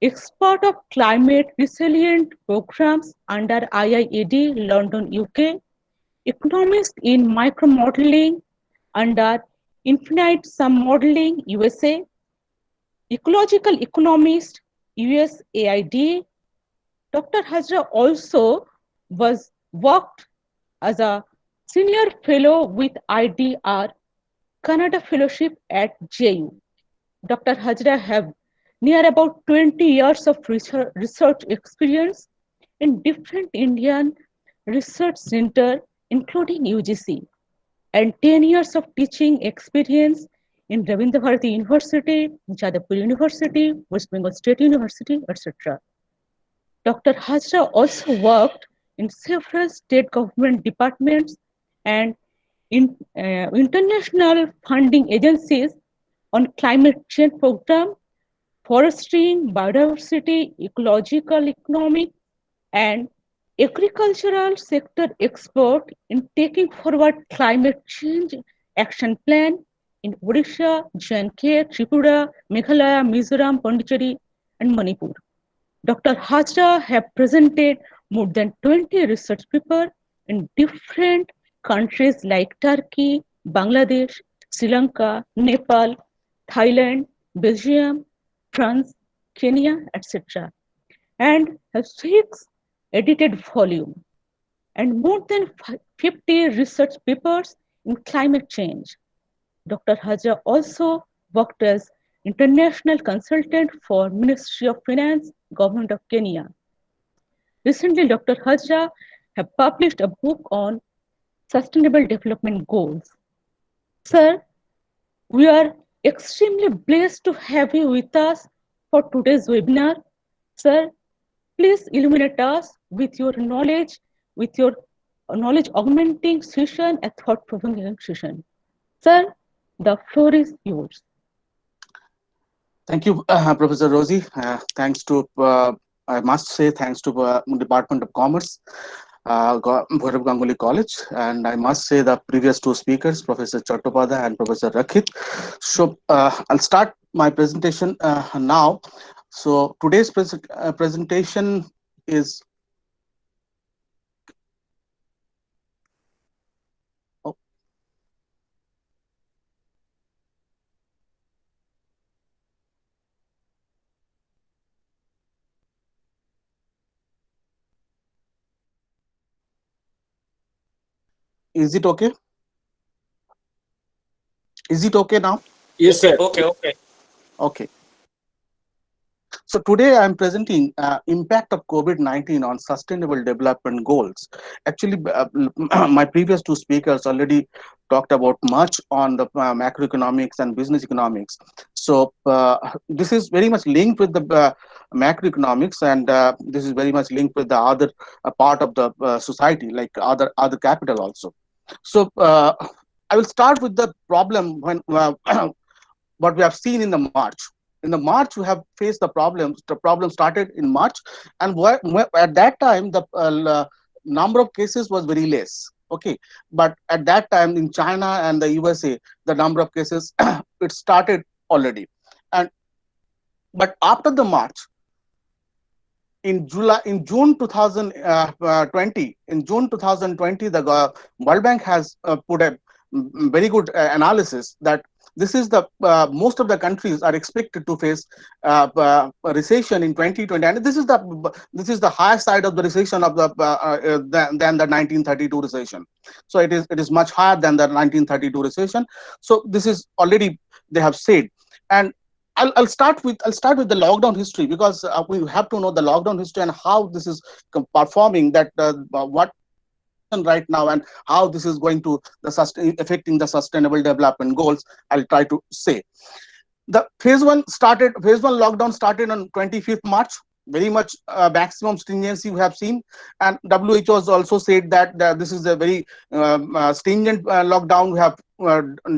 expert of climate resilient programs under IIED London, UK, economist in micromodeling under Infinite Sum Modeling USA, ecological economist USAID. Dr. Hajra also was worked as a senior fellow with IDR Canada Fellowship at JU. Dr. Hajra have near about 20 years of research experience in different Indian research center, including UGC, and 10 years of teaching experience in Rabindra Bharati University, Jadavpur University, West Bengal State University, etc. Dr. Hajra also worked in several state government departments and in international funding agencies on climate change program, forestry, biodiversity, ecological economic, and agricultural sector expert in taking forward climate change action plan in Odisha, J&K, Tripura, Meghalaya, Mizoram, Pondicherry, and Manipur. Dr. Hajra have presented more than 20 research papers in different countries like Turkey, Bangladesh, Sri Lanka, Nepal, Thailand, Belgium, France, Kenya, etc. and have 6 edited volumes and more than 50 research papers in climate change. Dr. Hajra also worked as international consultant for Ministry of Finance, Government of Kenya. Recently, Dr. Hajra have published a book on sustainable development goals. Sir, we are extremely blessed to have you with us for today's webinar. Sir, please illuminate us with your knowledge augmenting session, a thought provoking session. Sir, the floor is yours. Thank you, Professor Rosie. Thanks to, I must say, thanks to Department of Commerce, Bhairab Ganguly College, and I must say the previous two speakers, Professor Chattopadhyay and Professor Rakit. So I'll start my presentation now. So today's presentation is. Oh. Is it okay? Is it okay now? Yes, sir. Okay. Okay. So today I'm presenting impact of COVID-19 on sustainable development goals. Actually, my previous two speakers already talked about much on the macroeconomics and business economics. So this is very much linked with the macroeconomics, and this is very much linked with the other part of the society, like other capital also. So I will start with the problem when what we have seen in the March. In the March, we have faced the problems. The problem started in March, and at that time, the number of cases was very less. Okay, but at that time in China and the USA, the number of cases it started already, but after the March, in June 2020, the World Bank has put a very good analysis that this is the most of the countries are expected to face a recession in 2020, and this is the higher side of the recession of the than the 1932 recession. So it is much higher than the 1932 recession. So this is already they have said, and I'll start with the lockdown history, because we have to know the lockdown history and how this is performing, that what right now and how this is going to affecting the sustainable development goals. I'll try to say the phase one lockdown started on 25th March. very much maximum stringency we have seen, and WHO has also said that this is a very stringent lockdown we have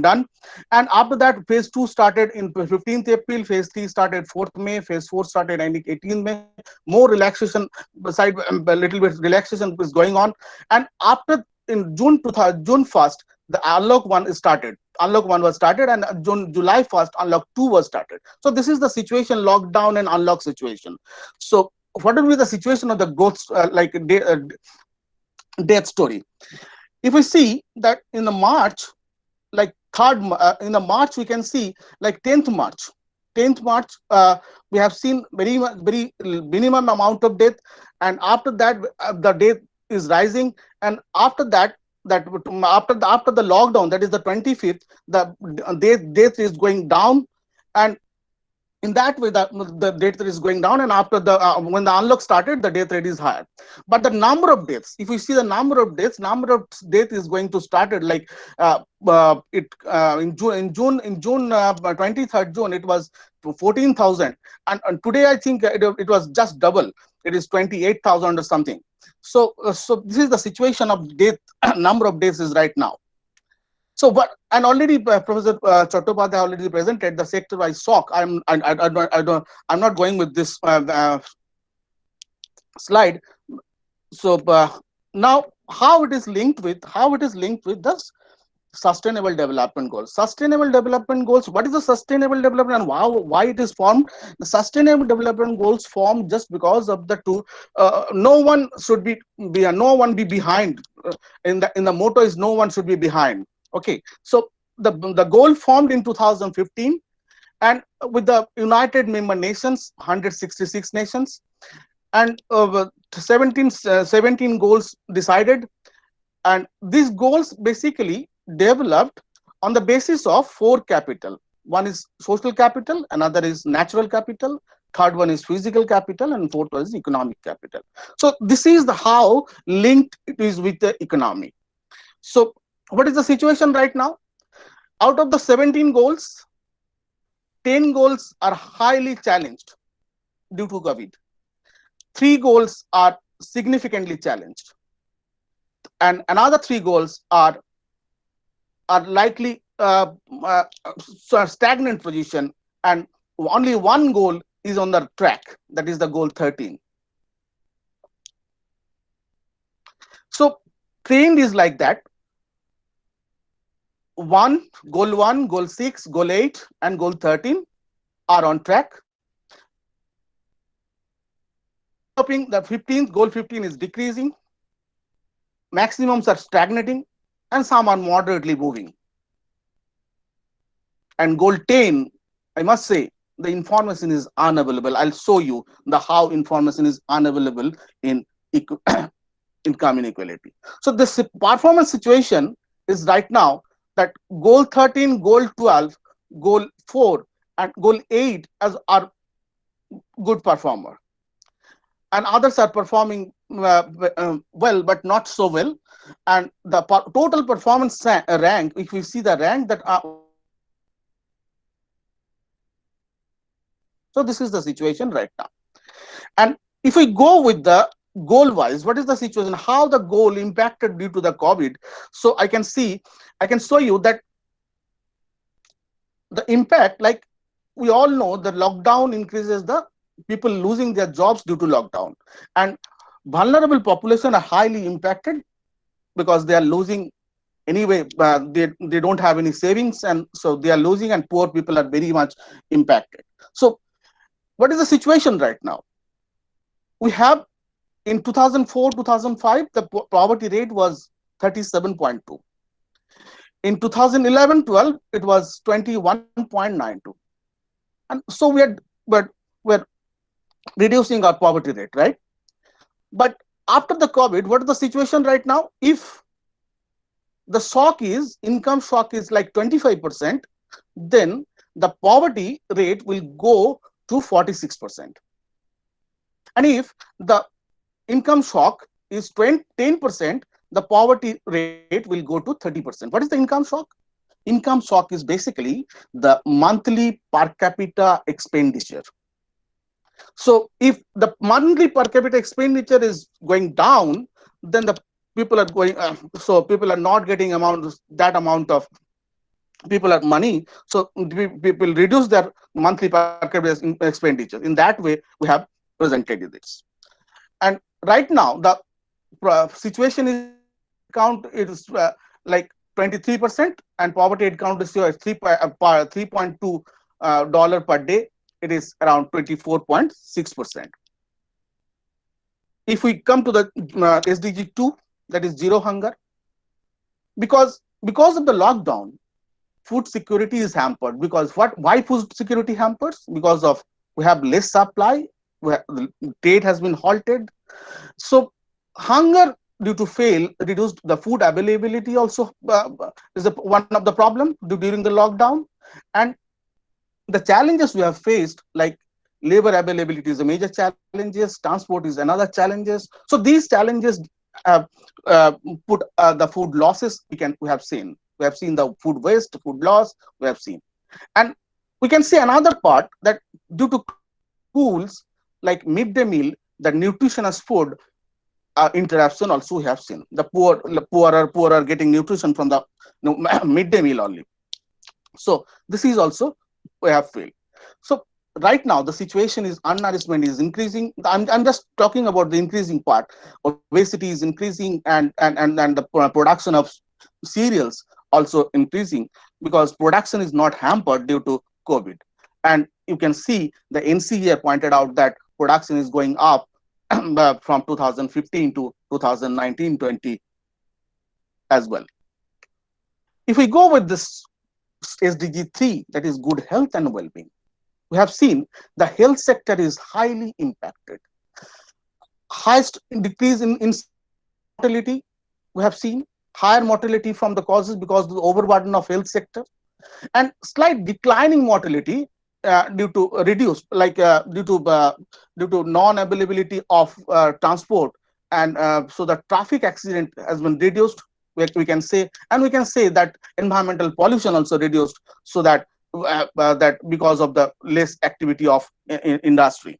done. And after that, phase 2 started in 15th April, phase 3 started 4th May, phase 4 started 18th May. More relaxation, beside a little bit relaxation is going on. And after, in June 1st, the unlock 1 is started. Unlock 1 was started, and July 1st, unlock 2 was started. So this is the situation, lockdown and unlock situation. So what will be the situation of the growth, death story? If we see that in the March, like in the March, we can see like 10th March, we have seen very minimum amount of death, and after that the death is rising, and after that after the lockdown, that is the 25th, the death is going down, and in that way the death rate is going down, and after the when the unlock started, the death rate is higher. But the number of deaths, if we see the number of death is going to started like in June 23rd June, it was 14,000, and today I think it was just double, it is 28,000 or something. So this is the situation of death number of deaths is right now. So, but, and already Professor Chattopadhyay already presented the sector-wise shock. I'm not going with this slide. So now, how it is linked with the sustainable development goals. Sustainable development goals. What is the sustainable development, and why it is formed? The sustainable development goals formed just because of the two. No one should be behind. In the motto is no one should be behind. Okay, so the goal formed in 2015, and with the United Member Nations, 166 nations, and 17 goals decided, and these goals basically developed on the basis of 4 capital. One is social capital, another is natural capital, third one is physical capital, and fourth one is economic capital. So this is the how linked it is with the economy. So what is the situation right now? Out of the 17 goals, 10 goals are highly challenged due to COVID. 3 goals are significantly challenged, and another 3 goals are likely stagnant position, and only 1 goal is on the track, that is the goal 13. So trend is like that. Goal 1, goal 6, goal 8, and goal 13 are on track. The 15th, goal 15 is decreasing, maximums are stagnating, and some are moderately moving. And goal 10, I must say, the information is unavailable. I'll show you how information is unavailable in income inequality. So this performance situation is right now that goal 13, goal 12, goal 4, and goal 8 are good performer, and others are performing well, but not so well. And the total performance rank, if we see the rank that so this is the situation right now. And if we go with the goal wise, what is the situation, how the goal impacted due to the COVID? So I can show you that the impact, like we all know, the lockdown increases the people losing their jobs due to lockdown, and vulnerable population are highly impacted because they are losing anyway, they don't have any savings, and so they are losing, and poor people are very much impacted. So what is the situation right now? We have in 2004-2005 the poverty rate was 37.2. In 2011-12 it was 21.92, and so we're reducing our poverty rate, right? But after the COVID, what is the situation right now? If the income shock is like 25%, then the poverty rate will go to 46%. And if the income shock is 10%, the poverty rate will go to 30%. What is the income shock? Income shock is basically the monthly per capita expenditure. So if the monthly per capita expenditure is going down, then the people are going, so people are not getting that amount of people are money. So people reduce their monthly per capita expenditure. In that way, we have presented this. And right now, the situation is count is like 23%, and poverty aid count is 3.2 dollar per day. It is around 24.6%. If we come to the SDG 2, that is zero hunger, because of the lockdown, food security is hampered. Because why food security hampers? Because of we have less supply, the trade has been halted. So hunger due to fail reduced the food availability also is one of the problem during the lockdown. And the challenges we have faced, like labor availability is a major challenges, transport is another challenges. So these challenges have put the food losses we have seen. We have seen the food waste, food loss, we have seen. And we can see another part that due to schools like midday meal, the nutritious food interruption also we have seen. The poorer getting nutrition from the midday meal only. So this is also we have failed. So right now the situation is undernourishment is increasing. I'm just talking about the increasing part. Obesity is increasing, and the production of cereals also increasing, because production is not hampered due to COVID. And you can see the NCA pointed out that production is going up from 2015 to 2019-20 as well. If we go with this SDG 3, that is good health and well-being, we have seen the health sector is highly impacted. Highest decrease in mortality, we have seen higher mortality from the causes because of the overburden of health sector, and slight declining mortality due to reduced, like due to non-availability of transport, and so the traffic accident has been reduced. We can say, and we can say that environmental pollution also reduced, so that that because of the less activity of industry.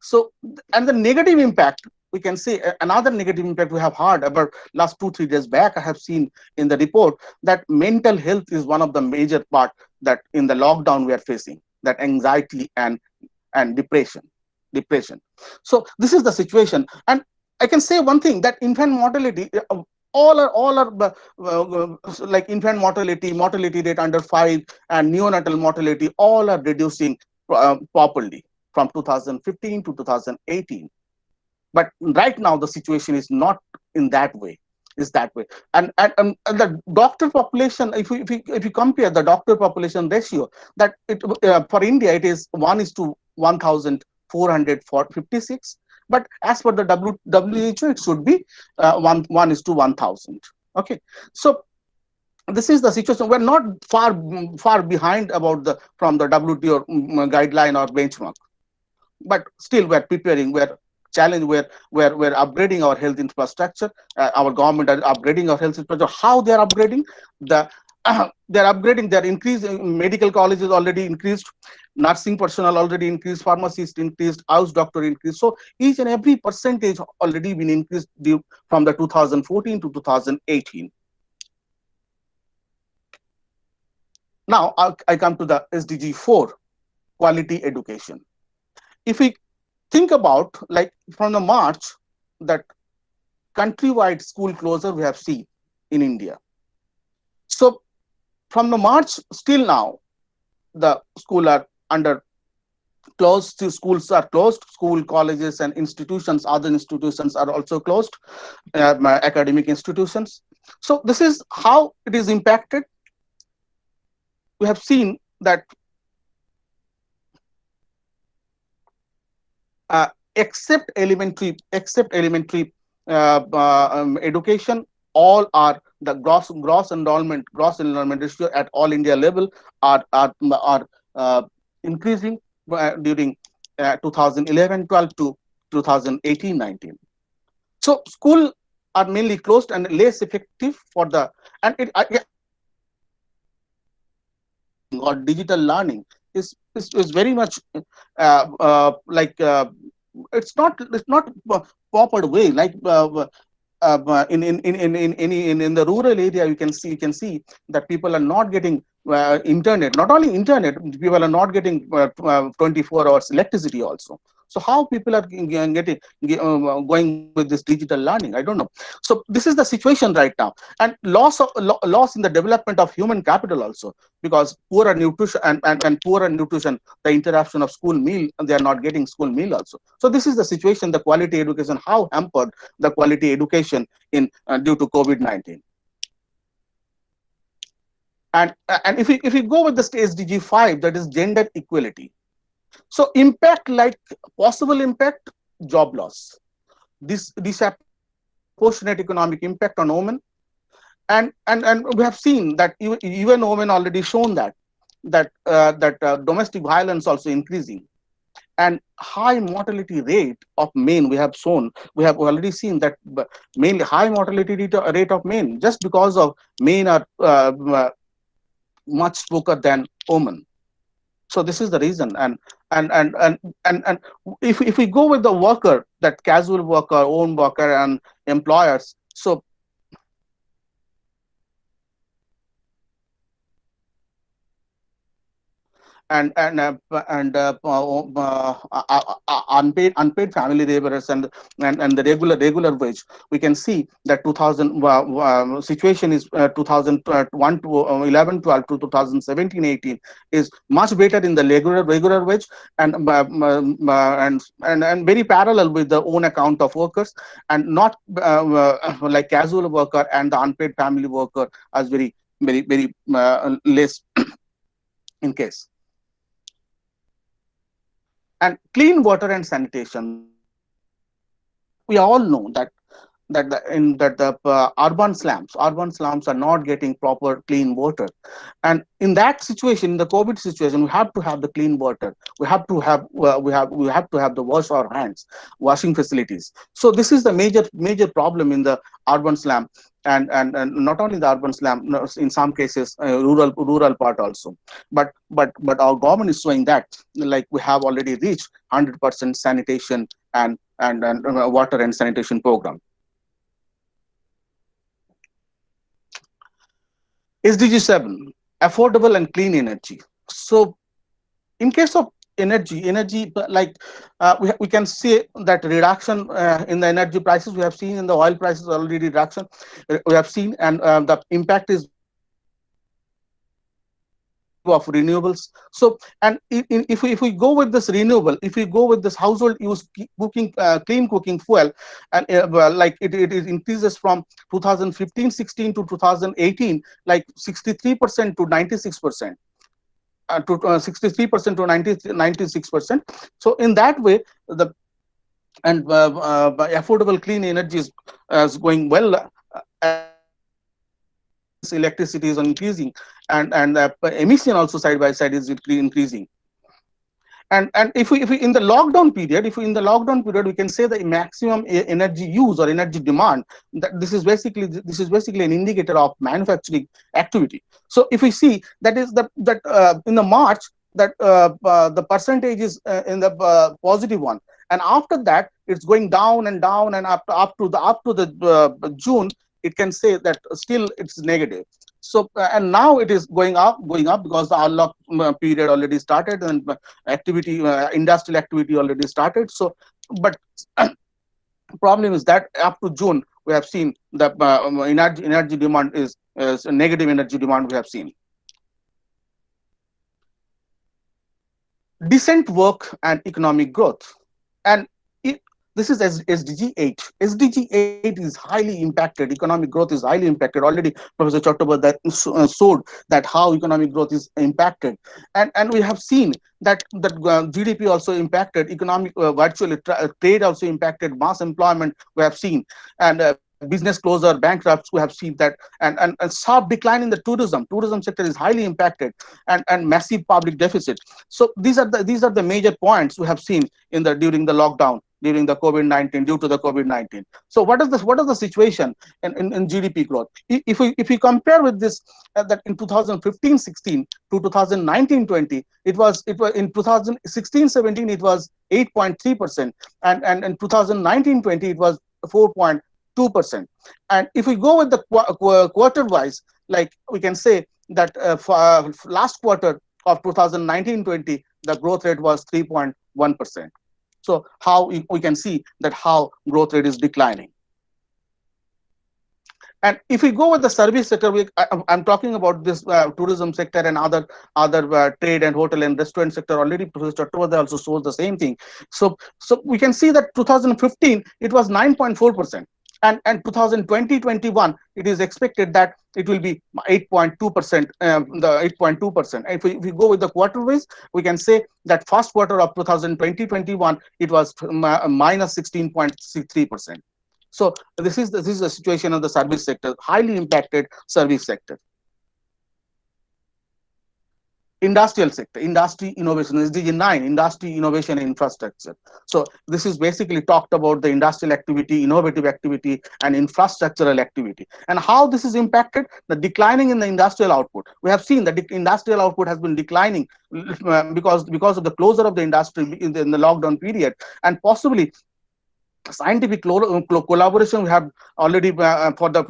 So, and the negative impact, we can say another negative impact we have heard about last 2-3 days back. I have seen in the report that mental health is one of the major part that in the lockdown we are facing, that anxiety and depression. So this is the situation. And I can say one thing, that infant mortality, all are like infant mortality rate under 5, and neonatal mortality, all are reducing properly from 2015 to 2018. But right now the situation is not in that way. Is that way. And the doctor population, if you compare the doctor population ratio, that for India it is 1:1,456, but as per the WHO it should be 1:1,000. Okay, so this is the situation. We're not far behind about from the WTO guideline or benchmark, but still we're preparing. We're upgrading our health infrastructure. Our government are upgrading our health infrastructure. How they are upgrading? They're upgrading. They're increasing. Medical colleges already increased. Nursing personnel already increased. Pharmacist increased. House doctor increased. So each and every percentage already been increased due from the 2014 to 2018. Now I come to the SDG 4, quality education. If we think about, like, from the March, that countrywide school closure we have seen in India. So from the March still now, the school are under closed. Schools are closed. School, colleges, and institutions, other institutions are also closed. Academic institutions. So this is how it is impacted. We have seen that except elementary education, all are the gross enrollment ratio at all India level are increasing during 2011-12 to 2018-19. So school are mainly closed and less effective for the, and it or digital learning is very much like it's not proper way like in the rural area you can see that people are not getting internet, not only internet, people are not getting 24 hours electricity also. So how people are getting going with this digital learning, I don't know. So this is the situation right now, and loss in the development of human capital also, because poorer nutrition and poorer nutrition, the interruption of school meal, they are not getting school meal also. So this is the situation, the quality education, how hampered the quality education in due to COVID-19. And if we go with the SDG 5, that is gender equality. So impact, like possible impact, job loss, this disproportionate economic impact on women, and we have seen that even women already shown that domestic violence also increasing, and high mortality rate of men. We have already seen that mainly high mortality rate of men, just because of men are much smoker than women. So this is the reason. And if we go with the worker, that casual worker, own worker, and employers, so and unpaid family laborers, and the regular wage, we can see that 2000 situation is 2001 to 11 12 to 2017-18 is much better in the regular wage, and very parallel with the own account of workers, and not like casual worker and the unpaid family worker as very less in case. And clean water and sanitation, we all know that urban slums are not getting proper clean water, and in that situation, in the COVID situation, we have to have the clean water. We have to wash our hands, washing facilities. So this is the major problem in the urban slum, and not only the urban slum, in some cases rural part also. But our government is showing that, like, we have already reached 100% sanitation and water and sanitation program. SDG 7, affordable and clean energy. So in case of energy, like we can see that reduction in the energy prices. We have seen in the oil prices already reduction. We have seen, and the impact is very positive of renewables. So, and if we go with this renewable, if we go with this household use clean cooking fuel, and like it increases from 2015-16 to 2018, like 63% to 96%. To 63% to 96%. So in that way, the affordable clean energy is going well, as electricity is increasing, and emission also side by side is increasing. And if we in the lockdown period, we can say the maximum energy use or energy demand, that this is basically an indicator of manufacturing activity. So if we see that is that in the March, that the percentage is in the positive one, and after that it's going down and down, and up to the June, it can say that still it's negative. So and now it is going up because the unlock period already started, and activity, industrial activity already started. So, but problem is that up to June, we have seen the energy demand is a negative energy demand we have seen. Decent work and economic growth, and this is SDG 8. SDG 8 is highly impacted. Economic growth is highly impacted. Already, Professor Chattopadhyay that showed that how economic growth is impacted, and we have seen that GDP also impacted. Economic virtually trade also impacted. Mass employment we have seen, and business closure, bankrupts we have seen that, and sharp decline in the tourism sector is highly impacted, and massive public deficit. So these are the major points we have seen during the lockdown. during the COVID-19 due to the COVID-19. So what is the situation in GDP growth? If we compare with this, that in 2015-16 to 2019-20, it was in 2016-17 it was 8.3%, and in 2019-20 it was 4.2%. And if we go with the quarter wise, like we can say that for last quarter of 2019-20, the growth rate was 3.1%. So how we can see that how growth rate is declining. And if we go with the service sector, I'm talking about this tourism sector and other trade and hotel and restaurant sector. Already Professor Chattowardhay also shows the same thing. So we can see that 2015 it was 9.4%, and 2020-21 it is expected that it will be 8.2%. The 8.2%. If we go with the quarter wise, we can say that first quarter of 2020-21 it was minus 16.3%. So this is the situation of the service sector, highly impacted service sector. Industrial sector, industry innovation, SDG 9, industry innovation and infrastructure. So this is basically talked about the industrial activity, innovative activity, and infrastructural activity. And how this is impacted, the declining in the industrial output. We have seen that the industrial output has been declining because of the closure of the industry in the lockdown period, and possibly scientific collaboration we have already for the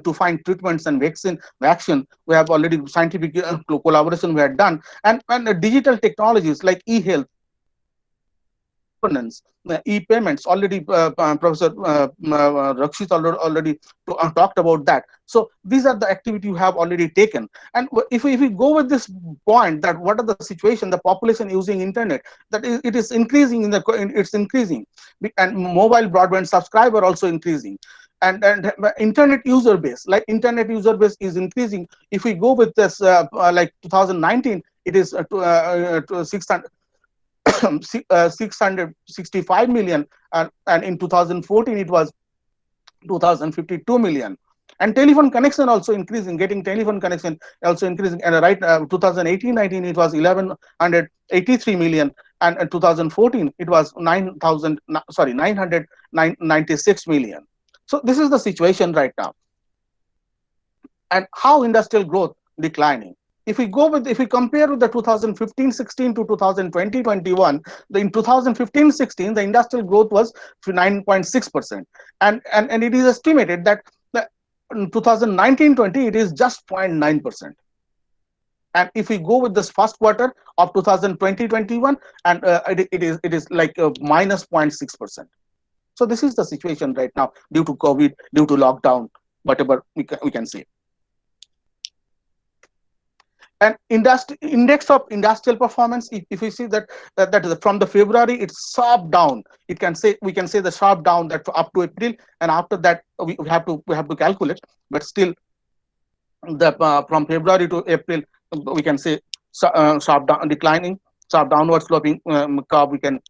to find treatments and vaccine we have already scientific collaboration we have done, and digital technologies like e-health, governance, e-payments. Already Professor Rakshit already talked about that. So these are the activity you have already taken. And if we go with this point, that what are the situation, the population using internet, that it is increasing it's increasing, and mobile broadband subscriber also increasing, and internet user base is increasing. If we go with this like 2019, it is 665 million, and in 2014 it was 2052 million. And telephone connection also increasing, getting telephone connection also increasing, and 2018-19 it was 1183 million, and in 2014 it was 996 million. So this is the situation right now. And how industrial growth declining. If we compare with the 2015-16 to 2020-21, in 2015-16 the industrial growth was 9.6%, and it is estimated that in 2019-20 it is just 0.9%. And if we go with this first quarter of 2020-21, and it is like minus 0.6%. So this is the situation right now due to COVID, due to lockdown, whatever we can say. And index of industrial performance, if we see that from the February it's sharp down, we can say the sharp down that up to April, and after that we have to calculate, but still the from February to April we can say sharp down, declining, sharp downward sloping curve. We can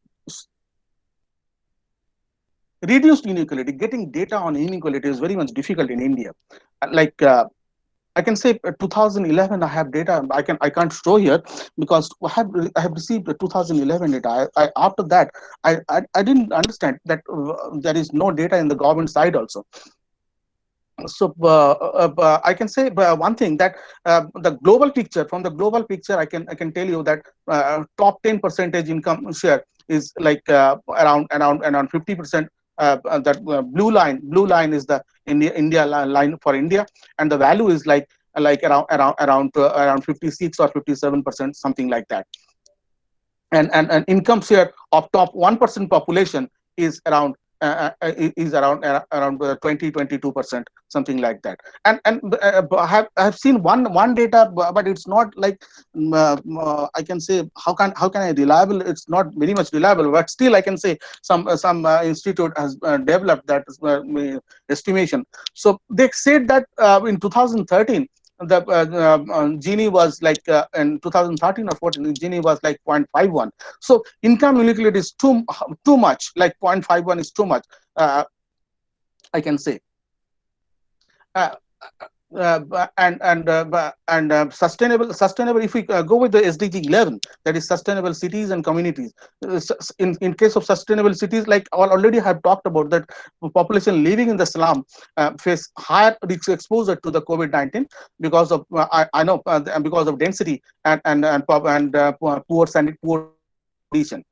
reduced inequality. Getting data on inequality is very much difficult in India. Like I can say 2011 I have data. I can't show here because I have received 2011 data. After that I didn't understand that there is no data in the government side also. So I can say one thing, that the global picture, from the global picture I can tell you that top 10% income share is like around 50%. That blue line is the India line for India, and the value is like around 56 or 57%, something like that. And income share of top 1% population is around 20-22%, something like that. And I have seen one data, but it's not like I can say how can I reliable. It's not very much reliable, but still I can say some institute has developed that estimation. So they said that in 2013 the Gini was like in 2013 or 14 Gini was like 0.51. So income inequality is too much, like 0.51 is too much, I can say. sustainable. If we go with the SDG 11, that is sustainable cities and communities. In case of sustainable cities, like I already have talked about, that population living in the slum face higher risk exposure to the COVID-19 because of I know because of density and poor sanitation.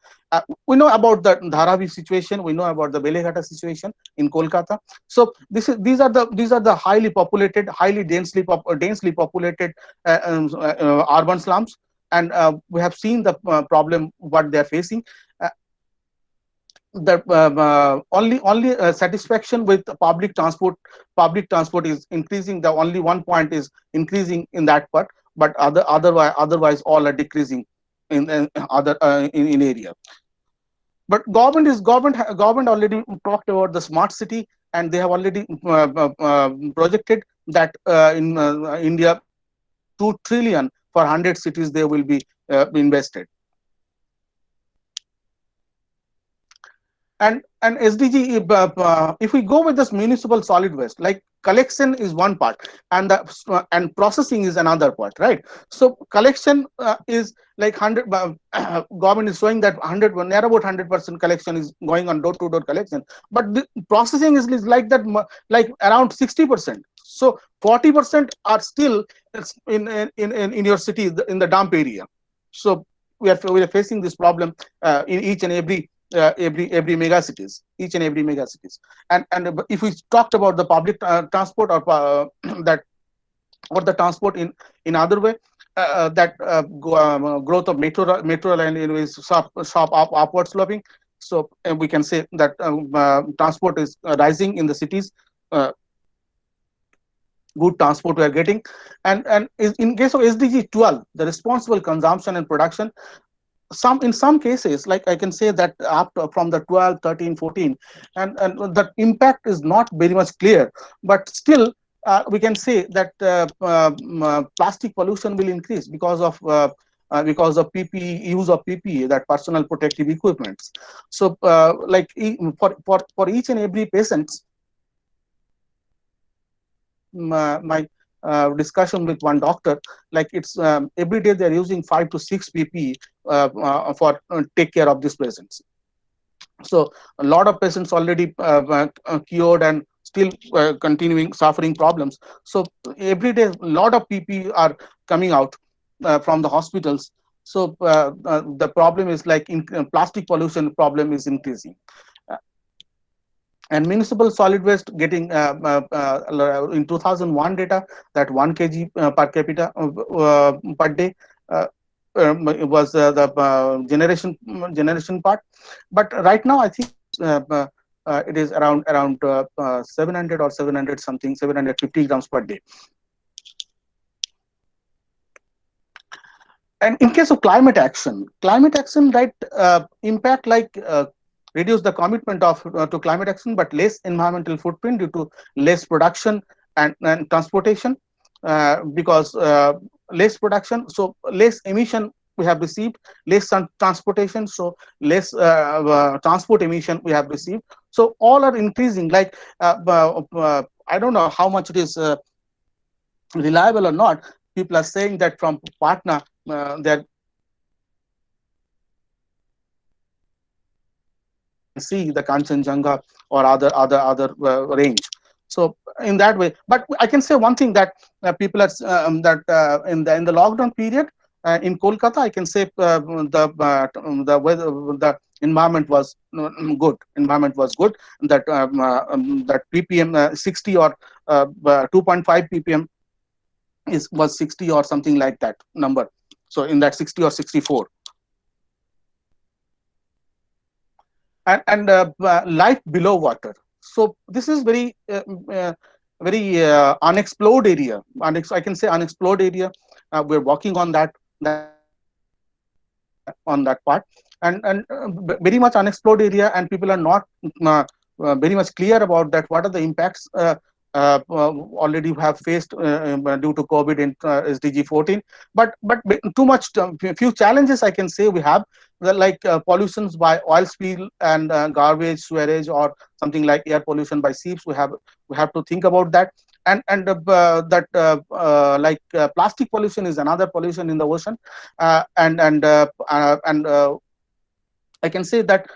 We know about the Dharavi situation. We know about the Beleghata situation in Kolkata. So these are the highly populated, highly densely populated urban slums, and we have seen the problem what they are facing. The only satisfaction with public transport is increasing. The only one point is increasing in that part, but otherwise all are decreasing in other in area. But government already talked about the smart city, and they have already projected that in India 2 trillion for 100 cities they will be invested. And SDG, if we go with this municipal solid waste, like collection is one part, and and processing is another part, right? So collection is like 100. Government is showing that 100, near about 100% collection is going on door-to-door collection, but the processing is like that, like around 60%. So 40% are still in your city, in the dump area. So we are facing this problem in each and every mega cities, each and every mega cities. And if we talked about the public transport, or that or the transport in other way, growth of metro line is sharp upward sloping. So we can say that transport is rising in the cities. Good transport we are getting, and in case of SDG 12, the responsible consumption and production, in some cases, like I can say that after from the 12, 13, 14, and the impact is not very much clear, but still we can say that plastic pollution will increase because of PPE, use of PPE, that personal protective equipments. So like for each and every patient, my discussion with one doctor, like it's every day they're using 5 to 6 PPE for take care of these patients. So a lot of patients already cured and still continuing suffering problems. So every day a lot of PPE are coming out from the hospitals. So the problem is like plastic pollution problem is increasing. And municipal solid waste getting in 2001 data, that 1 kg per capita per day was the generation part. But right now I think it is around 700 or 700 something, 750 grams per day. And in case of climate action, right, impact like reduce the commitment of to climate action, but less environmental footprint due to less production and transportation, because less production, so less emission we have received, less transportation, so less transport emission we have received. So all are increasing. Like I don't know how much it is reliable or not. People are saying that from Patna, they're see the Kanchenjunga or other range. So in that way, but I can say one thing, that people are in the lockdown period in Kolkata, I can say the weather, the environment was good. Environment was good. That that ppm 60 or 2.5 ppm was 60 or something like that number. So in that 60 or 64. And life below water. So this is very unexplored area. I can say unexplored area. We're working on that part, and very much unexplored area, and people are not very much clear about that. What are the impacts already have faced due to COVID in SDG 14, but too much few challenges I can say we have, like pollutions by oil spill and garbage, sewage, or something like air pollution by seeps. We have to think about that. plastic pollution is another pollution in the ocean, I can say that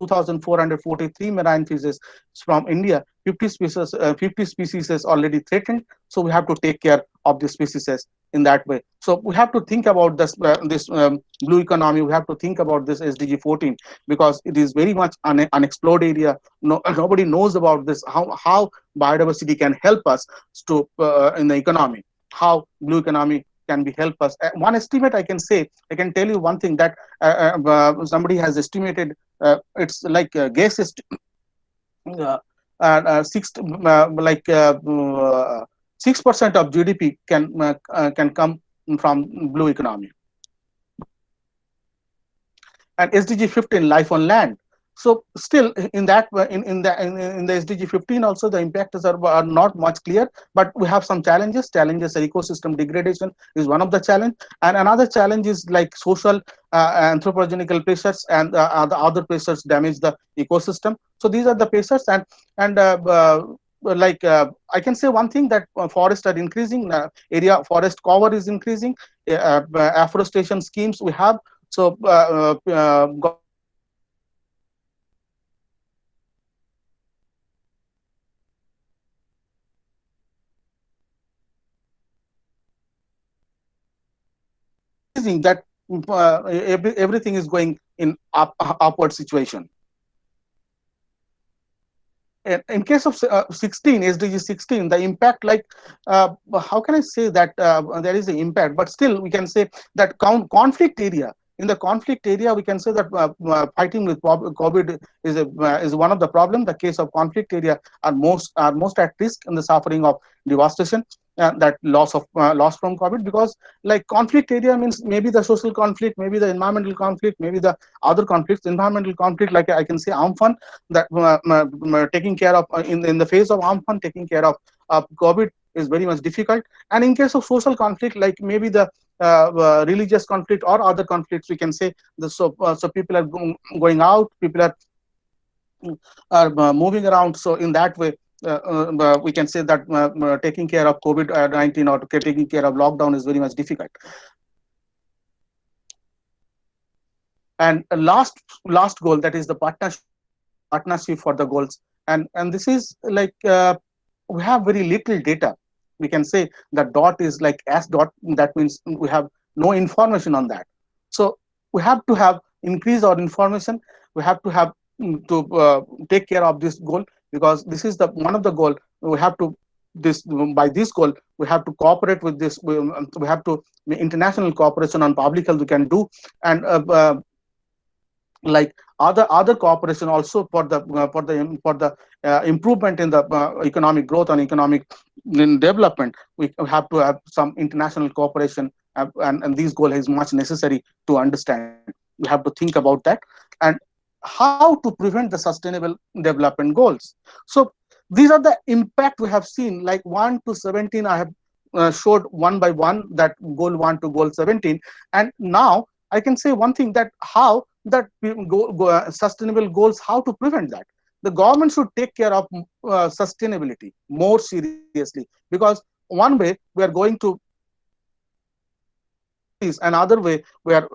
2,443 marine fishes from India, 50 species is already threatened. So we have to take care of the species in that way. So we have to think about this blue economy. We have to think about this SDG 14 because it is very much unexplored area. Nobody knows about this. How biodiversity can help us to in the economy. How blue economy can be help us. One estimate I can say, I can tell you one thing that somebody has estimated. It's like guess is 6% of GDP can come from blue economy. And SDG 15, life on land. So still in that in the SDG 15 also the impacts are not much clear, but we have some challenges. Ecosystem degradation is one of the challenge, and another challenge is like social anthropogenical pressures and the other pressures damage the ecosystem. So these are the pressures, and I can say one thing that forests are increasing, forest cover is increasing, afforestation schemes we have. So that everything is going in upward situation. In case of 16 SDG 16, the impact, like how can I say that there is an impact, but still we can say that conflict area. In the conflict area, we can say that fighting with COVID is one of the problem. The case of conflict area are most at risk in the suffering of devastation. That loss from COVID, because like conflict area means maybe the social conflict, maybe the environmental conflict, maybe the other conflicts. Environmental conflict, like I can say Amphan, that taking care of in the phase of Amphan, taking care of COVID is very much difficult. And in case of social conflict, like maybe the religious conflict or other conflicts, we can say so people are going out, people are moving around. So in that way, we can say that taking care of COVID-19 or taking care of lockdown is very much difficult. And last goal, that is the partnership for the goals. And this is like we have very little data. We can say that dot is like S dot. That means we have no information on that. So we have to have increase our information. We have to have to take care of this goal, because this is the one of the goal. We have to by this goal we have to cooperate with this. We have to international cooperation on public health we can do, and like other cooperation also for the improvement in the economic growth and economic development. We have to have some international cooperation, and this goal is much necessary to understand. We have to think about that, and how to prevent the sustainable development goals. So these are the impact we have seen, like 1 to 17. I have showed one by one that goal 1 to goal 17, and now I can say one thing, that how that sustainable goals, how to prevent that. The government should take care of sustainability more seriously, because one way we are going to another way we are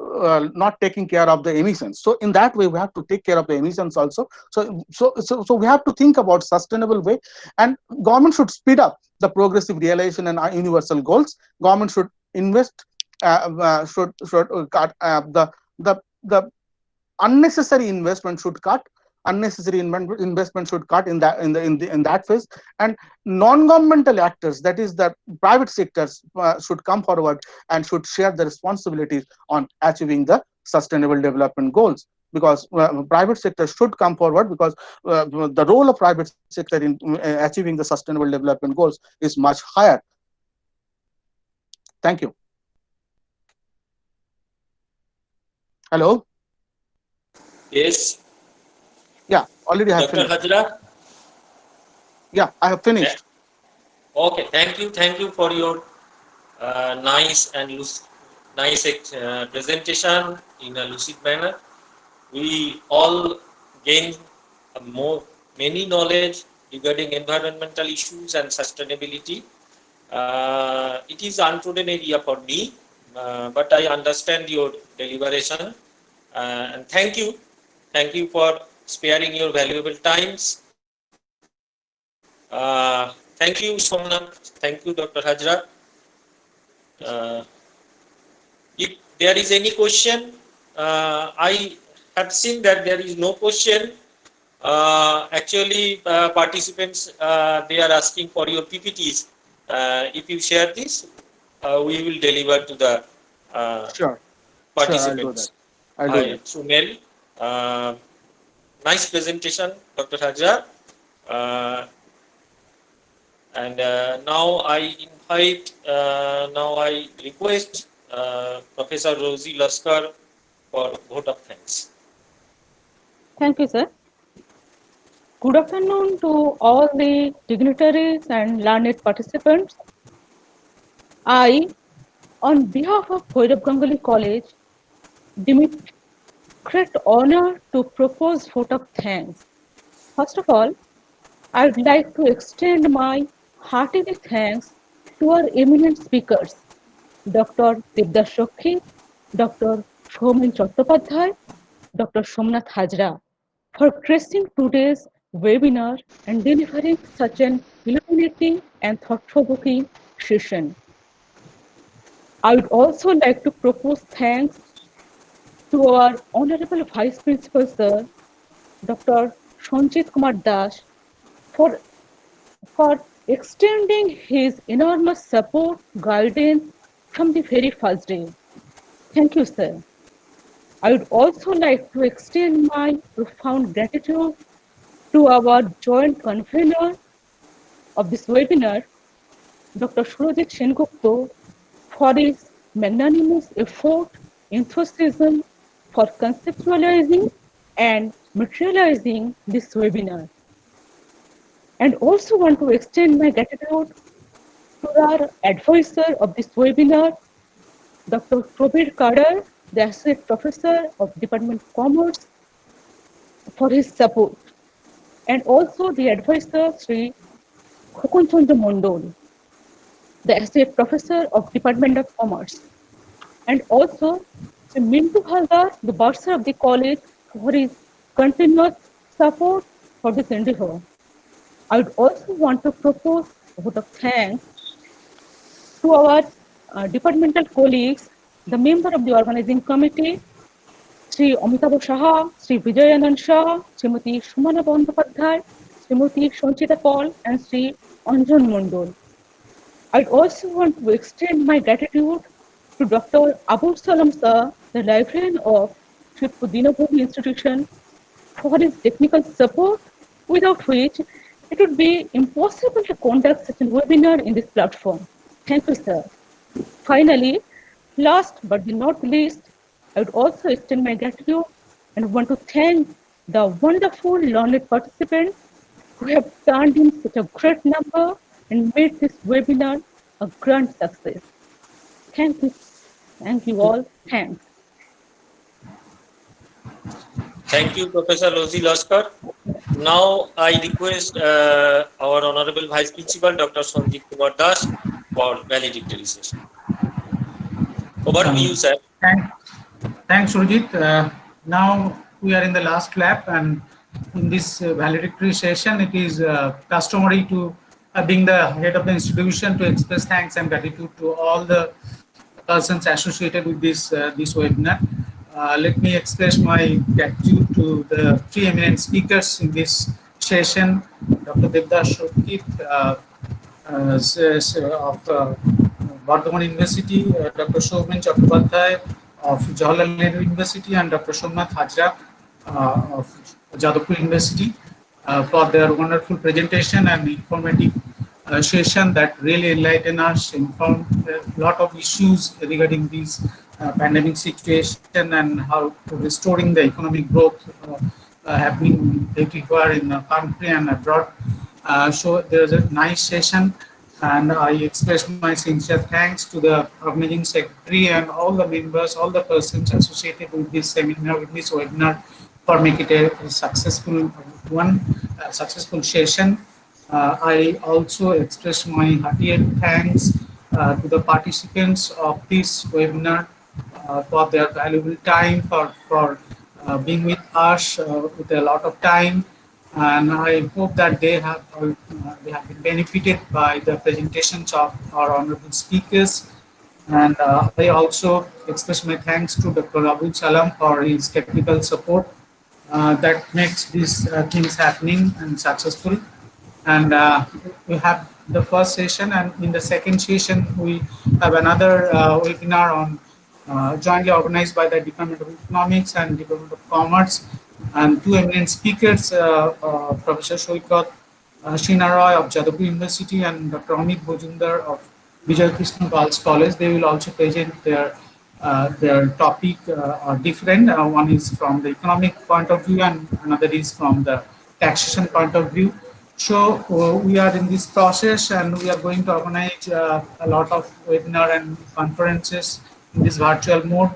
not taking care of the emissions. So in that way we have to take care of the emissions also. So we have to think about sustainable way, and government should speed up the progressive realization and universal goals. Government should invest, should cut the unnecessary investment should cut. Unnecessary investment should cut in that phase, and non-governmental actors, that is the private sectors, should come forward and should share the responsibilities on achieving the sustainable development goals. Because private sector should come forward, because the role of private sector in achieving the sustainable development goals is much higher. Thank you. Hello. Yes. Yeah, already I have Dr. finished. Hajra? Yeah, I have finished. Okay, thank you for your nice presentation in a lucid manner. We all gain many knowledge regarding environmental issues and sustainability. It is untrodden area for me, but I understand your deliberation, and thank you. Thank you for sparing your valuable times. Thank you, Somnath. Thank you, Dr. Hajra. If there is any question, I have seen that there is no question. Actually, participants, they are asking for your PPTs. If you share this, we will deliver to the Sure. participants. I'll do that. Through mail. Nice presentation, Dr. Hajra. And now I request Professor Rosie Laskar for vote of thanks. Thank you, sir. Good afternoon to all the dignitaries and learned participants. I, on behalf of Bhairab Ganguly College, deem it great honor to propose vote of thanks. First of all, I would like to extend my hearty thanks to our eminent speakers, Dr. Devdas Shokhi, Dr. Shaumen Chattopadhyay, Dr. Somnath Hajra, for gracing today's webinar and delivering such an illuminating and thought-provoking session. I would also like to propose thanks to our Honorable Vice Principal, Sir, Dr. Sanjit Kumar Das, for extending his enormous support, guidance from the very first day. Thank you, sir. I would also like to extend my profound gratitude to our joint convener of this webinar, Dr. Surojit Sengupta, for his magnanimous effort, enthusiasm for conceptualizing and materializing this webinar. And also want to extend my gratitude to our advisor of this webinar, Dr. Prabir Kadar, the Associate Professor of Department of Commerce, for his support. And also the advisor, Sri Khokon Chandra Mondol, the Associate Professor of Department of Commerce. And also Sri Mintu Haldar, the bursar of the college, for his continuous support for this endeavor. I would also want to propose a vote of thanks to our departmental colleagues, the member of the organizing committee, Sri Amitabh Saha, Sri Vijayanand Shah, Srimati Sumana Bandyopadhyay, Srimati Sanchita Paul, and Sri Anjan Mondol. I'd also want to extend my gratitude to Dr. Abul Salam Sir, the librarian of Sri Pudinabhumi Institution, for his technical support, without which it would be impossible to conduct such a webinar in this platform. Thank you, sir. Finally, last but not least, I would also extend my gratitude and want to thank the wonderful learned participants who have turned in such a great number and made this webinar a grand success. Thank you. Thank you all. Thanks. Thank you, Professor Rosie Laskar. Now I request our Honorable Vice Principal, Dr. Sanjit Kumar Das, for valedictory session. Over to you, sir. Thanks, Surojit. Now we are in the last lap, and in this valedictory session, it is customary to being the head of the institution to express thanks and gratitude to all the persons associated with this webinar. Let me express my gratitude to the three eminent speakers in this session: Dr. Devdas Shokhi of Bardhaman University, Dr. Shaumen Chattopadhyay of Jawaharlal Nehru University, and Dr. Somnath Hajra of Jadavpur University for their wonderful presentation and informative session that really enlightened us, informed a lot of issues regarding this pandemic situation and how restoring the economic growth happening everywhere in the country and abroad. So there was a nice session, and I express my sincere thanks to the organizing secretary and all the members, all the persons associated with this seminar, with this webinar, for making it a successful one, successful session. I also express my heartiest thanks to the participants of this webinar for their valuable time, for being with us with a lot of time. And I hope that they have been benefited by the presentations of our honorable speakers. And I also express my thanks to Dr. Abul Salam for his technical support that makes these things happening and successful. And we have the first session, and in the second session we have another webinar on jointly organized by the Department of Economics and Department of Commerce, and two eminent speakers, Professor Shoikat Shinaroy of Jadavpur University and Dr. Amit Bojumdar of Vijay Krishna Girls College. They will also present their topic are different. One is from the economic point of view and another is from the taxation point of view. So we are in this process and we are going to organize a lot of webinar and conferences in this virtual mode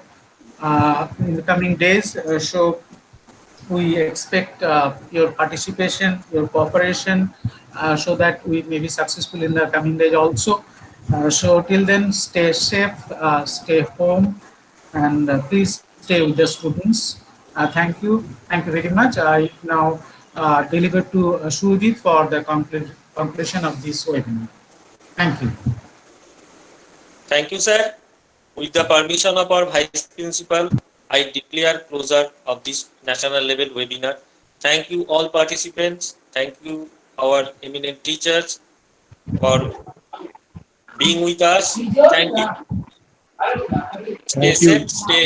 in the coming days. So we expect your participation, your cooperation, so that we may be successful in the coming days also. So till then, stay safe, stay home, and please stay with the students. Thank you very much. I now deliver to Surjit for the conclusion of this webinar. Thank you. Thank you, sir. With the permission of our Vice Principal, I declare closure of this national level webinar. Thank you all participants. Thank you our eminent teachers for being with us. Thank you. Stay Thank you. safe, stay